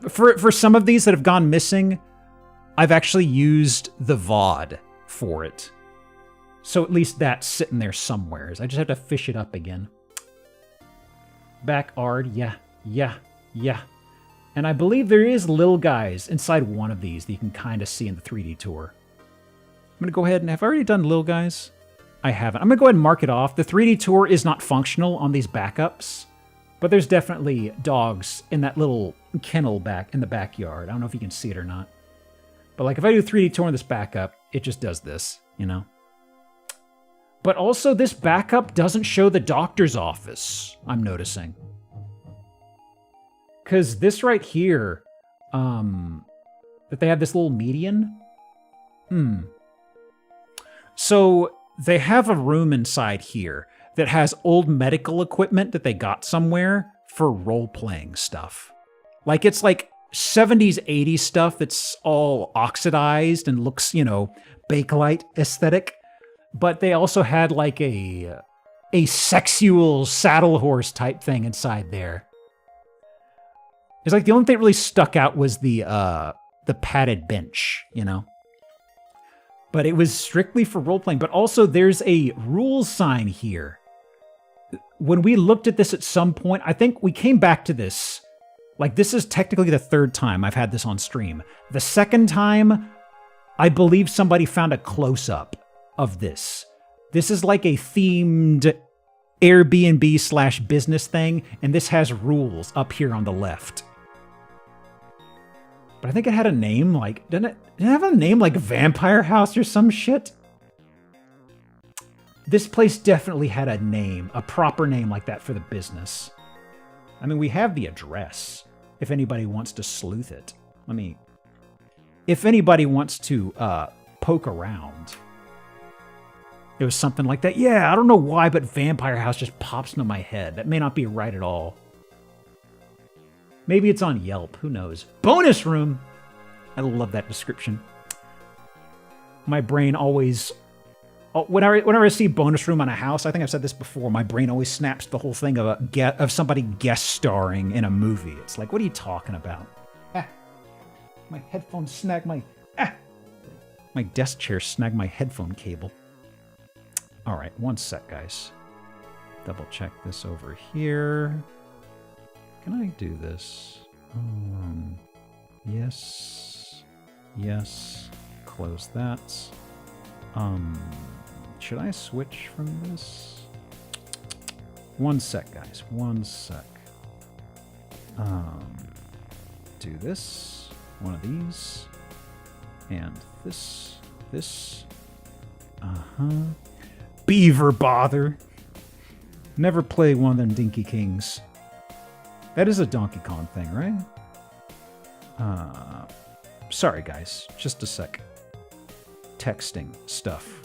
for some of these that have gone missing, I've actually used the VOD for it. So at least that's sitting there somewheres. I just have to fish it up again. Back Ard, yeah. And I believe there is little guys inside one of these that you can kind of see in the 3D tour. I'm going to go ahead and have I already done little guys? I haven't. I'm going to go ahead and mark it off. The 3D tour is not functional on these backups. But there's definitely dogs in that little kennel back in the backyard. I don't know if you can see it or not. But like if I do 3D tour and this backup, it just does this, you know? But also this backup doesn't show the doctor's office, I'm noticing. Because this right here, that they have this little median. So they have a room inside here that has old medical equipment that they got somewhere for role-playing stuff. Like it's like 70s, 80s stuff that's all oxidized and looks, you know, Bakelite aesthetic. But they also had like a sexual saddle horse type thing inside there. It's like the only thing that really stuck out was the padded bench, you know? But it was strictly for role-playing. But also there's a rules sign here. When we looked at this at some point, I think we came back to this. Like, this is technically the third time I've had this on stream. The second time, I believe somebody found a close-up of this. This is like a themed Airbnb/business thing, and this has rules up here on the left. But I think it had a name like... Didn't it have a name like Vampire House or some shit? This place definitely had a name, a proper name like that for the business. I mean, we have the address, if anybody wants to sleuth it. If anybody wants to poke around. It was something like that. Yeah, I don't know why, but Vampire House just pops into my head. That may not be right at all. Maybe it's on Yelp, who knows. Bonus room! I love that description. My brain always... Whenever I see bonus room on a house, I think I've said this before, my brain always snaps the whole thing of somebody guest starring in a movie. It's like, what are you talking about? My headphones snag my... My desk chair snagged my headphone cable. All right, one sec, guys. Double check this over here. Can I do this? Yes. Yes. Close that. Should I switch from this? One sec, guys. One sec. Do this. One of these. And this. This. Beaver bother. Never play one of them Dinky Kings. That is a Donkey Kong thing, right? Sorry, guys. Just a sec. Texting stuff.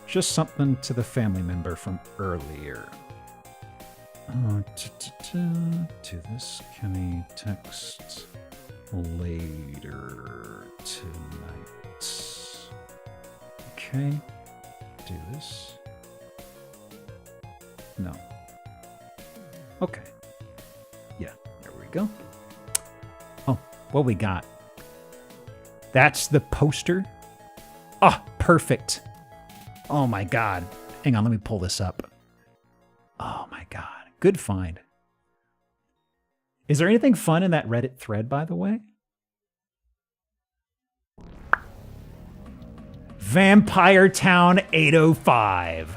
Just something to the family member from earlier. To this, can he text later tonight? Okay. Do this. No. Okay. Yeah, there we go. Oh, what we got? That's the poster. Ah, perfect. Oh my God. Hang on, let me pull this up. Oh my God. Good find. Is there anything fun in that Reddit thread, by the way? Vampire Town 805.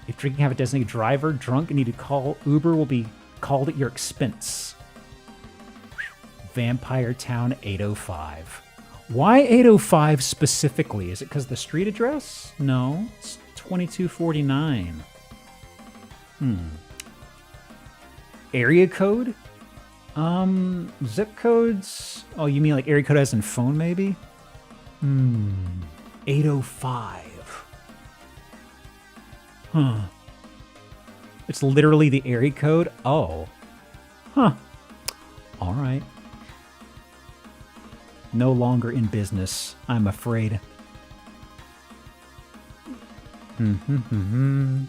If drinking have a designated driver, drunk and need to call, Uber will be called at your expense. Vampire Town 805. Why 805 specifically? Is it because the street address? No, it's 2249. Area code? Zip codes? Oh, you mean like area code as in phone, maybe? 805. Huh. It's literally the area code? Oh. Huh. All right. No longer in business, I'm afraid. Not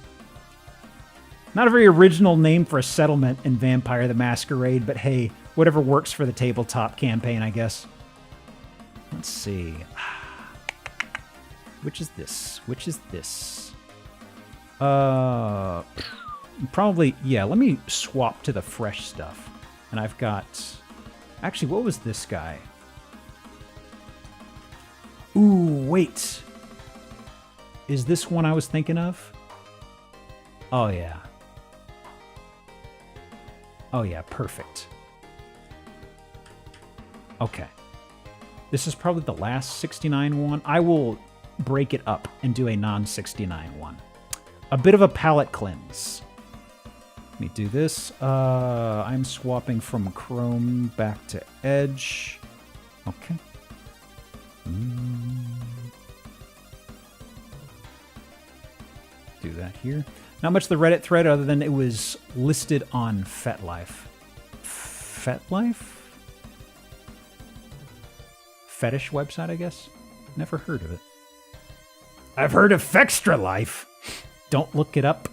a very original name for a settlement in Vampire the Masquerade, but hey, whatever works for the tabletop campaign, I guess. Let's see. Which is this? Which is this? Probably, yeah, let me swap to the fresh stuff. And I've got... Actually, what was this guy? Ooh, wait. Is this one I was thinking of? Oh, yeah. Oh, yeah, perfect. Okay. This is probably the last 69 one. I will break it up and do a non-69 one. A bit of a palette cleanse. Let me do this. I'm swapping from Chrome back to Edge. Okay. Do that here. Not much of the Reddit thread other than it was listed on FetLife. FetLife? Fetish website, I guess? Never heard of it. I've heard of Fextra Life. Don't look it up.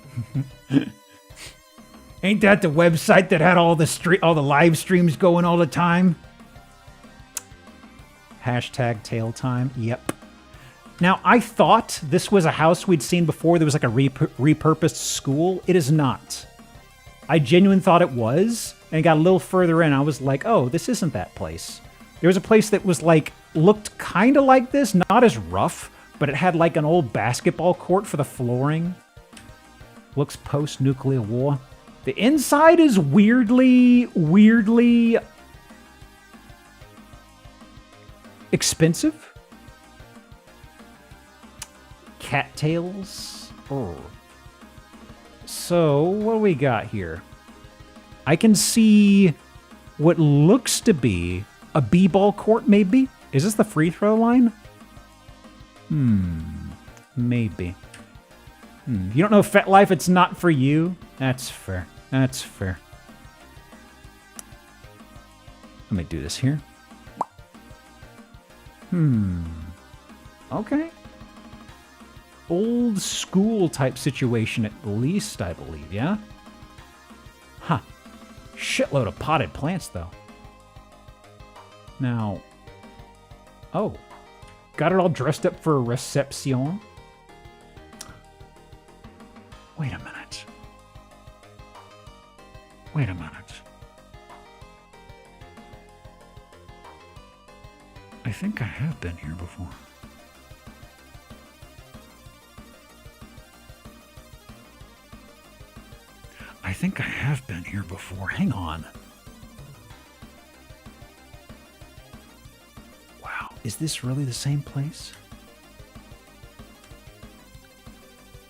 Ain't that the website that had all the live streams going all the time? Hashtag tail time. Yep. Now, I thought this was a house we'd seen before. There was like a repurposed school. It is not. I genuinely thought it was, and got a little further in. I was like, oh, this isn't that place. There was a place that was like, looked kind of like this, not as rough, but it had like an old basketball court for the flooring. Looks post-nuclear war. The inside is weirdly expensive. Cattails. Oh. So, what do we got here? I can see what looks to be a b-ball court, maybe? Is this the free throw line? Maybe. You don't know FetLife, it's not for you? That's fair. That's fair. Let me do this here. Okay. Old school type situation at least, I believe, yeah? Huh. Shitload of potted plants, though. Now... Oh. Got it all dressed up for a reception? Wait a minute. Wait a minute. I think I have been here before. I think I have been here before. Hang on. Wow, is this really the same place?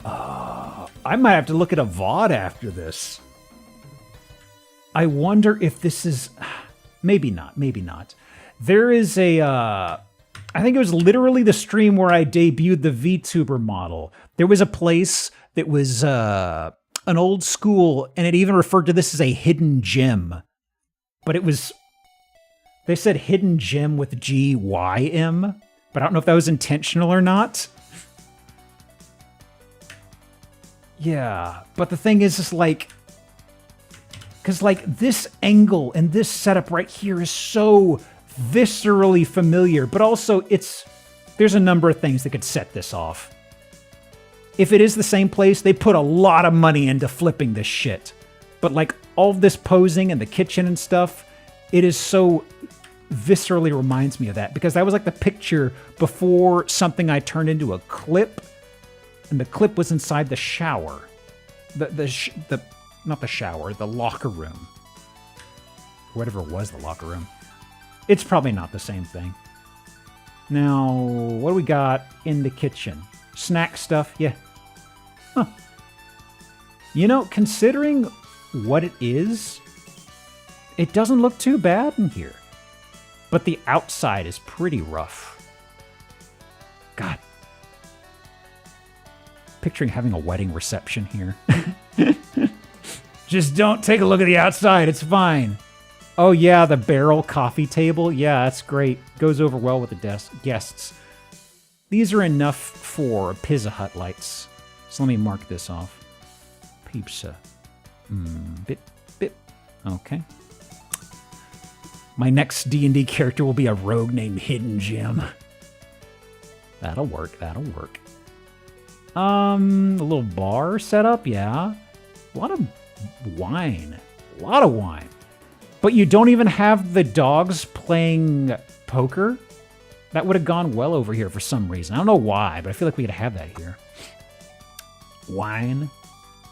I might have to look at a VOD after this. I wonder if this is... Maybe not, maybe not. There is a... I think it was literally the stream where I debuted the VTuber model. There was a place that was an old school, and it even referred to this as a hidden gem. But it was... They said hidden gem with G-Y-M, but I don't know if that was intentional or not. Yeah, but the thing is like... Because, like, this angle and this setup right here is so viscerally familiar, but also there's a number of things that could set this off. If it is the same place, they put a lot of money into flipping this shit. But, like, all of this posing and the kitchen and stuff, it is so viscerally reminds me of that, because that was like the picture before something I turned into a clip, and the clip was inside the shower. Not the shower, the locker room. Whatever was the locker room. It's probably not the same thing. Now, what do we got in the kitchen? Snack stuff, yeah. Huh. You know, considering what it is, it doesn't look too bad in here. But the outside is pretty rough. God. Picturing having a wedding reception here. Just don't take a look at the outside, it's fine. Oh yeah, the barrel coffee table. Yeah, that's great. Goes over well with the guests. These are enough for Pizza Hut lights. So let me mark this off. Pizza. Bip. Okay. My next D&D character will be a rogue named Hidden Gem. That'll work, that'll work. A little bar setup, yeah. A lot of wine. A lot of wine. But you don't even have the dogs playing poker? That would have gone well over here for some reason. I don't know why, but I feel like we could have that here. Wine.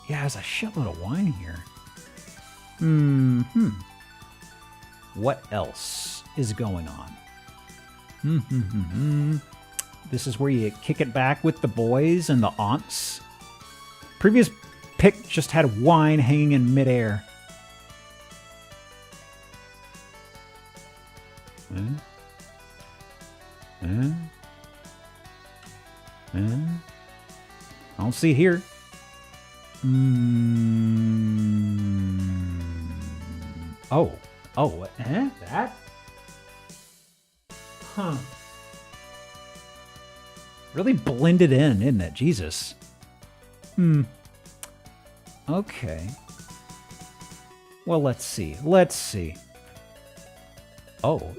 Yeah, there's a shitload of wine here. What else is going on? This is where you kick it back with the boys and the aunts. Previous pic just had wine hanging in midair. I don't see it here. That? Huh. Really blended in, isn't it? Jesus. Okay. Well, let's see. Oh.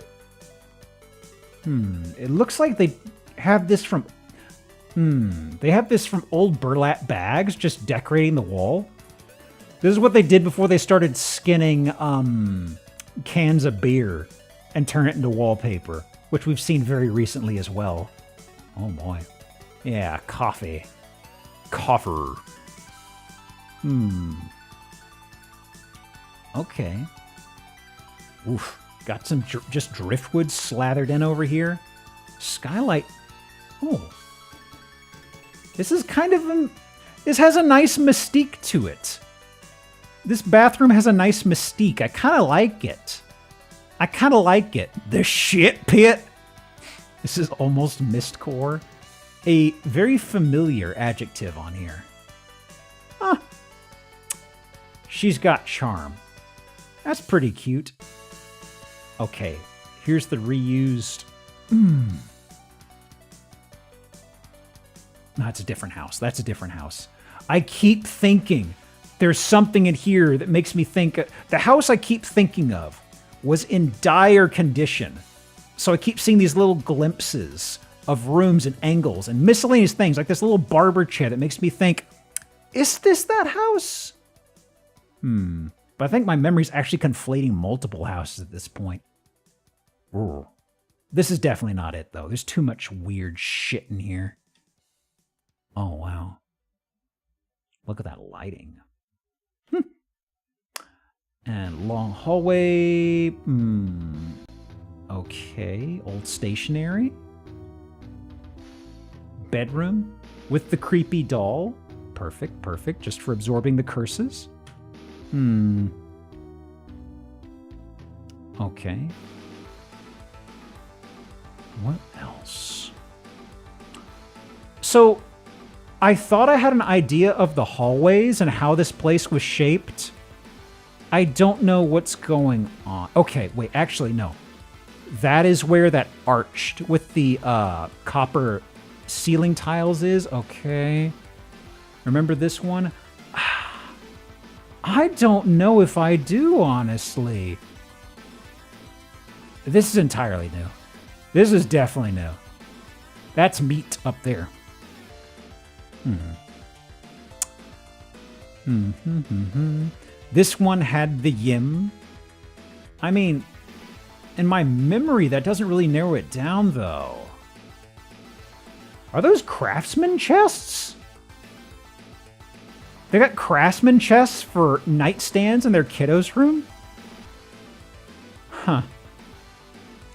It looks like they have this from... They have this from old burlap bags just decorating the wall. This is what they did before they started skinning cans of beer and turn it into wallpaper, which we've seen very recently as well. Oh boy. Yeah, coffee. Coffer. Okay. Oof. Got some just driftwood slathered in over here. Skylight. Oh. This is kind of this has a nice mystique to it. This bathroom has a nice mystique. I kind of like it. The shit pit. This is almost mistcore. A very familiar adjective on here. Huh. She's got charm. That's pretty cute. Okay, here's the reused... No, that's a different house. I keep thinking there's something in here that makes me think... The house I keep thinking of was in dire condition. So I keep seeing these little glimpses of rooms and angles and miscellaneous things, like this little barber chair that makes me think, is this that house? But I think my memory's actually conflating multiple houses at this point. Ooh. This is definitely not it, though. There's too much weird shit in here. Oh, wow. Look at that lighting. And long hallway. Okay. Old stationery. Bedroom with the creepy doll. Perfect. Just for absorbing the curses. Okay. What else? So, I thought I had an idea of the hallways and how this place was shaped. I don't know what's going on. Okay, wait, actually, no. That is where that arched with the copper ceiling tiles is. Okay. Remember this one? I don't know if I do, honestly. This is entirely new. This is definitely new. That's meat up there. This one had the yim. I mean, in my memory, that doesn't really narrow it down, though. Are those craftsman chests? They got craftsman chests for nightstands in their kiddos' room? Huh.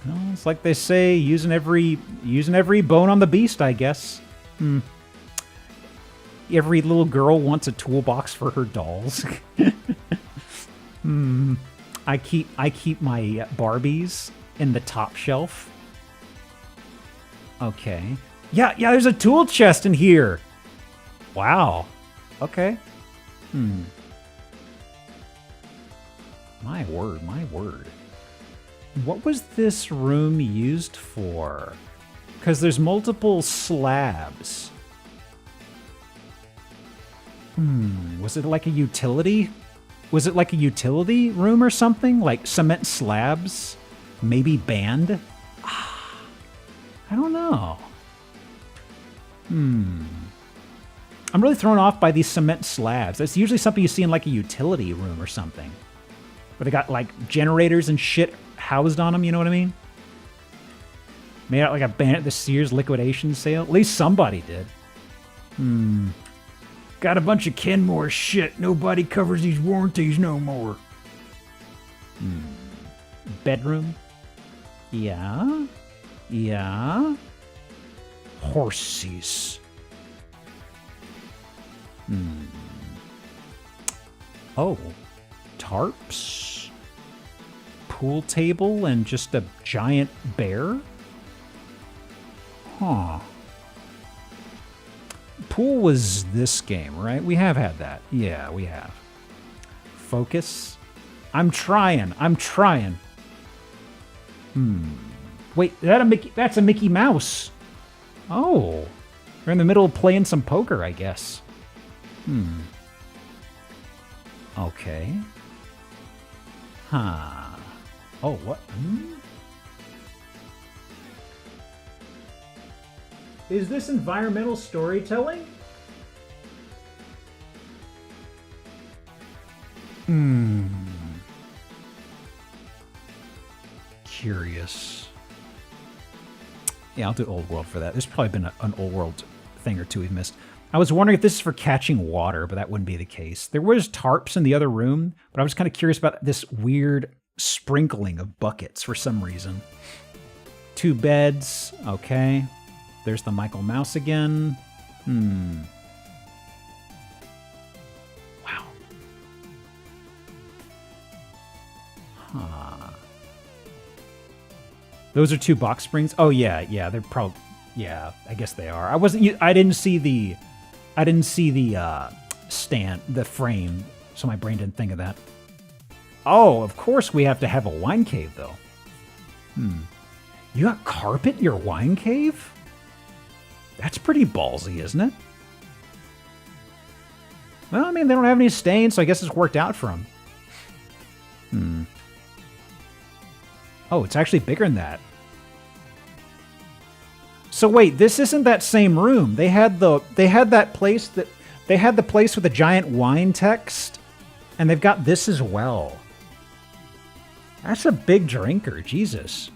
Well, it's like they say, using every bone on the beast, I guess. Every little girl wants a toolbox for her dolls. I keep my Barbies in the top shelf. Okay. Yeah, there's a tool chest in here. Wow. Okay. My word. What was this room used for? Because there's multiple slabs. Was it like a utility? Was it like a utility room or something? Like cement slabs? Maybe band? I don't know. I'm really thrown off by these cement slabs. That's usually something you see in like a utility room or something. Where they got like generators and shit housed on them, you know what I mean? Made out like a band at the Sears liquidation sale. At least somebody did. Got a bunch of Kenmore shit. Nobody covers these warranties no more. Bedroom? Yeah. Yeah. Horses. Oh. Tarps? Pool table and just a giant bear? Huh. Pool was this game, right? We have had that. Yeah, we have. Focus. I'm trying. Wait, that's a Mickey Mouse. Oh. We're in the middle of playing some poker, I guess. Okay. Huh. Oh, what? Is this environmental storytelling? Curious. Yeah, I'll do Old World for that. There's probably been an Old World thing or two we've missed. I was wondering if this is for catching water, but that wouldn't be the case. There was tarps in the other room, but I was kind of curious about this weird sprinkling of buckets for some reason. 2 beds. Okay. There's the Michael Mouse again. Wow. Huh. Those are 2 box springs? Oh, yeah, they're probably... Yeah, I guess they are. I didn't see the stand, the frame, so my brain didn't think of that. Oh, of course we have to have a wine cave, though. You got carpet in your wine cave? That's pretty ballsy, isn't it? Well, I mean, they don't have any stains, so I guess it's worked out for them. Oh, it's actually bigger than that. So wait, this isn't that same room. They had the place with the giant wine text, and they've got this as well. That's a big drinker, Jesus.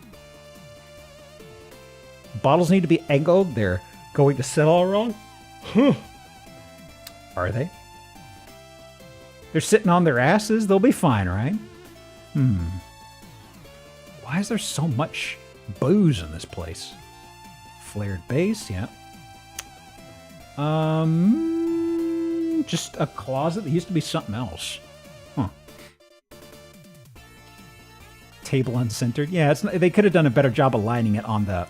Bottles need to be angled. They're going to sit all wrong. Are they? They're sitting on their asses. They'll be fine, right? Why is there so much booze in this place? Flared base, yeah. Just a closet that used to be something else. Huh. Table uncentered. Yeah, they could have done a better job of lining it on that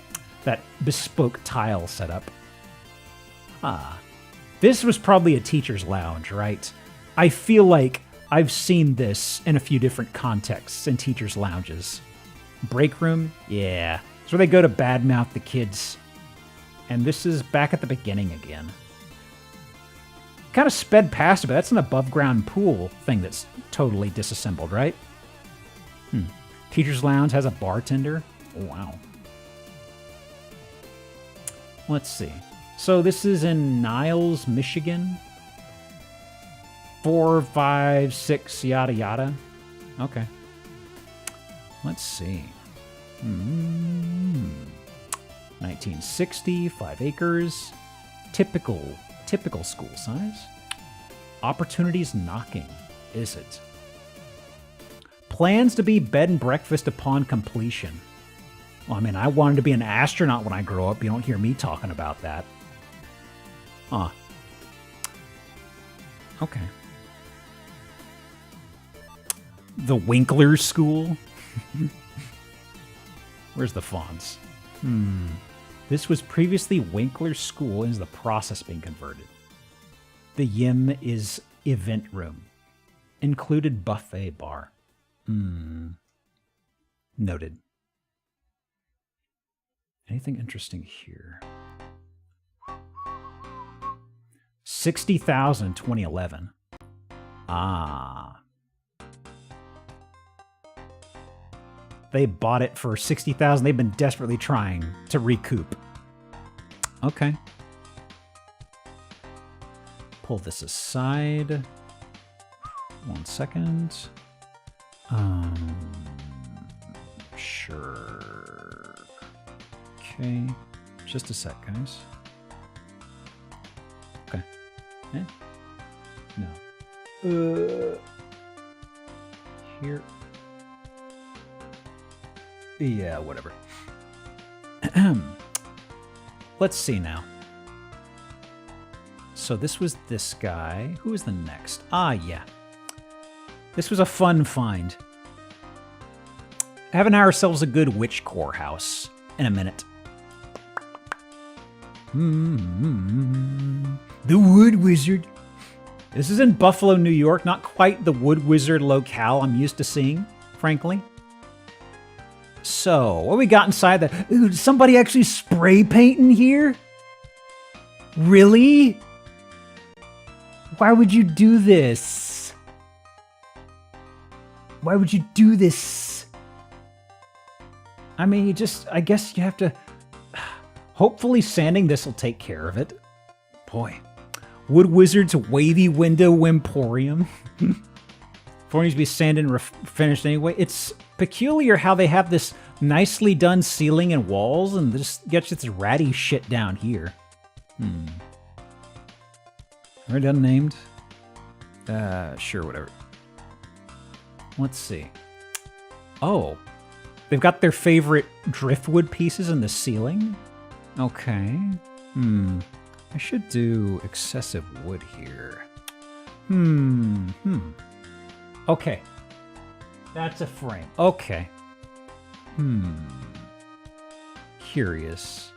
bespoke tile setup. This was probably a teacher's lounge, right? I feel like I've seen this in a few different contexts in teachers' lounges. Break room? Yeah. It's where they go to badmouth the kids. And this is back at the beginning again. Kind of sped past it, but that's an above-ground pool thing that's totally disassembled, right? Teacher's lounge has a bartender. Oh, wow. Let's see. So this is in Niles, Michigan. 4, 5, 6, yada yada. Okay. Let's see. 1960, 5 acres. Typical school size. Opportunities knocking, is it? Plans to be bed and breakfast upon completion. Well, I mean, I wanted to be an astronaut when I grow up. You don't hear me talking about that. Huh. Okay. The Winkler School? Where's the fonts? This was previously Winkler School and is the process being converted. The Yim is event room. Included buffet bar. Noted. Anything interesting here? 60,000 2011. They bought it for 60,000. They've been desperately trying to recoup. Okay. Pull this aside. 1 second. Sure. Okay. Just a sec, guys. Okay. Yeah. No. Here. Yeah, whatever. Let's see now. So this was this guy. Who was the next? Ah, yeah. This was a fun find. Having ourselves a good witch core house in a minute. The Wood Wizard. This is in Buffalo, New York. Not quite the Wood Wizard locale I'm used to seeing, frankly. So, what we got inside there? Ooh, did somebody actually spray paint in here? Really? Why would you do this? Why would you do this? I mean, I guess you have to... Hopefully sanding this will take care of it. Boy. Wood Wizard's Wavy Window Emporium. Before it needs to be sanded and finished anyway. It's peculiar how they have this nicely done ceiling and walls and just gets this ratty shit down here. Already unnamed? Sure, whatever. Let's see. Oh. They've got their favorite driftwood pieces in the ceiling? Okay. I should do excessive wood here. Okay. That's a frame. Okay. Curious.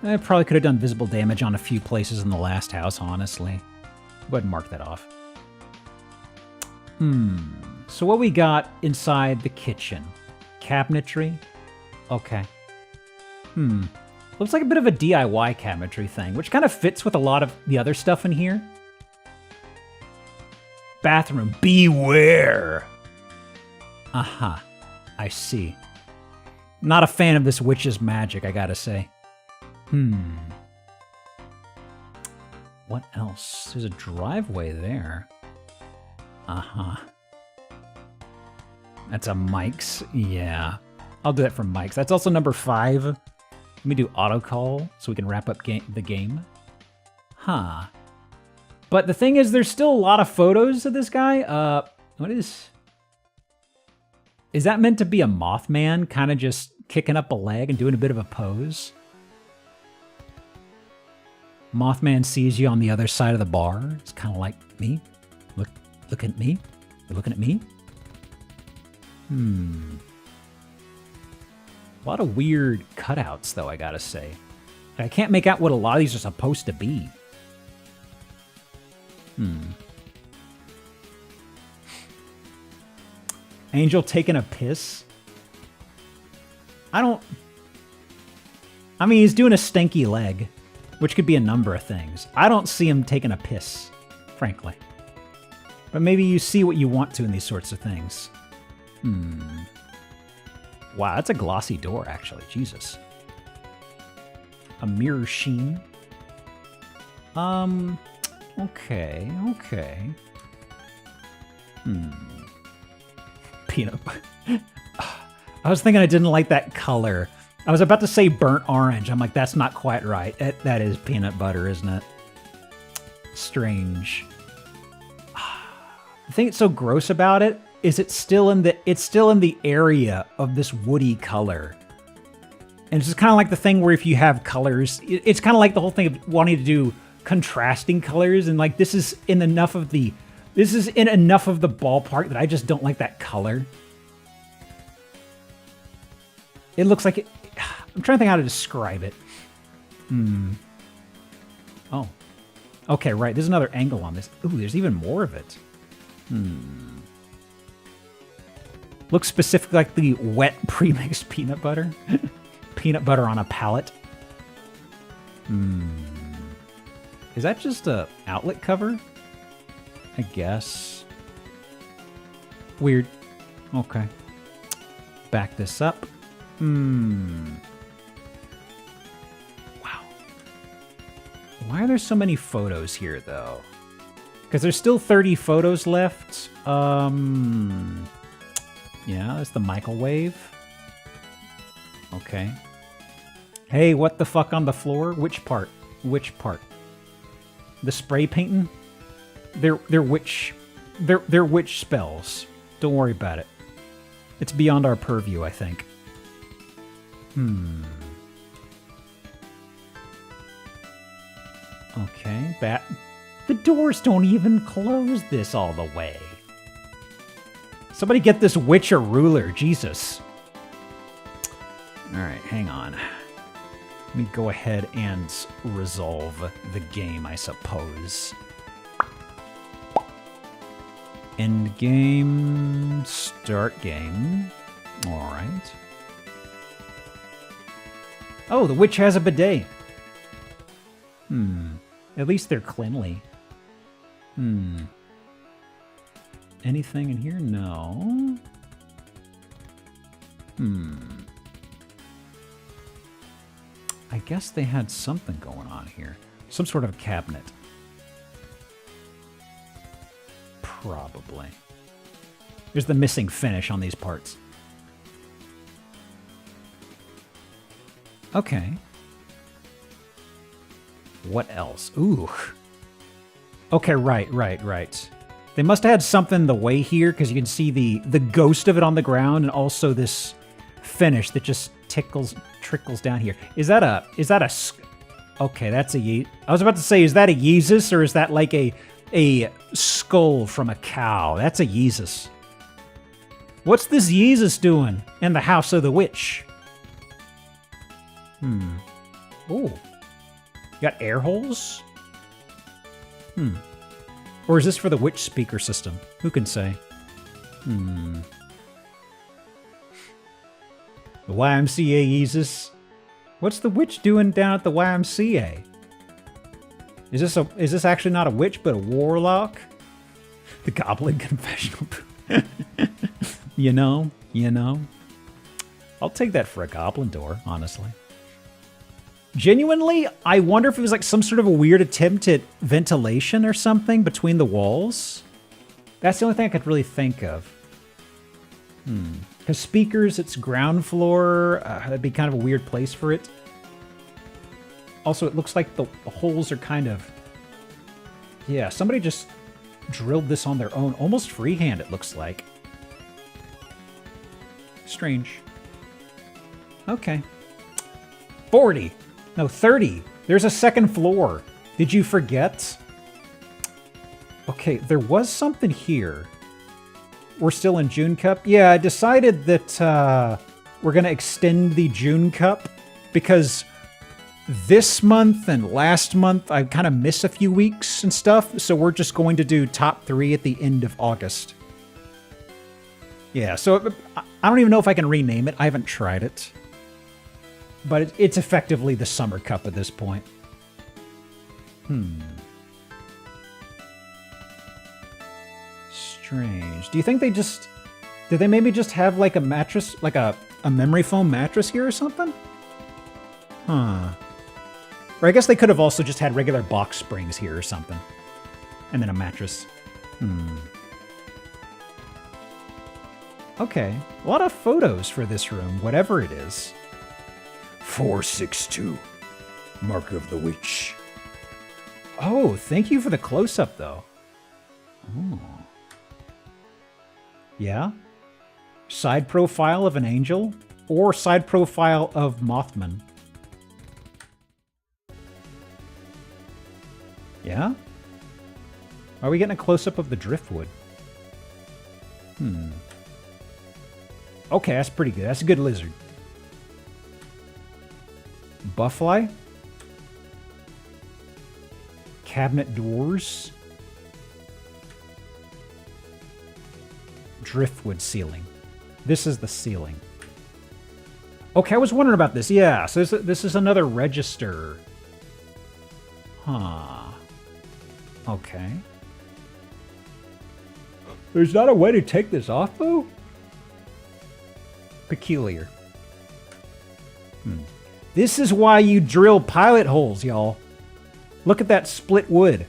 I probably could have done visible damage on a few places in the last house, honestly. Go ahead and mark that off. So what we got inside the kitchen? Cabinetry? Okay. Looks like a bit of a DIY cabinetry thing, which kind of fits with a lot of the other stuff in here. Bathroom. Beware! Aha. I see. Not a fan of this witch's magic, I gotta say. What else? There's a driveway there. That's a Mike's. Yeah. I'll do that for Mike's. That's also number 5. Let me do auto call so we can wrap up the game. But the thing is, there's still a lot of photos of this guy. What is... Is that meant to be a Mothman, kind of just kicking up a leg and doing a bit of a pose? Mothman sees you on the other side of the bar. It's kind of like me. Look at me. You're looking at me? A lot of weird cutouts, though, I gotta say. I can't make out what a lot of these are supposed to be. Angel taking a piss? I mean, he's doing a stinky leg, which could be a number of things. I don't see him taking a piss, frankly. But maybe you see what you want to in these sorts of things. Wow, that's a glossy door, actually. Jesus. A mirror sheen. Okay. Peanut butter. I was thinking I didn't like that color. I was about to say burnt orange. I'm like, that's not quite right. That is peanut butter, isn't it? Strange. The thing that's so gross about it is it's still in the area of this woody color. And it's just kind of like the thing where if you have colors, it's kind of like the whole thing of wanting to do contrasting colors, and like this is in enough of the ballpark that I just don't like that color. It looks like it. I'm trying to think how to describe it. Oh. Okay, right. There's another angle on this. Ooh, there's even more of it. Looks specifically like the wet pre-mixed peanut butter. Peanut butter on a pallet. Is that just a outlet cover? I guess. Weird. Okay. Back this up. Wow. Why are there so many photos here, though? Because there's still 30 photos left. Yeah, that's the microwave. Okay. Hey, what the fuck on the floor? Which part? Which part? The spray painting? They're witch spells. Don't worry about it. It's beyond our purview, I think. Okay, the doors don't even close this all the way. Somebody get this witch a ruler, Jesus. All right, hang on. Let me go ahead and resolve the game, I suppose. End game, start game. All right. Oh, the witch has a bidet. At least they're cleanly. Anything in here? No. I guess they had something going on here. Some sort of cabinet. Probably. There's the missing finish on these parts. Okay. What else? Ooh. Okay, right. They must have had something in the way here, because you can see the ghost of it on the ground, and also this finish that just trickles down here. Is that a okay, that's a I was about to say, is that a Yeezus, or is that like a skull from a cow? That's a Yeezus. What's this Yeezus doing in the house of the witch? Oh. You got air holes? Or is this for the witch speaker system? Who can say? The YMCA Yeezus. What's the witch doing down at the YMCA? Is this actually not a witch, but a warlock? The Goblin Confessional. You know. I'll take that for a goblin door, honestly. Genuinely, I wonder if it was like some sort of a weird attempt at ventilation or something between the walls. That's the only thing I could really think of. Because speakers, it's ground floor. That'd be kind of a weird place for it. Also, it looks like the holes are kind of... Yeah, somebody just drilled this on their own. Almost freehand, it looks like. Strange. Okay. 40. No, 30. There's a second floor. Did you forget? Okay, there was something here. We're still in June Cup. Yeah, I decided that we're going to extend the June Cup because this month and last month I kind of miss a few weeks and stuff. So we're just going to do top 3 at the end of August. Yeah, so I don't even know if I can rename it. I haven't tried it. But it's effectively the Summer Cup at this point. Strange. Do you think they just... Did they maybe just have like a mattress, like a memory foam mattress here or something? Huh. Or I guess they could have also just had regular box springs here or something. And then a mattress. Okay. A lot of photos for this room, whatever it is. 462. Mark of the Witch. Oh, thank you for the close-up, though. Oh. Yeah? Side profile of an angel? Or side profile of Mothman? Yeah? Are we getting a close-up of the driftwood? Okay, that's pretty good. That's a good lizard. Buffly? Cabinet doors? Driftwood ceiling. This is the ceiling. Okay, I was wondering about this. Yeah, so this is another register. Huh. Okay. There's not a way to take this off, though? Peculiar. This is why you drill pilot holes, y'all. Look at that split wood.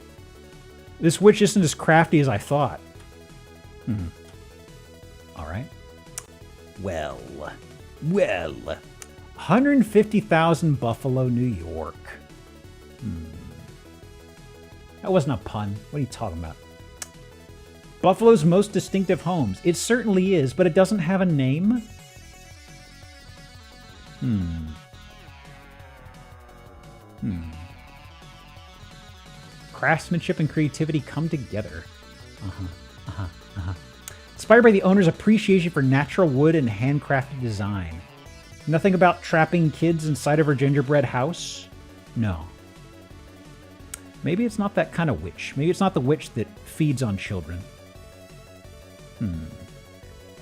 This witch isn't as crafty as I thought. All right. Well. 150,000 Buffalo, New York. That wasn't a pun. What are you talking about? Buffalo's most distinctive homes. It certainly is, but it doesn't have a name? Craftsmanship and creativity come together. Inspired by the owner's appreciation for natural wood and handcrafted design. Nothing about trapping kids inside of her gingerbread house? No. Maybe it's not that kind of witch. Maybe it's not the witch that feeds on children.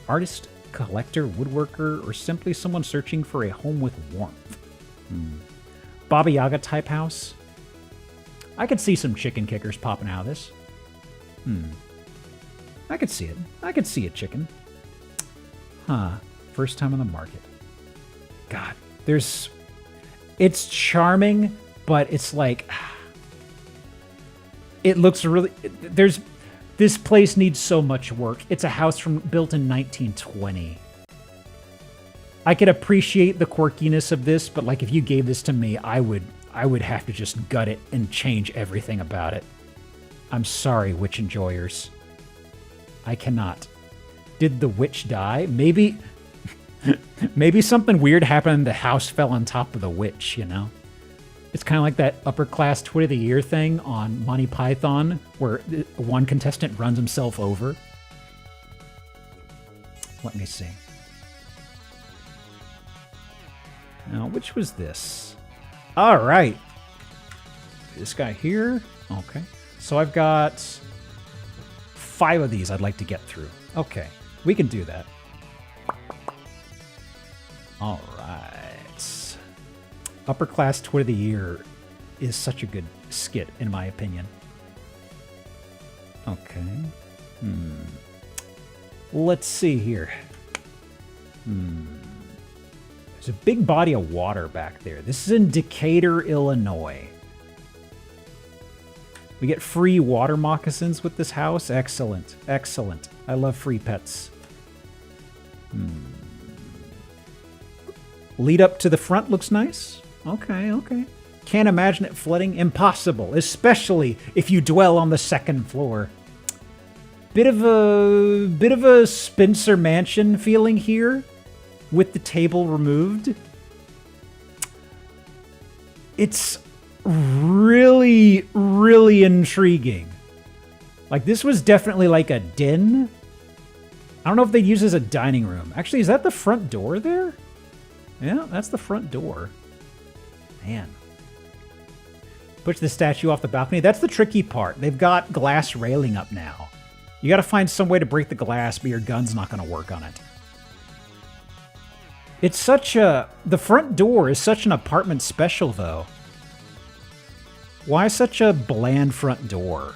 Artist, collector, woodworker, or simply someone searching for a home with warmth. Baba Yaga type house? I could see some chicken kickers popping out of this. I could see it. I could see a chicken. First time on the market. God, it's charming, but it's like, it looks really, this place needs so much work. It's a house built in 1920. I could appreciate the quirkiness of this, but like if you gave this to me, I would have to just gut it and change everything about it. I'm sorry, witch enjoyers. I cannot. Did the witch die? Maybe something weird happened. The house fell on top of the witch, you know? It's kind of like that upper class Twit of the Year thing on Monty Python, where one contestant runs himself over. Let me see. Now, which was this? All right. This guy here. Okay. So I've got 5 of these I'd like to get through. Okay. We can do that. All right. Upper Class Twit of the Year is such a good skit, in my opinion. Okay. Let's see here. There's a big body of water back there. This is in Decatur, Illinois. We get free water moccasins with this house. Excellent. Excellent. I love free pets. Lead up to the front looks nice. Okay, okay. Can't imagine it flooding. Impossible, especially if you dwell on the 2nd floor. Bit of a Spencer Mansion feeling here, with the table removed. It's really, really intriguing. Like, this was definitely like a den. I don't know if they'd use it as a dining room. Actually, is that the front door there? Yeah, that's the front door. Man. Push the statue off the balcony. That's the tricky part. They've got glass railing up now. You gotta find some way to break the glass, but your gun's not gonna work on it. It's such a... The front door is such an apartment special, though. Why such a bland front door?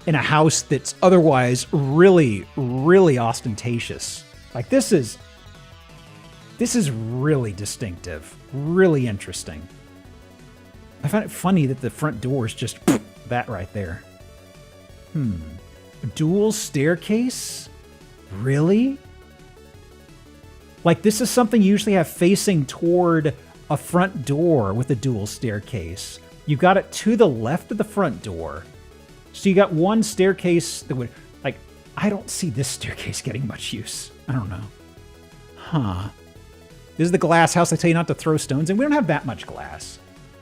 In a house that's otherwise really, really ostentatious. Like, this is really distinctive. Really interesting. I find it funny that the front door is just that right there. Dual staircase? Really? Like, this is something you usually have facing toward a front door with a dual staircase. You got it to the left of the front door. So you got one staircase that would... Like, I don't see this staircase getting much use. I don't know. Huh. This is the glass house I tell you not to throw stones in. We don't have that much glass.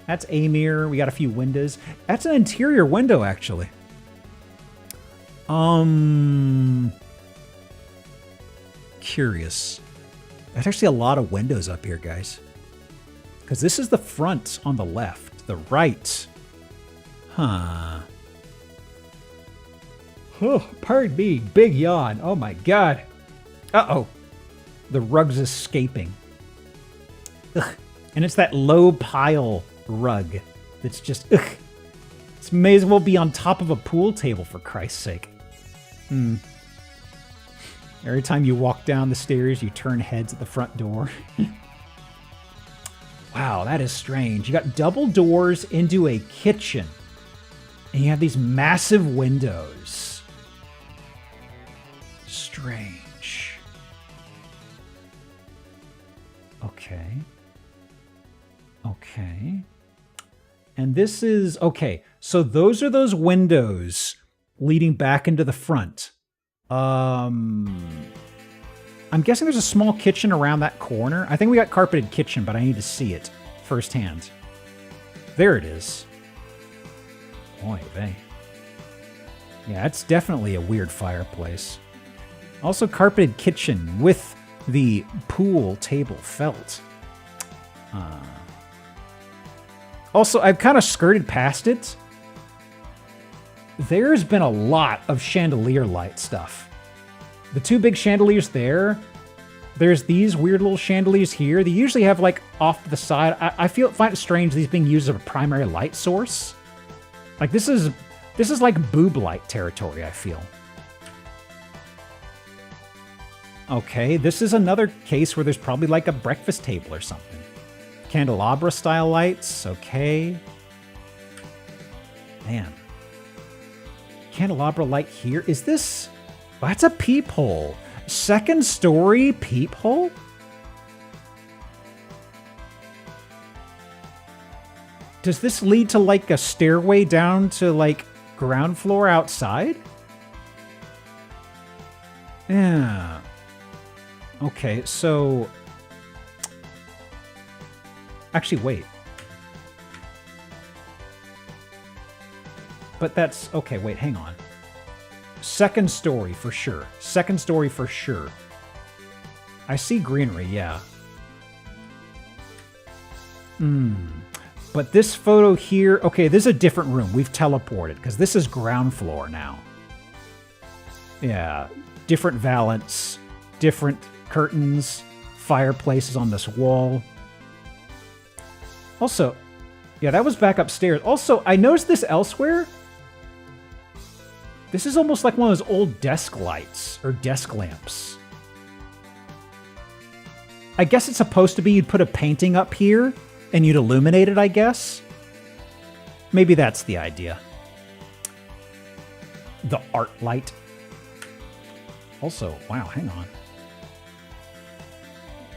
That's a mirror. We got a few windows. That's an interior window, actually. Curious. There's actually a lot of windows up here, guys. Because this is the front on the left. The right. Huh. Oh, pardon me. Big yawn. Oh, my God. Uh-oh. The rug's escaping. Ugh. And it's that low pile rug that's just, ugh. This may as well be on top of a pool table, for Christ's sake. Every time you walk down the stairs, you turn heads at the front door. Wow, that is strange. You got double doors into a kitchen. And you have these massive windows. Strange. Okay. Okay. And this is... Okay, so those are those windows leading back into the front. I'm guessing there's a small kitchen around that corner. I think we got carpeted kitchen, but I need to see it firsthand. There it is. Oy vey. Yeah, it's definitely a weird fireplace. Also carpeted kitchen with the pool table felt. Also, I've kind of skirted past it. There's been a lot of chandelier light stuff. The two big chandeliers there. There's these weird little chandeliers here. They usually have like off to the side. I find it strange these being used as a primary light source. Like this is like boob light territory, I feel. Okay, this is another case where there's probably like a breakfast table or something. Candelabra style lights, okay. Man. Candelabra light here. Is this... That's a peephole. Second story peephole? Does this lead to like a stairway down to like ground floor outside? Yeah. Okay, so... Actually, wait. But that's... Okay, wait, hang on. Second story for sure. Second story for sure. I see greenery, yeah. But this photo here... Okay, this is a different room. We've teleported, because this is ground floor now. Yeah. Different valance. Different curtains. Fireplaces on this wall. Also... Yeah, that was back upstairs. Also, I noticed this elsewhere. This is almost like one of those old desk lights, or desk lamps. I guess it's supposed to be you'd put a painting up here, and you'd illuminate it, I guess? Maybe that's the idea. The art light. Also, wow, hang on.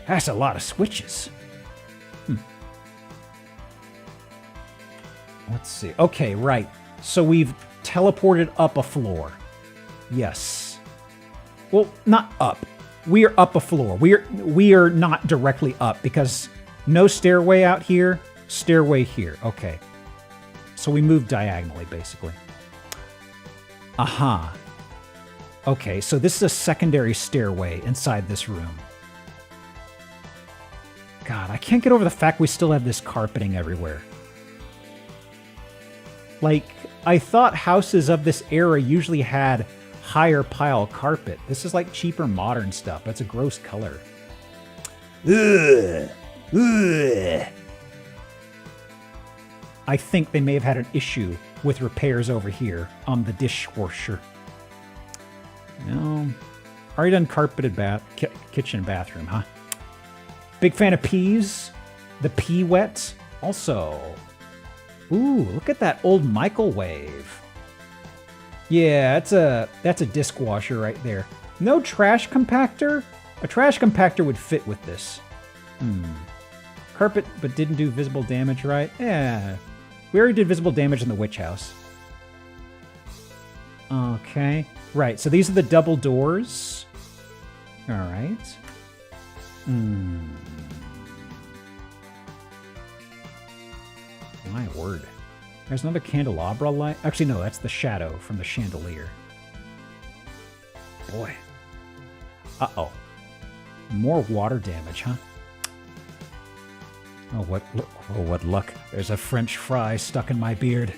That's a lot of switches. Let's see. Okay, right. So we've teleported up a floor. Yes. Well, not up. We are up a floor. We are not directly up because no stairway out here, stairway here. Okay. So we moved diagonally, basically. Aha. Okay, so this is a secondary stairway inside this room. God, I can't get over the fact we still have this carpeting everywhere. Like, I thought houses of this era usually had higher pile carpet. This is like cheaper modern stuff. That's a gross color. Ugh. Ugh. I think they may have had an issue with repairs over here on the dishwasher. No. Already done carpeted kitchen and bathroom, huh? Big fan of peas. The pea wet. Also... Ooh, look at that old microwave. Yeah, that's a disc washer right there. No trash compactor? A trash compactor would fit with this. Carpet, but didn't do visible damage right? Yeah. We already did visible damage in the witch house. Okay. Right, so these are the double doors. All right. My word. There's another candelabra light. Actually, no, that's the shadow from the chandelier. Boy. Uh-oh. More water damage, huh? Oh, what luck. There's a French fry stuck in my beard.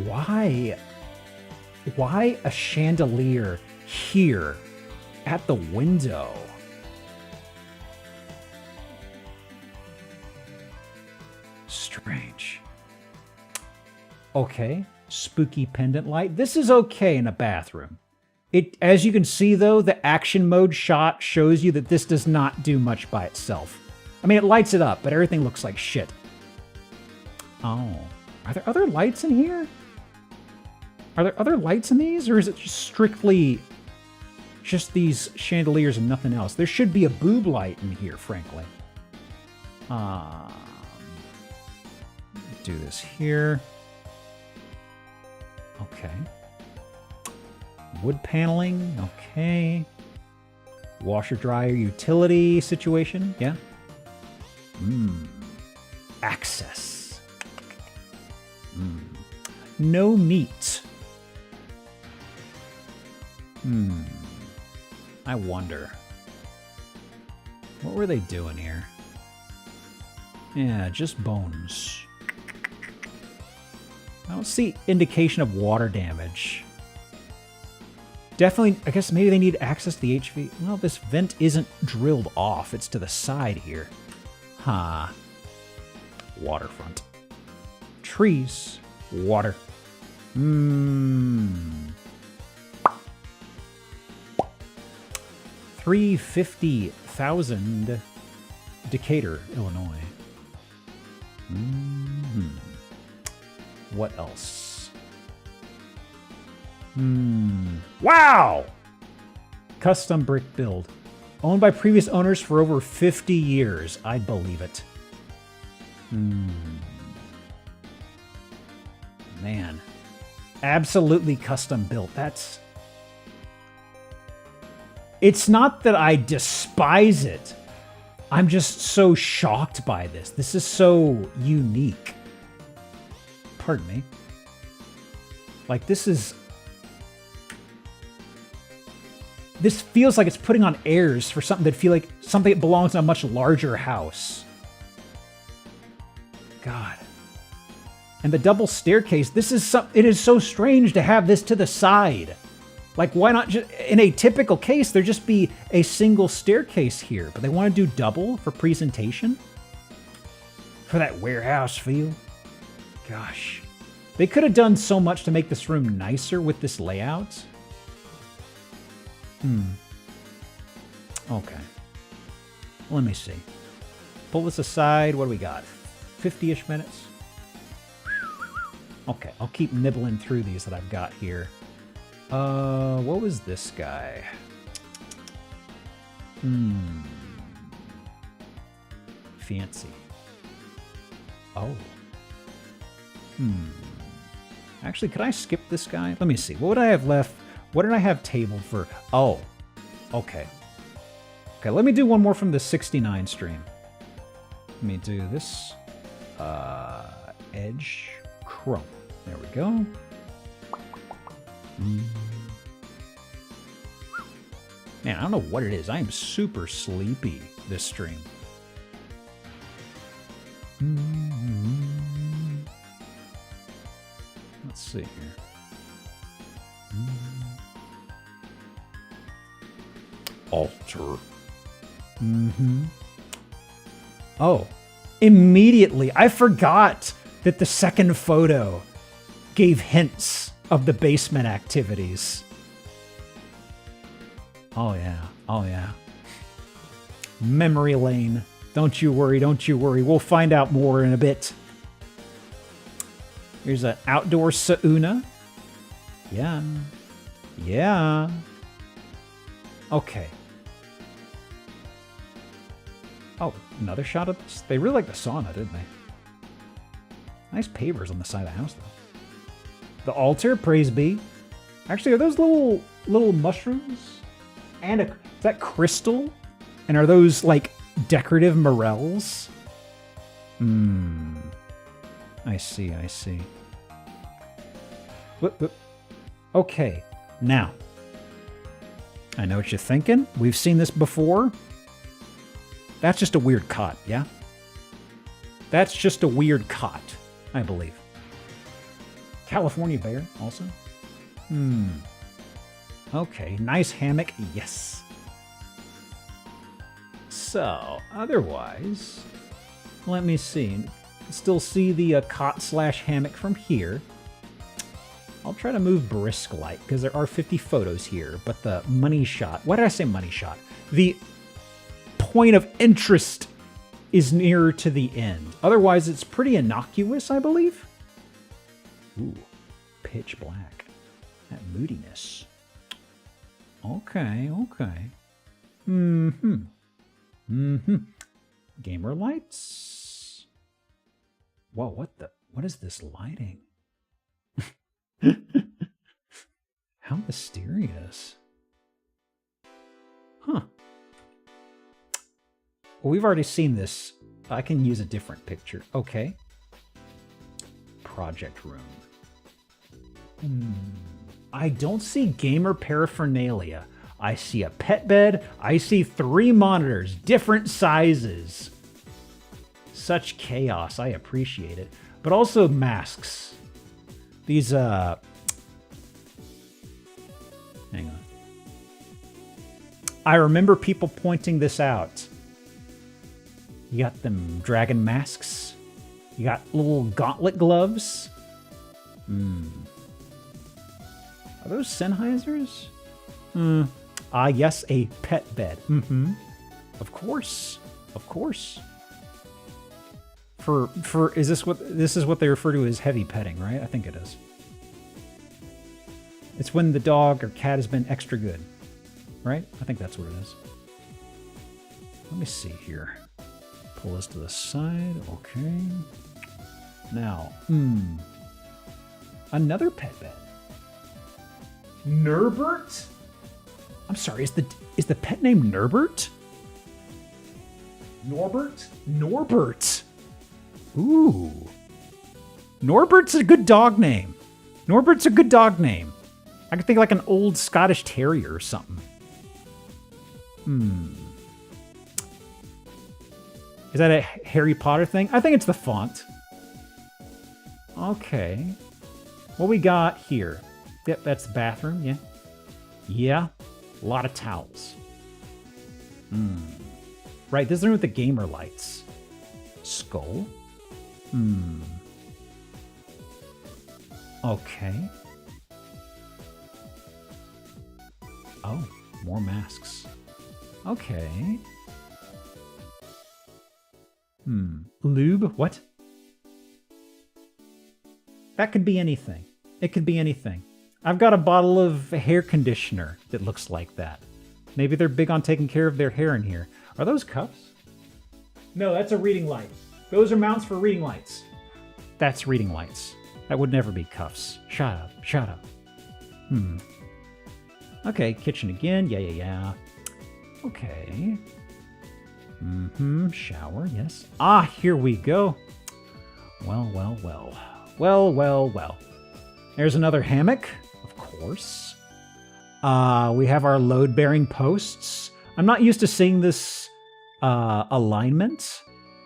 Why a chandelier here at the window? Strange. Okay, spooky pendant light. This is okay in a bathroom. As you can see though, the action mode shot shows you that this does not do much by itself. I mean, it lights it up, but everything looks like shit. Oh, are there other lights in here? Are there other lights in these, or is it just strictly just these chandeliers and nothing else? There should be a boob light in here, frankly. Do this here. Okay. Wood paneling. Okay. Washer dryer utility situation. Yeah. Access. No meat. I wonder. What were they doing here? Yeah, just bones. I don't see indication of water damage. Definitely, I guess maybe they need access to the HV. Well, this vent isn't drilled off. It's to the side here. Huh. Waterfront. Trees. Water. 350,000 Decatur, Illinois. What else? Wow! Custom brick build. Owned by previous owners for over 50 years. I'd believe it. Man. Absolutely custom built. That's... It's not that I despise it. I'm just so shocked by this. This is so unique. Pardon me. Like, this is... This feels like it's putting on airs for something that feel like something that belongs in a much larger house. God. And the double staircase, this is it is so strange to have this to the side. Like, why not just, in a typical case, there'd just be a single staircase here, but they want to do double for presentation? For that warehouse feel? Gosh. They could have done so much to make this room nicer with this layout. Okay. Let me see. Pull this aside. What do we got? 50-ish minutes? Okay, I'll keep nibbling through these that I've got here. What was this guy? Fancy. Oh. Actually, could I skip this guy? Let me see. What would I have left? What did I have tabled for? Oh. Okay. Okay, let me do one more from the 69 stream. Let me do this. Edge Chrome. There we go. Man, I don't know what it is. I am super sleepy this stream. Let's see here. Altar. Oh, immediately. I forgot that the second photo gave hints of the basement activities. Oh yeah, oh yeah. Memory lane. Don't you worry, don't you worry. We'll find out more in a bit. Here's an outdoor sauna. Yeah. Yeah. Okay. Oh, another shot of this? They really like the sauna, didn't they? Nice pavers on the side of the house, though. The altar, praise be. Actually, are those little mushrooms? And is that crystal? And are those, like, decorative morels? I see, I see. Whoop. Okay, now. I know what you're thinking. We've seen this before. That's just a weird cot, yeah? That's just a weird cot, I believe. California bear, also. Okay, nice hammock, yes. So, otherwise, let me see. Still see the cot/hammock from here. I'll try to move brisk light, because there are 50 photos here, but the money shot... Why did I say money shot? The point of interest is nearer to the end. Otherwise, it's pretty innocuous, I believe. Ooh, pitch black. That moodiness. Okay, okay. Gamer lights? Whoa, what is this lighting? How mysterious. Huh. Well, we've already seen this. I can use a different picture. Okay. Project room. I don't see gamer paraphernalia. I see a pet bed. I see 3 monitors, different sizes. Such chaos. I appreciate it. But also masks. These, hang on. I remember people pointing this out. You got them dragon masks. You got little gauntlet gloves. Are those Sennheisers? Yes, a pet bed. Of course. Of course. Is this what they refer to as heavy petting, right? I think it is. It's when the dog or cat has been extra good, right? I think that's what it is. Let me see here. Pull this to the side. Okay. Now, another pet bed. Nerbert? I'm sorry, is the pet name Nerbert? Norbert? Norbert. Ooh. Norbert's a good dog name. Norbert's a good dog name. I could think like an old Scottish Terrier or something. Is that a Harry Potter thing? I think it's the font. Okay. What we got here? Yep, that's the bathroom, yeah. Yeah, a lot of towels. Right, this is the room with the gamer lights. Skull? Okay. Oh, more masks. Okay. Lube? What? That could be anything. It could be anything. I've got a bottle of hair conditioner that looks like that. Maybe they're big on taking care of their hair in here. Are those cuffs? No, that's a reading light. Those are mounts for reading lights. That's reading lights. That would never be cuffs. Shut up. Shut up. Okay, kitchen again. Yeah. Okay. Shower, yes. Ah, here we go. Well. Well. There's another hammock, of course. We have our load-bearing posts. I'm not used to seeing this alignment.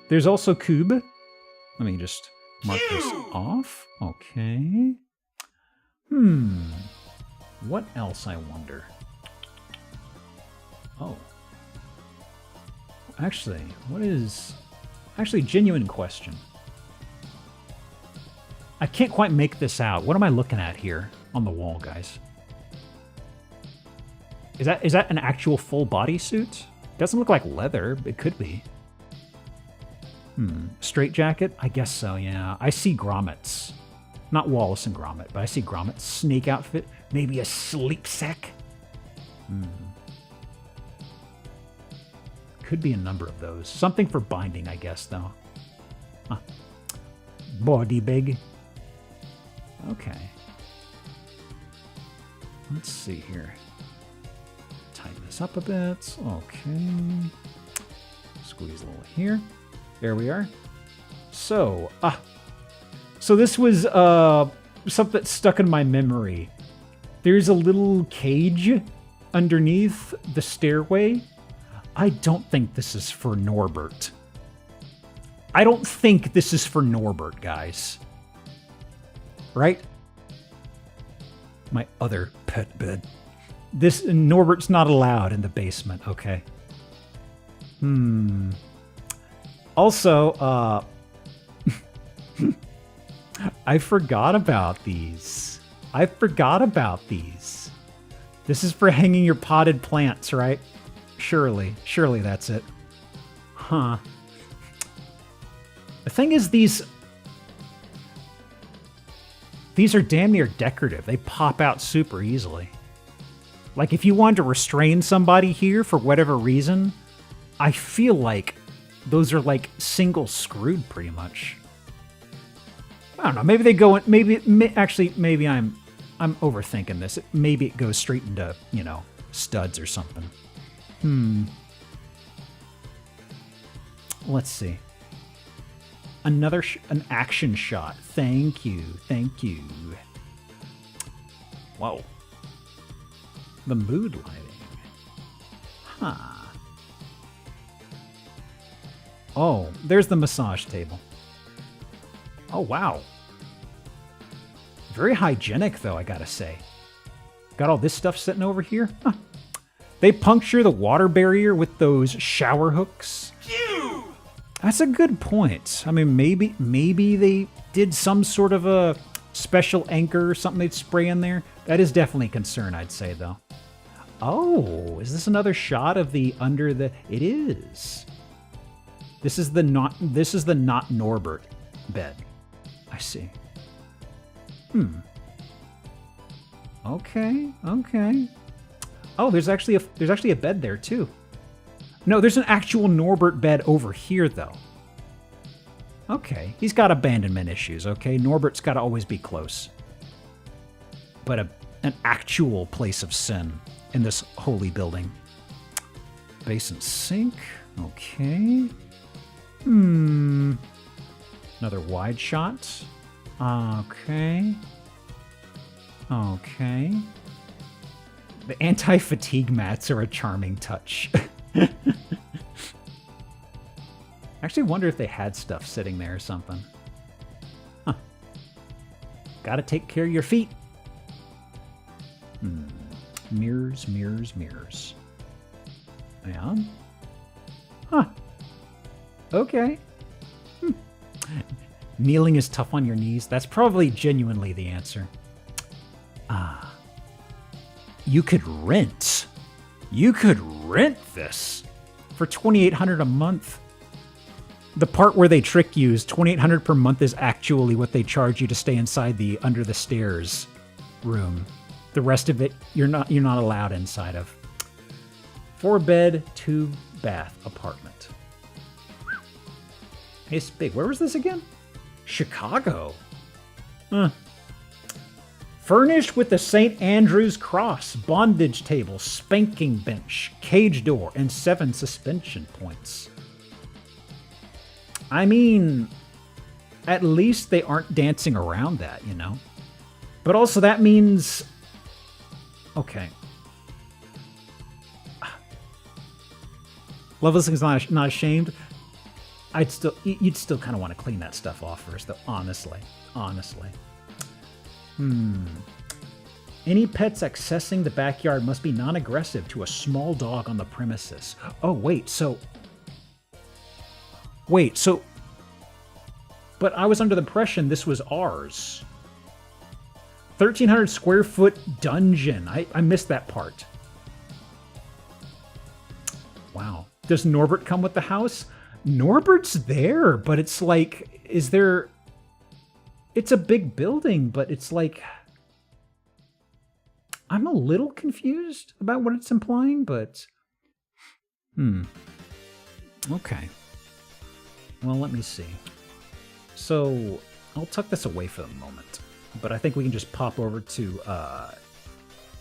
There's also cube. Let me just mark this off. Okay. What else, I wonder? Oh. Actually, what is... Actually, genuine question. I can't quite make this out. What am I looking at here on the wall, guys? Is that an actual full bodysuit? Doesn't look like leather, but it could be. Straight jacket? I guess so, yeah. I see grommets. Not Wallace and Gromit, but I see grommets. Snake outfit? Maybe a sleep sack? Could be a number of those. Something for binding, I guess, though. Huh. Body bag. Okay. Let's see here. Tighten this up a bit. Okay. Squeeze a little here. There we are. So this was something that stuck in my memory. There's a little cage underneath the stairway. I don't think this is for Norbert. I don't think this is for Norbert, guys. Right? My other pet bed. This Norbert's not allowed in the basement, okay? Also, I forgot about these. This is for hanging your potted plants, right? Surely that's it. Huh. The thing is, these are damn near decorative. They pop out super easily. Like, if you wanted to restrain somebody here for whatever reason, I feel like those are, like, single screwed pretty much. I don't know. Maybe they go in... Maybe I'm I'm overthinking this. Maybe it goes straight into, you know, studs or something. Let's see. Another an action shot. Thank you. Thank you. Whoa. The mood lighting. Huh. Oh, there's the massage table. Oh, wow. Very hygienic, though, I gotta say. Got all this stuff sitting over here? Huh. They puncture the water barrier with those shower hooks. Phew! That's a good point. I mean, maybe they did some sort of a special anchor or something they'd spray in there. That is definitely a concern, I'd say, though. Oh, is this another shot of the under the... It is. This is the not Norbert bed. I see. Okay. Oh, there's actually a bed there too. No, there's an actual Norbert bed over here though. Okay, he's got abandonment issues. Okay, Norbert's got to always be close. But an actual place of sin in this holy building. Basin sink. Okay. Another wide shot. Okay. The anti-fatigue mats are a charming touch. I actually wonder if they had stuff sitting there or something. Huh. Gotta take care of your feet. Mirrors. Yeah. Huh. Okay. Kneeling is tough on your knees. That's probably genuinely the answer. You could rent. You could rent this for $2,800 a month. The part where they trick you is $2,800 per month is actually what they charge you to stay inside the under the stairs room. The rest of it you're not allowed inside of. 4-bed, 2-bath apartment. It's big. Where was this again? Chicago. Huh. Furnished with the St. Andrew's cross, bondage table, spanking bench, cage door, and 7 suspension points. I mean, at least they aren't dancing around that, you know? But also that means... Okay. Loveless is not ashamed. You'd still kind of want to clean that stuff off first, though, honestly. Any pets accessing the backyard must be non-aggressive to a small dog on the premises. Oh, wait, so... But I was under the impression this was ours. 1,300 square foot dungeon. I missed that part. Wow. Does Norbert come with the house? Norbert's there, but it's like, is there... It's a big building, but it's like... I'm a little confused about what it's implying, but... Okay. Well, let me see. So, I'll tuck this away for the moment, but I think we can just pop over to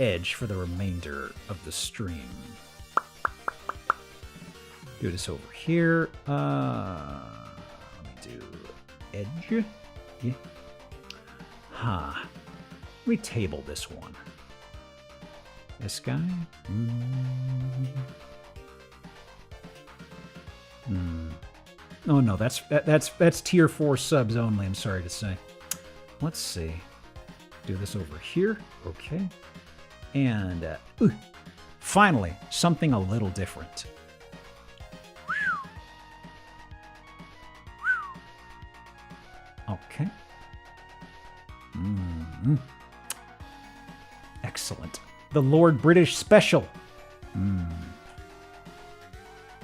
Edge for the remainder of the stream. Do this over here. Let me do Edge. Yeah. Let me table this one. This guy. Oh no, that's tier 4 subs only. I'm sorry to say. Let's see. Do this over here. Okay. And finally, something a little different. Okay. Excellent. The Lord British Special.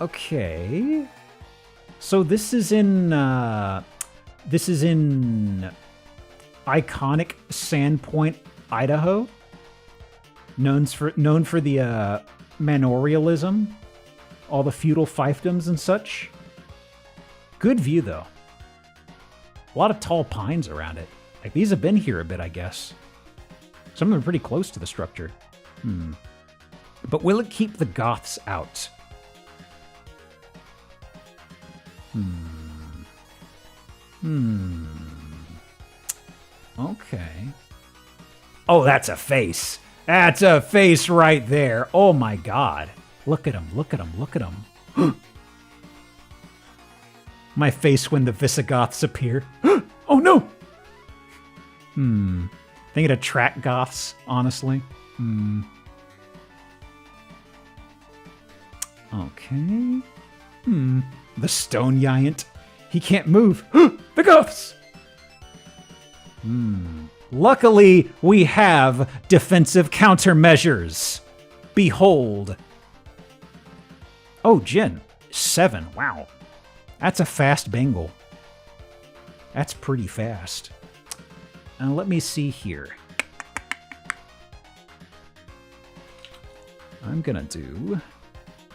Okay. So this is in iconic Sandpoint, Idaho. Known for the manorialism, all the feudal fiefdoms and such. Good view though. A lot of tall pines around it. Like these have been here a bit, I guess. Some of them are pretty close to the structure. But will it keep the Goths out? Okay. Oh, that's a face. That's a face right there. Oh my god. Look at him, look at him, look at him. My face when the Visigoths appear. Oh no! Think it'd attract Goths, honestly. Okay. The Stone Giant. He can't move. The Goths! Luckily, we have defensive countermeasures. Behold. Oh, Jin. 7. Wow. That's a fast Bengal. That's pretty fast. Let me see here. I'm gonna do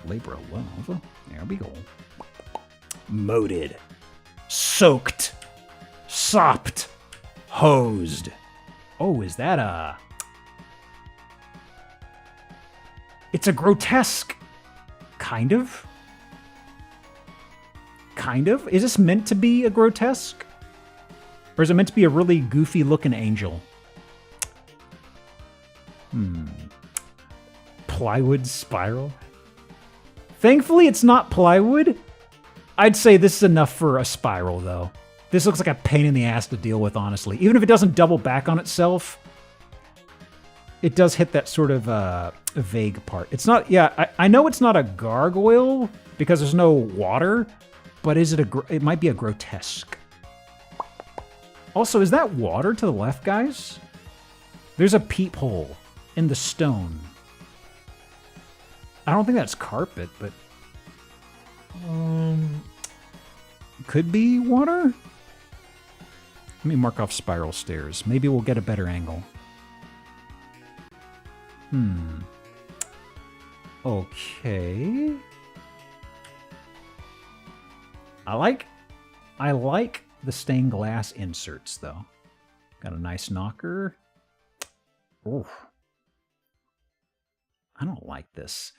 Labor of Love. There we go. Moated. Soaked. Sopped. Hosed. Oh, is that a... It's a grotesque. Kind of? Kind of? Is this meant to be a grotesque? Or is it meant to be a really goofy looking angel? Plywood spiral? Thankfully, it's not plywood. I'd say this is enough for a spiral, though. This looks like a pain in the ass to deal with, honestly. Even if it doesn't double back on itself, it does hit that sort of vague part. It's not, yeah, I know it's not a gargoyle because there's no water, but is it it might be a grotesque. Also, is that water to the left, guys? There's a peephole in the stone. I don't think that's carpet, but... could be water? Let me mark off spiral stairs. Maybe we'll get a better angle. Okay. I like the stained glass inserts, though. Got a nice knocker. Oh. I don't like this.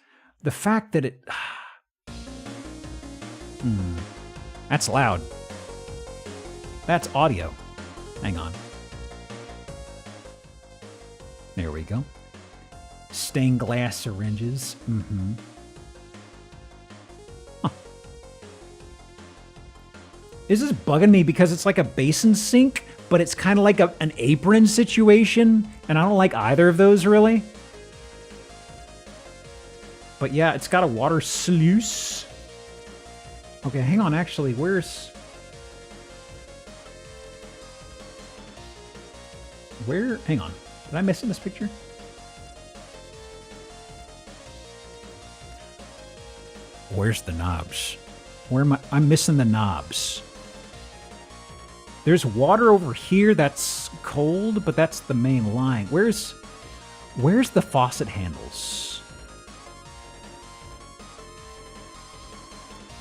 The fact that it... That's loud. That's audio. Hang on. There we go. Stained glass syringes. Huh. Is this bugging me because it's like a basin sink, but it's kind of like an apron situation, and I don't like either of those, really. But yeah, it's got a water sluice. Okay, hang on, actually, where's... Where? Hang on. Did I miss in this picture? Where's the knobs? Where am I? I'm missing the knobs. There's water over here that's cold, but that's the main line. Where's the faucet handles?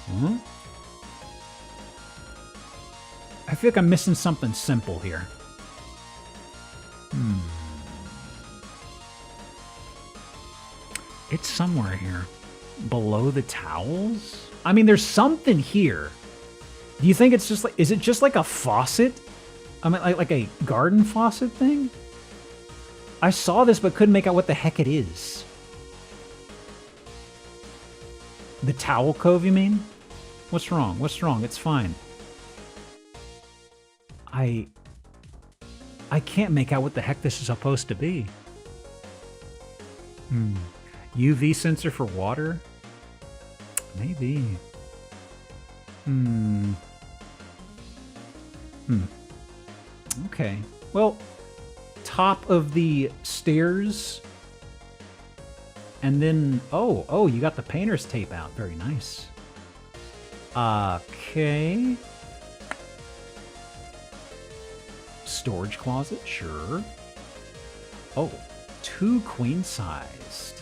Huh? I feel like I'm missing something simple here. It's somewhere here. Below the towels? I mean, there's something here. Do you think it's just like... Is it just like a faucet? I mean, like a garden faucet thing? I saw this but couldn't make out what the heck it is. The towel cove, you mean? What's wrong? What's wrong? It's fine. I can't make out what the heck this is supposed to be. UV sensor for water? Maybe. Okay. Well, top of the stairs. And then, oh, you got the painter's tape out. Very nice. Okay. Storage closet, sure. Oh, 2 queen-sized.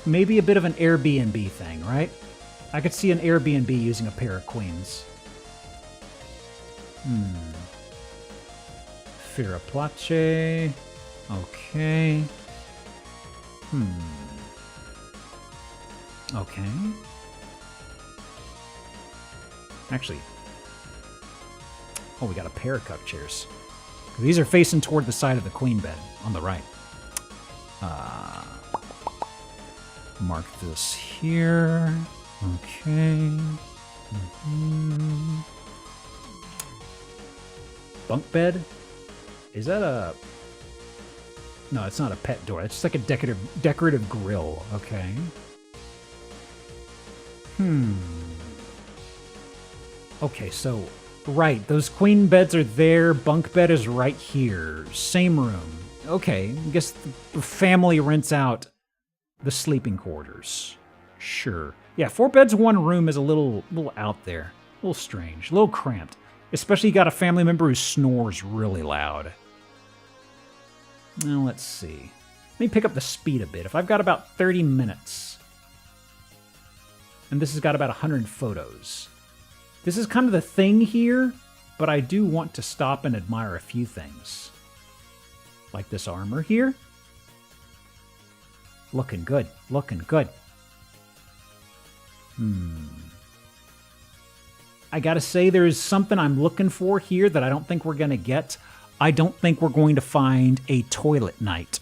Maybe a bit of an Airbnb thing, right? I could see an Airbnb using a pair of queens. Firaplace. Okay. Okay. Actually. Oh, we got a pair of cup chairs. These are facing toward the side of the queen bed on the right. Mark this here. Okay. Bunk bed? Is that a... No, it's not a pet door. It's just like a decorative grill. Okay. Okay, so... Right, those queen beds are there. Bunk bed is right here. Same room. Okay, I guess the family rents out the sleeping quarters. Sure. Yeah, 4 beds, 1 room is a little out there. A little strange. A little cramped. Especially you got a family member who snores really loud. Now, let's see. Let me pick up the speed a bit. If I've got about 30 minutes, and this has got about 100 photos. This is kind of the thing here, but I do want to stop and admire a few things. Like this armor here. Looking good. Looking good. I gotta say, there's something I'm looking for here that I don't think we're gonna get. I don't think we're going to find a toilet night.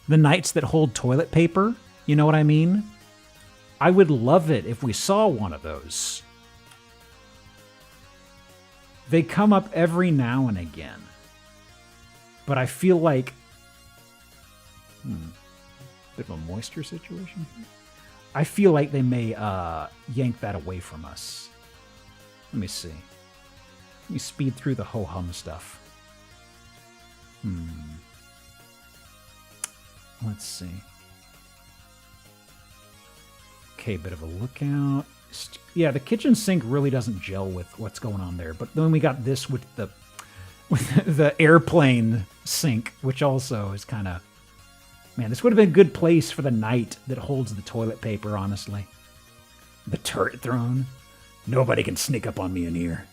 The nights that hold toilet paper, you know what I mean? I would love it if we saw one of those. They come up every now and again. But I feel like... bit of a moisture situation here. I feel like they may yank that away from us. Let me see. Let me speed through the ho-hum stuff. Let's see. Okay, bit of a lookout. Yeah, the kitchen sink really doesn't gel with what's going on there. But then we got this with the airplane sink, which also is kind of... Man, this would have been a good place for the night that holds the toilet paper, honestly. The turret throne. Nobody can sneak up on me in here.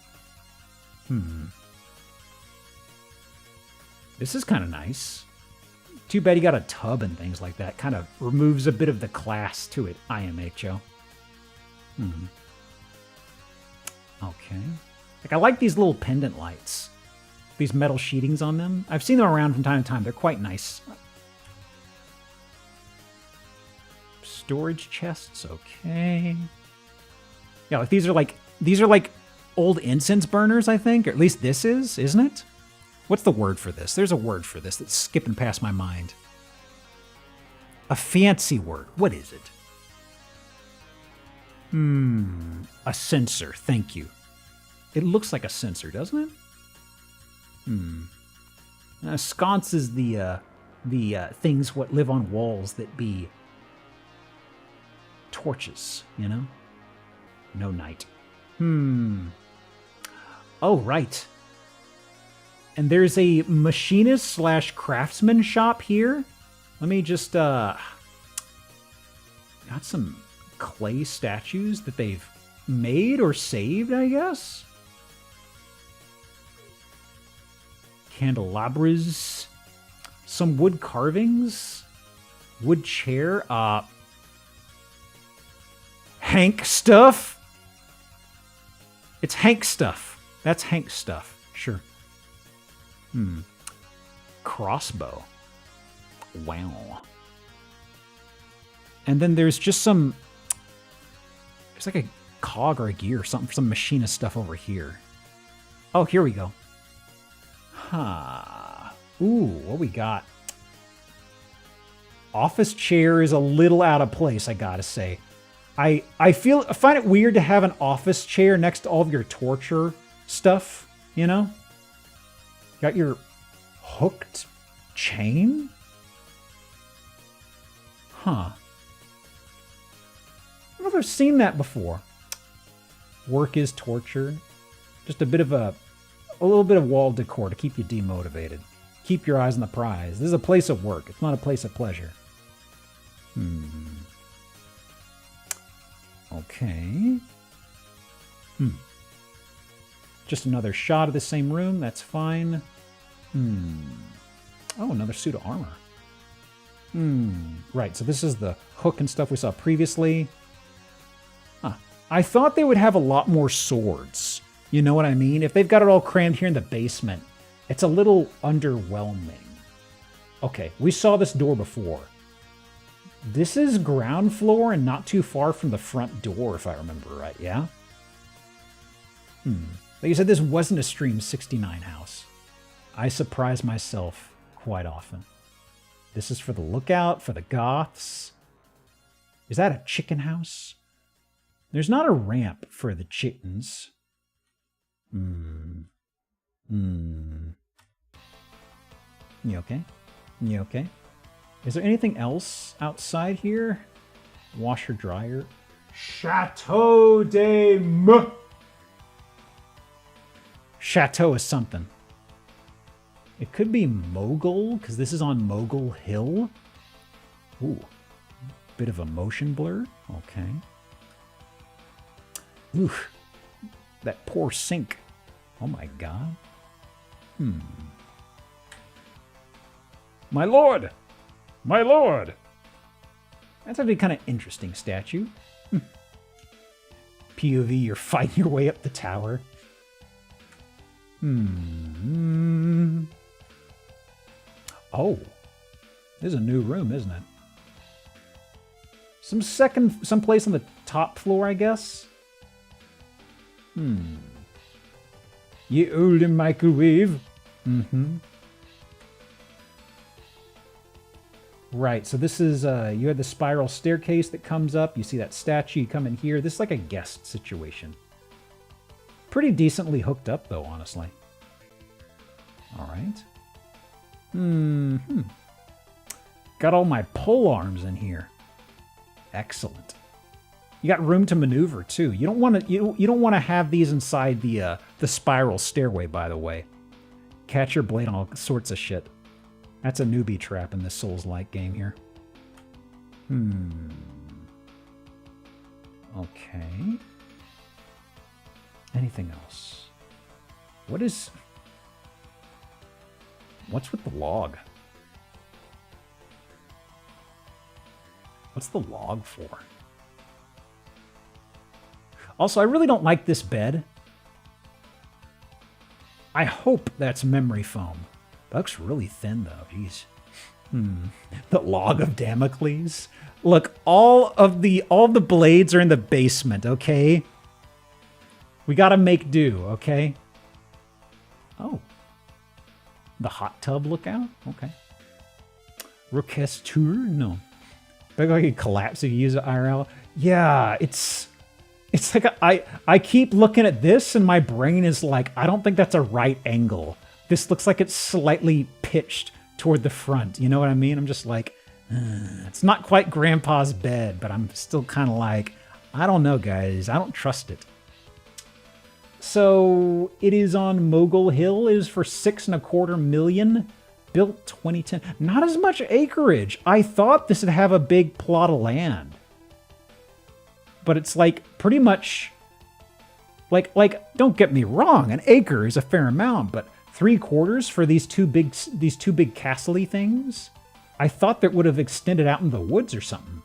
This is kind of nice. Too bad you got a tub and things like that. Kind of removes a bit of the class to it, IMHO. Okay. Like, I like these little pendant lights. These metal sheetings on them. I've seen them around from time to time. They're quite nice. Storage chests, okay. Yeah, like these are like old incense burners, I think. Or at least this is, isn't it? What's the word for this? There's a word for this that's skipping past my mind. A fancy word. What is it? A sensor. Thank you. It looks like a sensor, doesn't it? Sconce is the things what live on walls that be torches, you know? No night. Oh, right. And there's a machinist / craftsman shop here. Let me just, got some clay statues that they've made or saved, I guess. Candelabras. Some wood carvings. Wood chair. Hank stuff. It's Hank stuff. That's Hank stuff. Sure. Crossbow. Wow. And then there's just some... There's like a cog or a gear or something, some machinist stuff over here. Oh, here we go. Ooh, what we got? Office chair is a little out of place, I gotta say. I find it weird to have an office chair next to all of your torture stuff, you know? Got your hooked chain? I don't know if I've seen that before. Work is torture. Just a little bit of wall decor to keep you demotivated. Keep your eyes on the prize. This is a place of work. It's not a place of pleasure. Okay. Just another shot of the same room. That's fine. Oh, another suit of armor. Right, so this is the hook and stuff we saw previously. Huh. I thought they would have a lot more swords. You know what I mean? If they've got it all crammed here in the basement, it's a little underwhelming. Okay, we saw this door before. This is ground floor and not too far from the front door, if I remember right, yeah? Like you said, this wasn't a Stream 69 house. I surprise myself quite often. This is for the lookout, for the goths. Is that a chicken house? There's not a ramp for the chickens. You okay? You okay? Is there anything else outside here? Washer, dryer. Chateau de M. Chateau is something. It could be Mogul, because this is on Mogul Hill. Ooh. Bit of a motion blur. Okay. Ooh. That poor sink. Oh my god. My lord! My lord! That's actually kind of interesting statue. POV, you're fighting your way up the tower. Oh. This is a new room, isn't it? Some place on the top floor, I guess? Ye olden microwave. Right, so this is, you had the spiral staircase that comes up. You see that statue come in here. This is like a guest situation. Pretty decently hooked up, though, honestly. All right. Got all my pole arms in here. Excellent. You got room to maneuver too. You don't want to. You don't want to have these inside the spiral stairway. By the way, catch your blade on all sorts of shit. That's a newbie trap in this Souls-like game here. Okay. Anything else? What's with the log? What's the log for? Also, I really don't like this bed. I hope that's memory foam. That looks really thin, though. Jeez. The log of Damocles. Look, all the blades are in the basement, okay? We gotta make do, okay? Oh. The hot tub lookout? Okay. Roquest tour? No. But like it collapse if you use it IRL. Yeah, it's like I keep looking at this and my brain is like, I don't think that's a right angle. This looks like it's slightly pitched toward the front. You know what I mean? I'm just like, it's not quite Grandpa's bed, but I'm still kind of like, I don't know, guys. I don't trust it. So it is on Mogul Hill. It is for $6.25 million. Built 2010. Not as much acreage. I thought this would have a big plot of land. But it's like pretty much like don't get me wrong, an acre is a fair amount, but 3/4 for these two big castle-y things? I thought that would have extended out in the woods or something.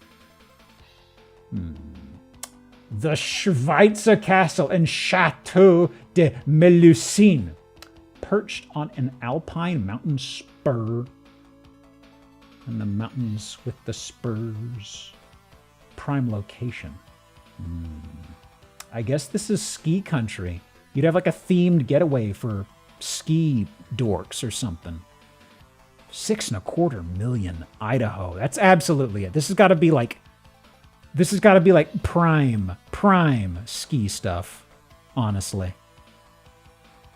The Schweizer Castle and Chateau de Melusine, perched on an alpine mountain spur. And the mountains with the spurs. Prime location. I guess this is ski country. You'd have like a themed getaway for ski dorks or something. $6.25 million, Idaho. That's absolutely it. This has got to be like prime ski stuff, honestly.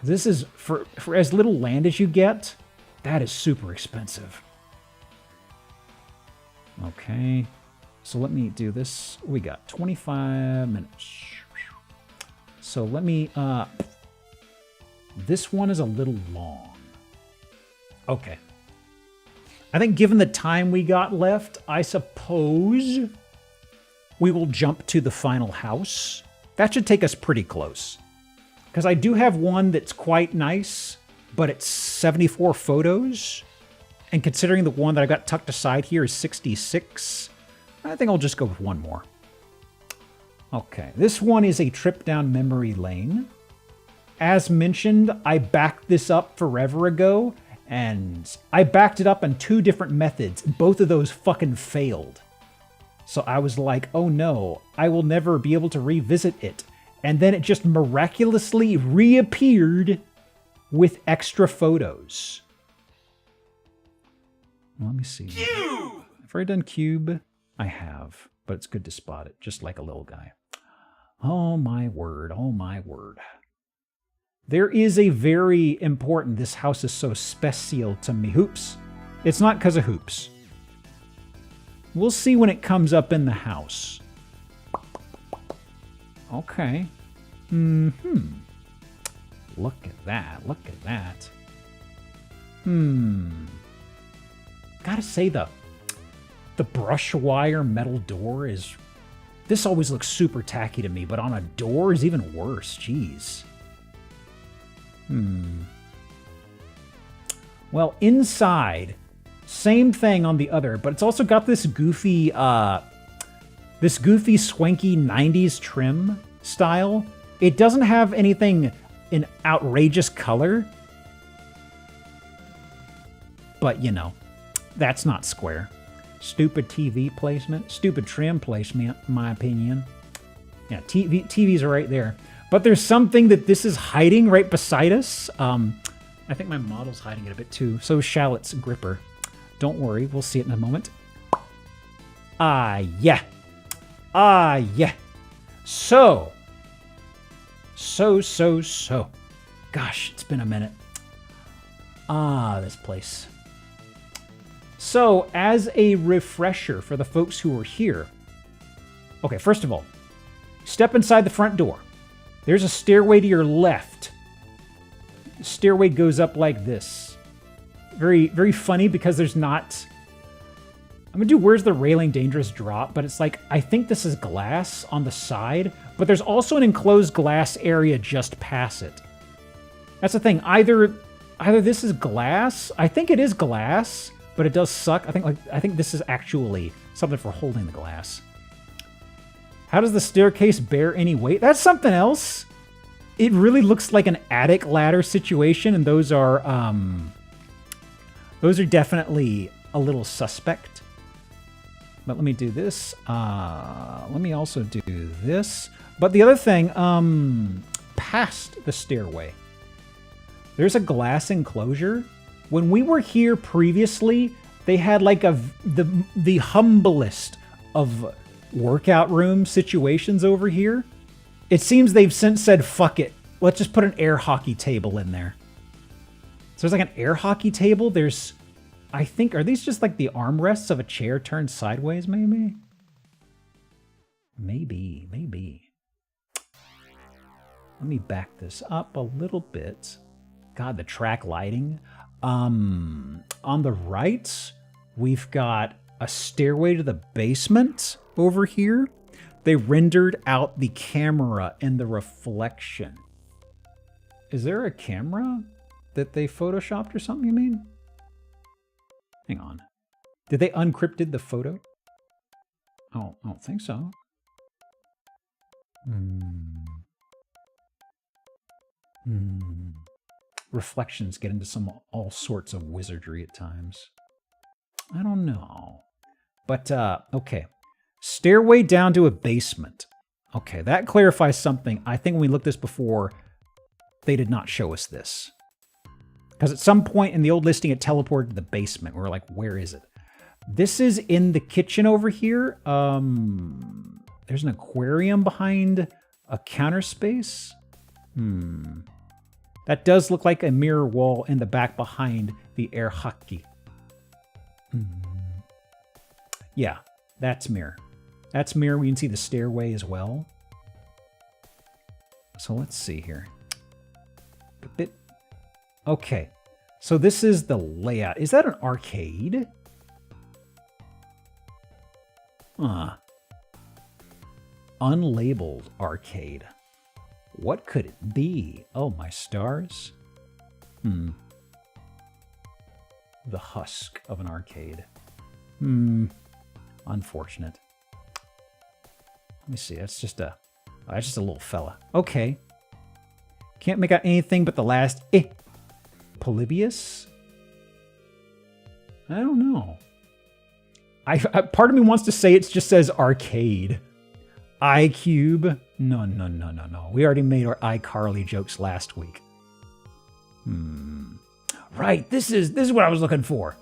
This is for as little land as you get, that is super expensive. Okay. So let me do this. We got 25 minutes. So let me, this one is a little long. Okay. I think given the time we got left, I suppose we will jump to the final house. That should take us pretty close. Because I do have one that's quite nice, but it's 74 photos. And considering the one that I got tucked aside here is 66, I think I'll just go with one more. Okay, this one is a trip down memory lane. As mentioned, I backed this up forever ago, and I backed it up on 2 different methods. Both of those fucking failed. So I was like, oh no, I will never be able to revisit it. And then it just miraculously reappeared with extra photos. Let me see. Cube! Have I done cube? I have, but it's good to spot it, just like a little guy. Oh my word, oh my word. There is a very important, this house is so special to me. Hoops. It's not because of hoops. We'll see when it comes up in the house. Okay. Look at that, look at that. Gotta say the brush wire metal door is... This always looks super tacky to me, but on a door is even worse. Jeez. Well, inside, same thing on the other, but it's also got this goofy swanky 90s trim style. It doesn't have anything in outrageous color, but you know, that's not square. Stupid TV placement, stupid trim placement, in my opinion. Yeah, TVs are right there. But there's something that this is hiding right beside us. I think my model's hiding it a bit too. So is Shallot's gripper. Don't worry, we'll see it in a moment. Ah, yeah. Ah, yeah. So. Gosh, it's been a minute. Ah, this place. So, as a refresher for the folks who are here. Okay, first of all, step inside the front door. There's a stairway to your left. The stairway goes up like this. Very, very funny because there's not... I'm going to do Where's the Railing Dangerous Drop, but it's like, I think this is glass on the side, but there's also an enclosed glass area just past it. That's the thing. Either this is glass. I think it is glass, but it does suck. I think this is actually something for holding the glass. How does the staircase bear any weight? That's something else. It really looks like an attic ladder situation, and those are definitely a little suspect. But let me do this. Let me also do this. But the other thing, past the stairway, there's a glass enclosure. When we were here previously, they had like the humblest of workout room situations over here. It seems they've since said, fuck it. Let's just put an air hockey table in there. So there's like an air hockey table. There's, I think, are these just like the armrests of a chair turned sideways, maybe? Maybe. Let me back this up a little bit. God, the track lighting. On the right, we've got a stairway to the basement over here. They rendered out the camera and the reflection. Is there a camera that they photoshopped or something, you mean? Hang on. Did they unencrypted the photo? Oh, I don't think so. Reflections get into all sorts of wizardry at times. I don't know. But, okay. Stairway down to a basement. Okay, that clarifies something. I think when we looked this before, they did not show us this. Because at some point in the old listing, it teleported to the basement. We were like, where is it? This is in the kitchen over here. There's an aquarium behind a counter space. That does look like a mirror wall in the back behind the air hockey. Yeah, that's mirror. That's mirror. We can see the stairway as well. So let's see here. Okay, so this is the layout. Is that an arcade? Unlabeled arcade. What could it be? Oh, my stars. the husk of an arcade. Unfortunate. Let me see. That's just a little fella. Okay. Can't make out anything but the last Polybius? I don't know. I part of me wants to say it just says arcade. iCube? No. We already made our iCarly jokes last week. Right, this is what I was looking for.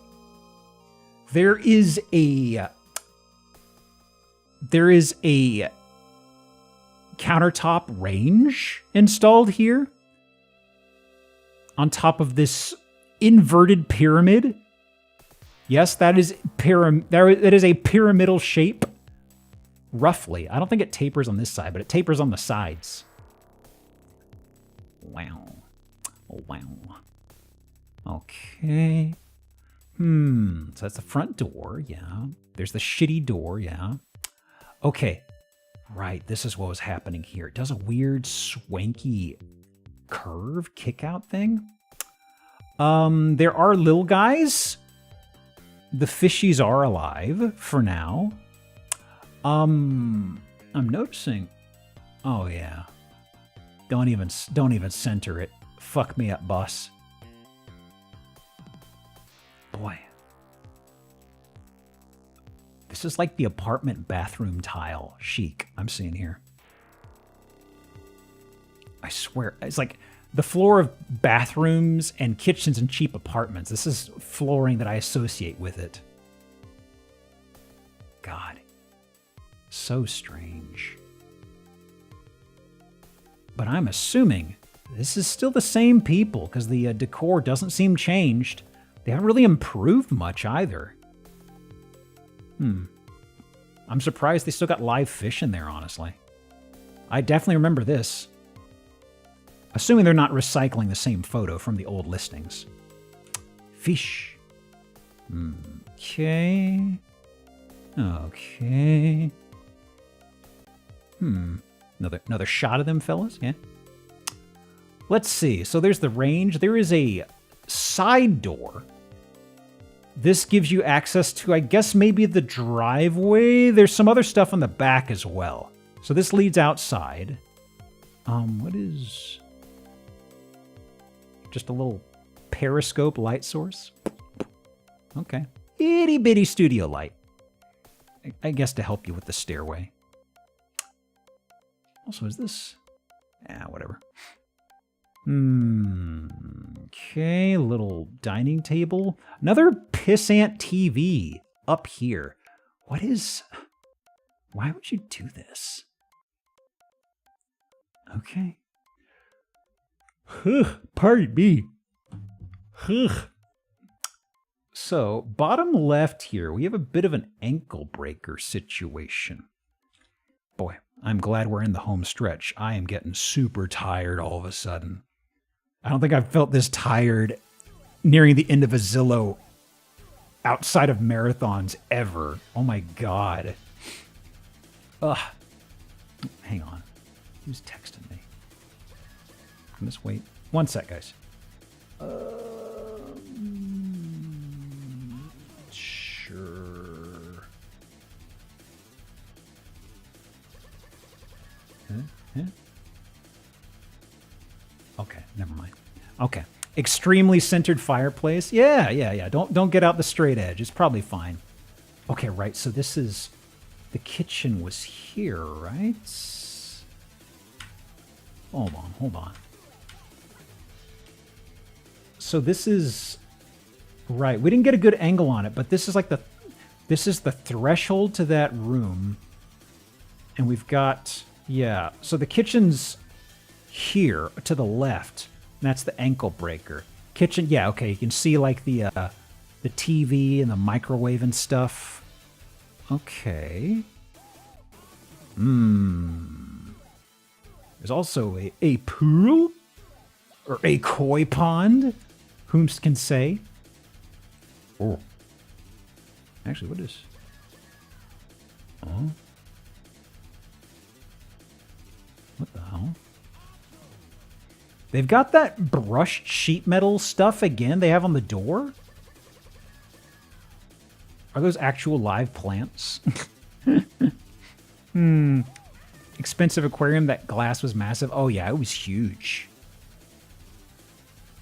There is a countertop range installed here on top of this inverted pyramid. Yes, that is a pyramidal shape, roughly. I don't think it tapers on this side, but it tapers on the sides. Wow. Oh, wow. Okay. So that's the front door, yeah. There's the shitty door, yeah. Okay. Right, this is what was happening here. It does a weird, swanky curve kick-out thing. There are little guys. The fishies are alive for now. I'm noticing. Oh yeah. Don't even center it. Fuck me up, boss. Boy. This is like the apartment bathroom tile chic I'm seeing here. I swear, it's like the floor of bathrooms and kitchens in cheap apartments. This is flooring that I associate with it. God. So strange. But I'm assuming this is still the same people because the decor doesn't seem changed. They haven't really improved much either. I'm surprised they still got live fish in there, honestly. I definitely remember this. Assuming they're not recycling the same photo from the old listings. Fish. Okay. Okay. Another shot of them, fellas? Yeah. Let's see. So there's the range. There is a side door. This gives you access to, I guess, maybe the driveway. There's some other stuff on the back as well. So this leads outside. What is... Just a little periscope light source? Okay. Itty bitty studio light. I guess to help you with the stairway. Also, is this... whatever. Okay, little dining table. Another pissant TV up here. What is... Why would you do this? Okay. Pardon me. So, bottom left here, we have a bit of an ankle breaker situation. Boy, I'm glad we're in the home stretch. I am getting super tired all of a sudden. I don't think I've felt this tired nearing the end of a Zillow outside of marathons ever. Oh my God. Ugh. Hang on. Who's texting me? Can this wait? One sec, guys. Sure. Huh? Okay, never mind. Okay. Extremely centered fireplace. Yeah. Don't get out the straight edge. It's probably fine. Okay, right. So this is... The kitchen was here, right? Hold on. So this is... Right. We didn't get a good angle on it, but this is like the... This is the threshold to that room. And we've got... Yeah. So the kitchen's here to the left. That's the ankle breaker. Kitchen, yeah, okay. You can see like the TV and the microwave and stuff. Okay. There's also a pool or a koi pond. Whom can say? Oh. Actually, what is? Oh. What the hell? They've got that brushed sheet metal stuff again they have on the door. Are those actual live plants? Expensive aquarium. That glass was massive. Oh yeah, it was huge.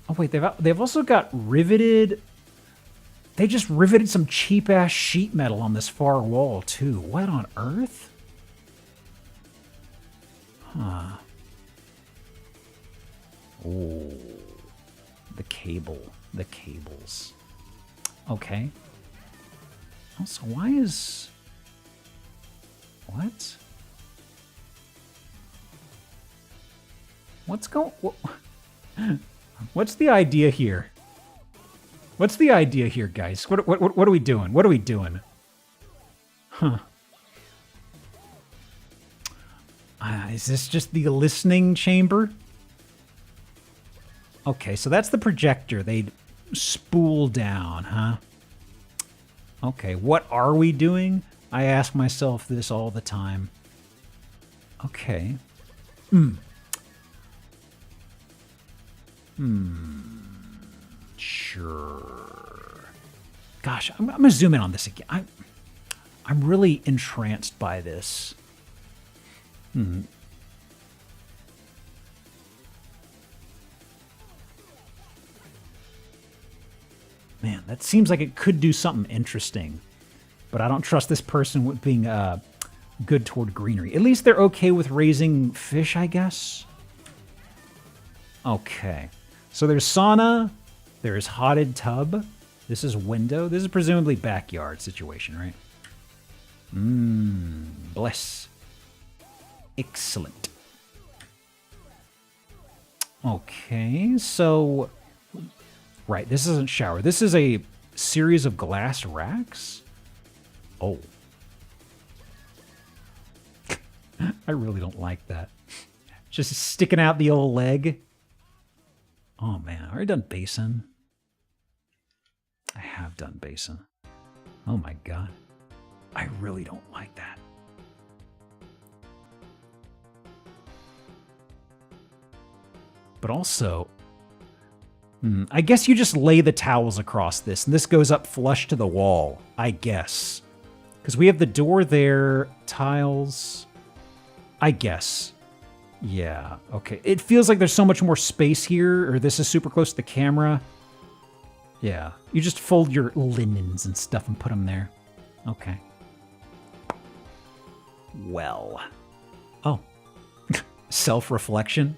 Oh wait, they've also got riveted. They just riveted some cheap ass sheet metal on this far wall too. What on earth? Huh. Oh, the cables. Okay. Also, why is what? What's going? What's the idea here? What's the idea here, guys? What are we doing? What are we doing? Huh. Is this just the listening chamber? Okay, so that's the projector they'd spool down, huh? Okay, what are we doing? I ask myself this all the time. Okay. Sure. Gosh, I'm gonna zoom in on this again. I'm really entranced by this. Man, that seems like it could do something interesting, but I don't trust this person with being good toward greenery. At least they're okay with raising fish, I guess. Okay, so there's sauna, there's hotted tub. This is window. This is presumably backyard situation, right? Bless. Excellent. Okay, so... Right, this isn't shower. This is a series of glass racks? Oh. I really don't like that. Just sticking out the old leg. Oh man, I already done basin. I have done basin. Oh my god. I really don't like that. But also, I guess you just lay the towels across this, and this goes up flush to the wall, I guess. Because we have the door there, tiles, I guess. Yeah, okay. It feels like there's so much more space here, or this is super close to the camera. Yeah, you just fold your linens and stuff and put them there. Okay. Well. Oh. Self-reflection.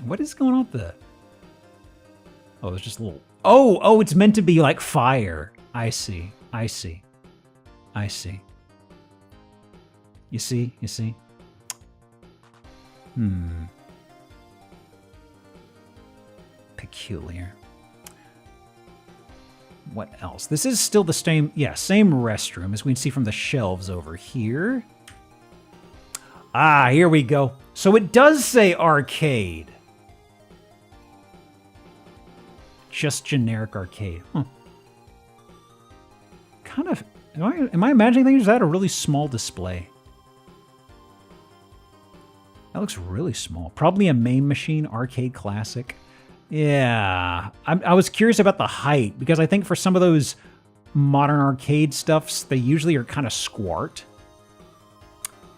What is going on with the... Oh, there's just a little... Oh, it's meant to be like fire. I see. You see? Peculiar. What else? This is still the same restroom as we can see from the shelves over here. Ah, here we go. So it does say arcade. Just generic arcade. Huh. Kind of... Am I imagining things? Is that a really small display? That looks really small. Probably a main machine, arcade classic. Yeah. I was curious about the height, because I think for some of those modern arcade stuffs, they usually are kind of squat.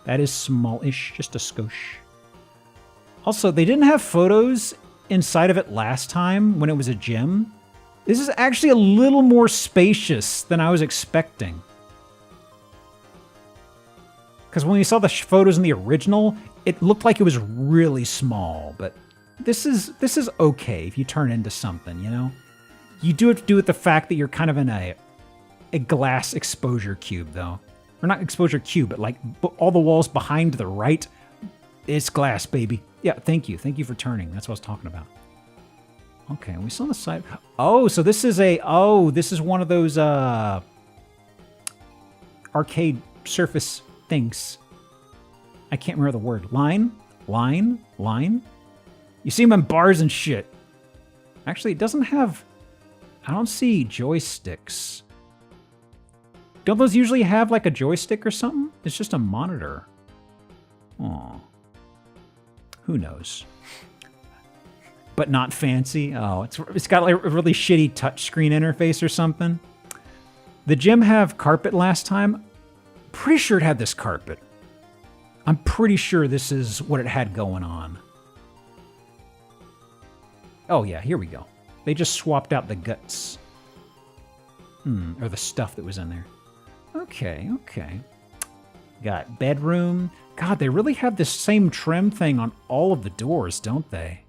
That is smallish, just a skosh. Also, they didn't have photos inside of it last time when it was a gym. This is actually a little more spacious than I was expecting. Because when we saw the photos in the original, it looked like it was really small, but this is okay if you turn into something, you know? You do have to do with the fact that you're kind of in a glass exposure cube, though. Or not exposure cube, but like all the walls behind to the right, it's glass, baby. Yeah, thank you. Thank you for turning. That's what I was talking about. Okay, we saw the side. Oh, so this is this is one of those arcade surface things. I can't remember the word. Line? You see them in bars and shit. Actually, it doesn't have... I don't see joysticks. Don't those usually have like a joystick or something? It's just a monitor. Oh. Who knows? But not fancy. Oh, it's got like a really shitty touchscreen interface or something. The gym have carpet last time. Pretty sure it had this carpet. I'm pretty sure this is what it had going on. Oh yeah, here we go. They just swapped out the guts. Or the stuff that was in there. Okay, okay. Got bedroom. God, they really have this same trim thing on all of the doors, don't they?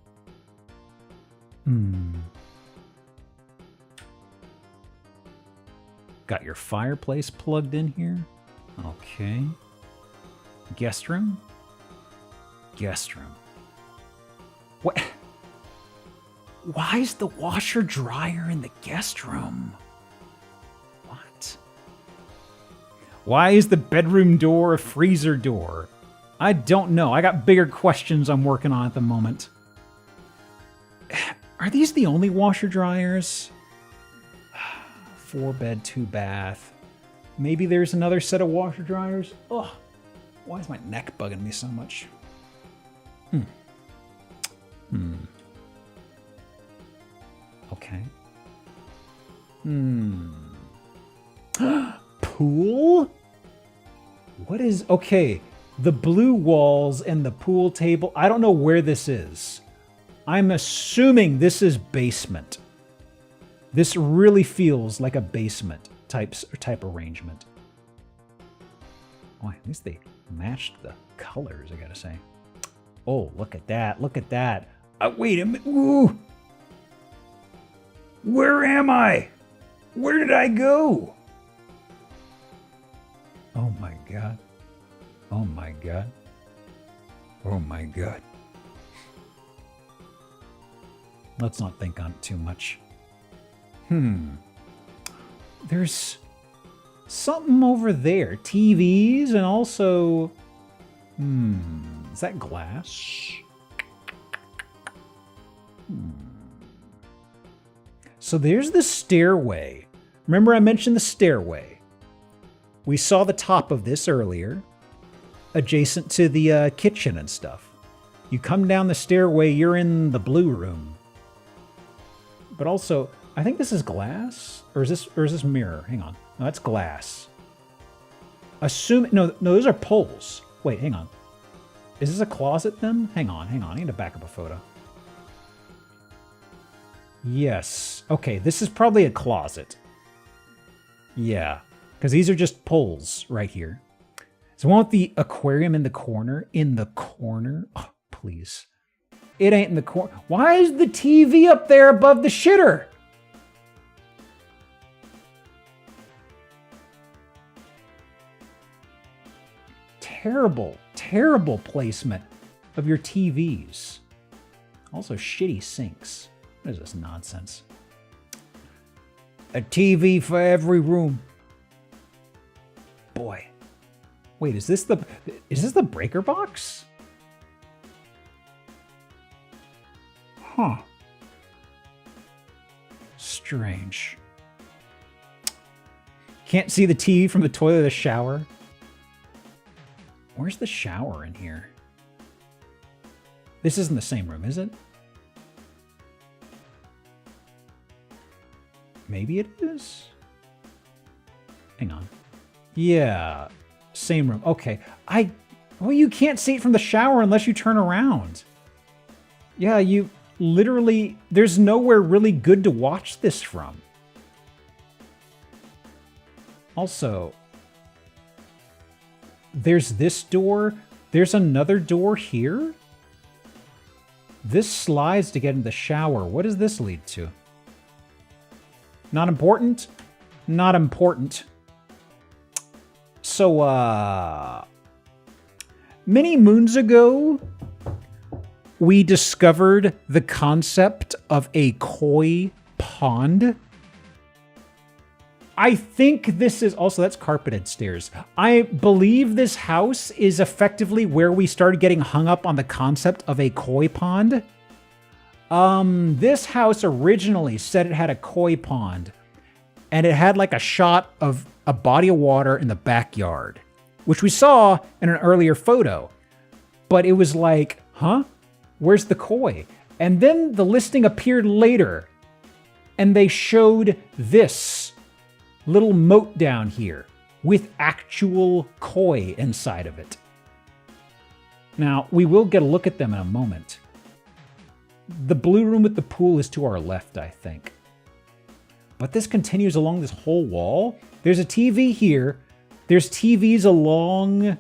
Got your fireplace plugged in here. Okay. Guest room. Guest room. What? Why is the washer dryer in the guest room? What? Why is the bedroom door a freezer door? I don't know. I got bigger questions I'm working on at the moment. Are these the only washer dryers? 4 bed, 2 bath. Maybe there's another set of washer dryers. Ugh. Why is my neck bugging me so much? Okay. Pool? What is... Okay, the blue walls and the pool table. I don't know where this is. I'm assuming this is basement. This really feels like a basement type arrangement. Oh, at least they matched the colors, I gotta say. Oh, look at that. Look at that. Wait a minute. Ooh. Where am I? Where did I go? Oh my God. Oh my God. Oh my God. Let's not think on it too much. There's something over there. TVs and also... Is that glass? So there's the stairway. Remember I mentioned the stairway. We saw the top of this earlier, adjacent to the kitchen and stuff. You come down the stairway, you're in the blue room. But also, I think this is glass, or is this mirror? Hang on, no, that's glass. No, those are poles. Wait, hang on. Is this a closet then? Hang on, I need to back up a photo. Yes, okay, this is probably a closet. Yeah, because these are just poles right here. So I want the aquarium in the corner. In the corner? Oh, please. It ain't in the corner. Why is the TV up there above the shitter? Terrible, terrible placement of your TVs. Also shitty sinks. What is this nonsense? A TV for every room. Boy. Wait, is this the breaker box? Huh. Strange. Can't see the TV from the toilet or the shower. Where's the shower in here? This isn't the same room, is it? Maybe it is? Hang on. Yeah, same room. Okay. Well, you can't see it from the shower unless you turn around. Yeah, you literally, there's nowhere really good to watch this from. Also, there's this door. There's another door here. This slides to get in the shower. What does this lead to? Not important? Not important. So, many moons ago, we discovered the concept of a koi pond. I think this is also, that's carpeted stairs. I believe this house is effectively where we started getting hung up on the concept of a koi pond. This house originally said it had a koi pond, and it had like a shot of a body of water in the backyard, which we saw in an earlier photo. But it was like, huh? Where's the koi? And then the listing appeared later, and they showed this little moat down here with actual koi inside of it. Now, we will get a look at them in a moment. The blue room with the pool is to our left, I think. But this continues along this whole wall. There's a TV here. There's TVs along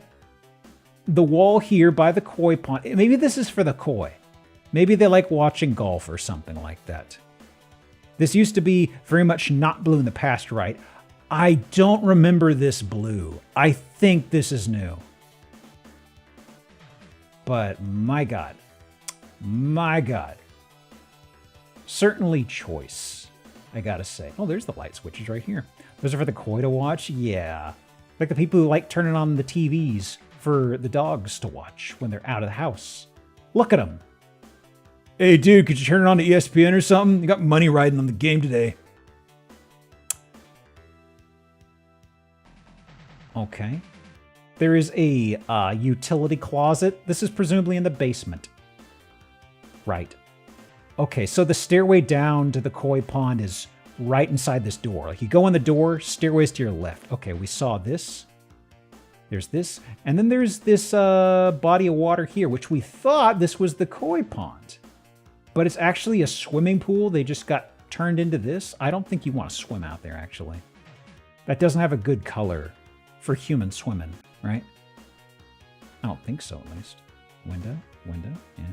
the wall here by the koi pond. Maybe this is for the koi. Maybe they like watching golf or something like that. This used to be very much not blue in the past, right? I don't remember this blue. I think this is new. But my God. My God. Certainly choice, I gotta say. Oh, there's the light switches right here. Those are for the koi to watch? Yeah. Like the people who like turning on the TVs for the dogs to watch when they're out of the house. Look at them. Hey, dude, could you turn it on to ESPN or something? You got money riding on the game today. Okay. There is a utility closet. This is presumably in the basement. Right. Okay, so the stairway down to the koi pond is right inside this door. Like you go in the door, stairways to your left. Okay, we saw this. There's this. And then there's this body of water here, which we thought this was the koi pond. But it's actually a swimming pool. They just got turned into this. I don't think you want to swim out there, actually. That doesn't have a good color for human swimming, right? I don't think so, at least. Window, yeah.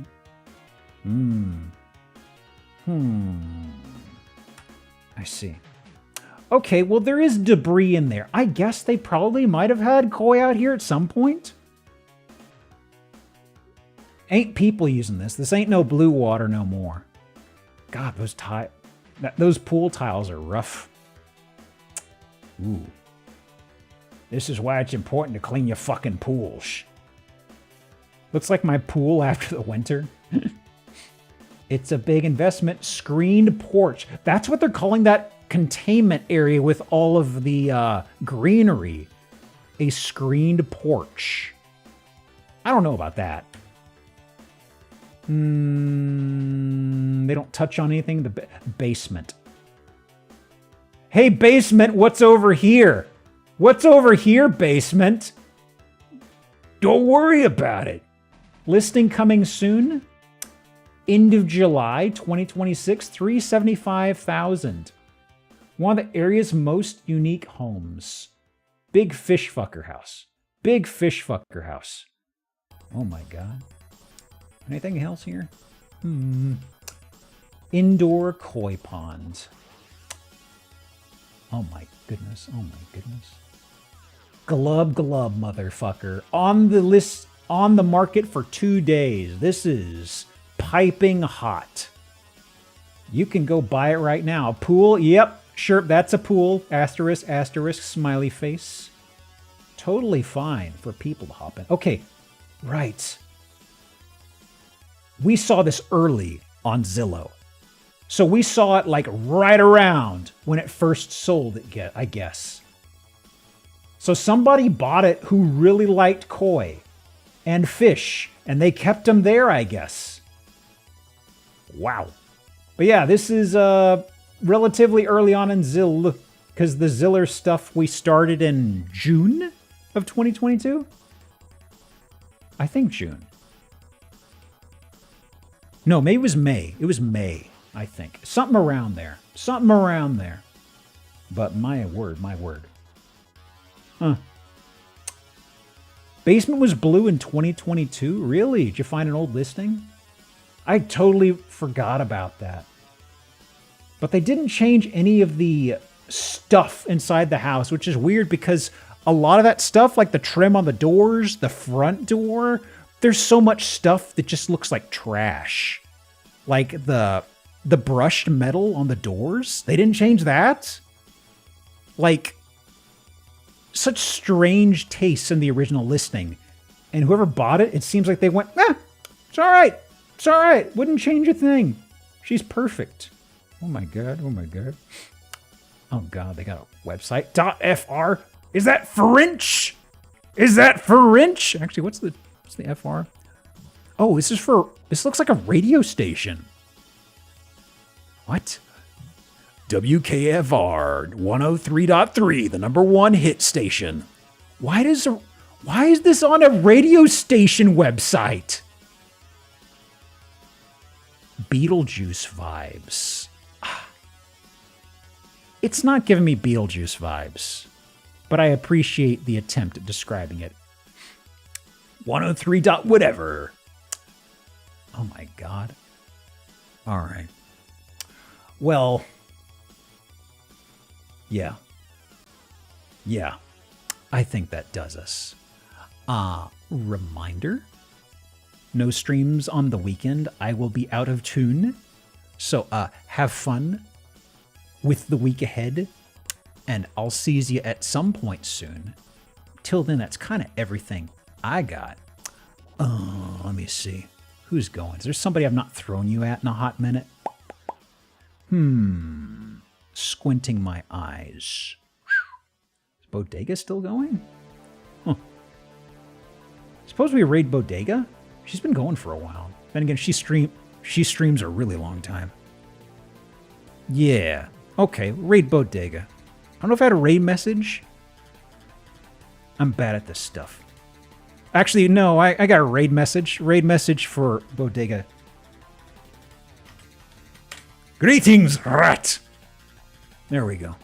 I see. Okay, well, there is debris in there. I guess they probably might have had koi out here at some point. Ain't people using this. This ain't no blue water no more. God, those pool tiles are rough. Ooh. This is why it's important to clean your fucking pools. Looks like my pool after the winter. It's a big investment. Screened porch. That's what they're calling that containment area with all of the greenery. A screened porch. I don't know about that. They don't touch on anything. The basement. Hey, basement, what's over here? What's over here, basement? Don't worry about it. Listing coming soon. End of July 2026, $375,000. One of the area's most unique homes. Big fish fucker house. Big fish fucker house. Oh my God. Anything else here? Indoor koi pond. Oh my goodness. Oh my goodness. Glub, motherfucker. On the list, on the market for 2 days. This is piping hot. You can go buy it right now. Pool, yep, sure, that's a pool. Asterisk, asterisk, smiley face. Totally fine for people to hop in. Okay, right. We saw this early on Zillow. So we saw it like right around when it first sold, I guess. So somebody bought it who really liked koi and fish, and they kept them there, I guess. Wow. But yeah, this is relatively early on in Zillow, because the Zillow stuff we started in June of 2022? I think June. No, maybe it was May. It was May, I think. Something around there. Something around there. But my word, my word. Huh. Basement was blue in 2022? Really? Did you find an old listing? I totally forgot about that. But they didn't change any of the stuff inside the house, which is weird because a lot of that stuff, like the trim on the doors, the front door, there's so much stuff that just looks like trash. Like the brushed metal on the doors, they didn't change that. Like, such strange tastes in the original listing. And whoever bought it, it seems like they went, it's all right. It's all right. Wouldn't change a thing. She's perfect. Oh my God. Oh my God. Oh God, they got a website. .fr. Is that French? Is that French? Actually, what's the FR? Oh, this looks like a radio station. What? WKFR 103.3, the number one hit station. Why is this on a radio station website? Beetlejuice vibes. It's not giving me Beetlejuice vibes, but I appreciate the attempt at describing it. 103. Whatever. Oh my God. All right. Well, yeah. Yeah. I think that does us. Reminder. No streams on the weekend. I will be out of tune. So, have fun with the week ahead. And I'll see you at some point soon. Till then, that's kind of everything I got. Let me see. Who's going? Is there somebody I've not thrown you at in a hot minute? Squinting my eyes. Is Bodega still going? Huh. Suppose we raid Bodega? She's been going for a while. Then again, she streams a really long time. Yeah. Okay, raid Bodega. I don't know if I had a raid message. I'm bad at this stuff. Actually, no, I got a raid message. Raid message for Bodega. Greetings, rat! There we go.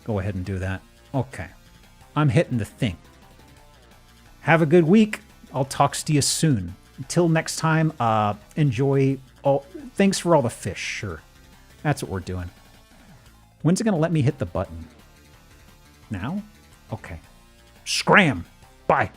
Go ahead and do that. Okay. I'm hitting the thing. Have a good week. I'll talk to you soon. Until next time, enjoy all. Thanks for all the fish, sure. That's what we're doing. When's it going to let me hit the button? Now? Okay. Scram! Bye!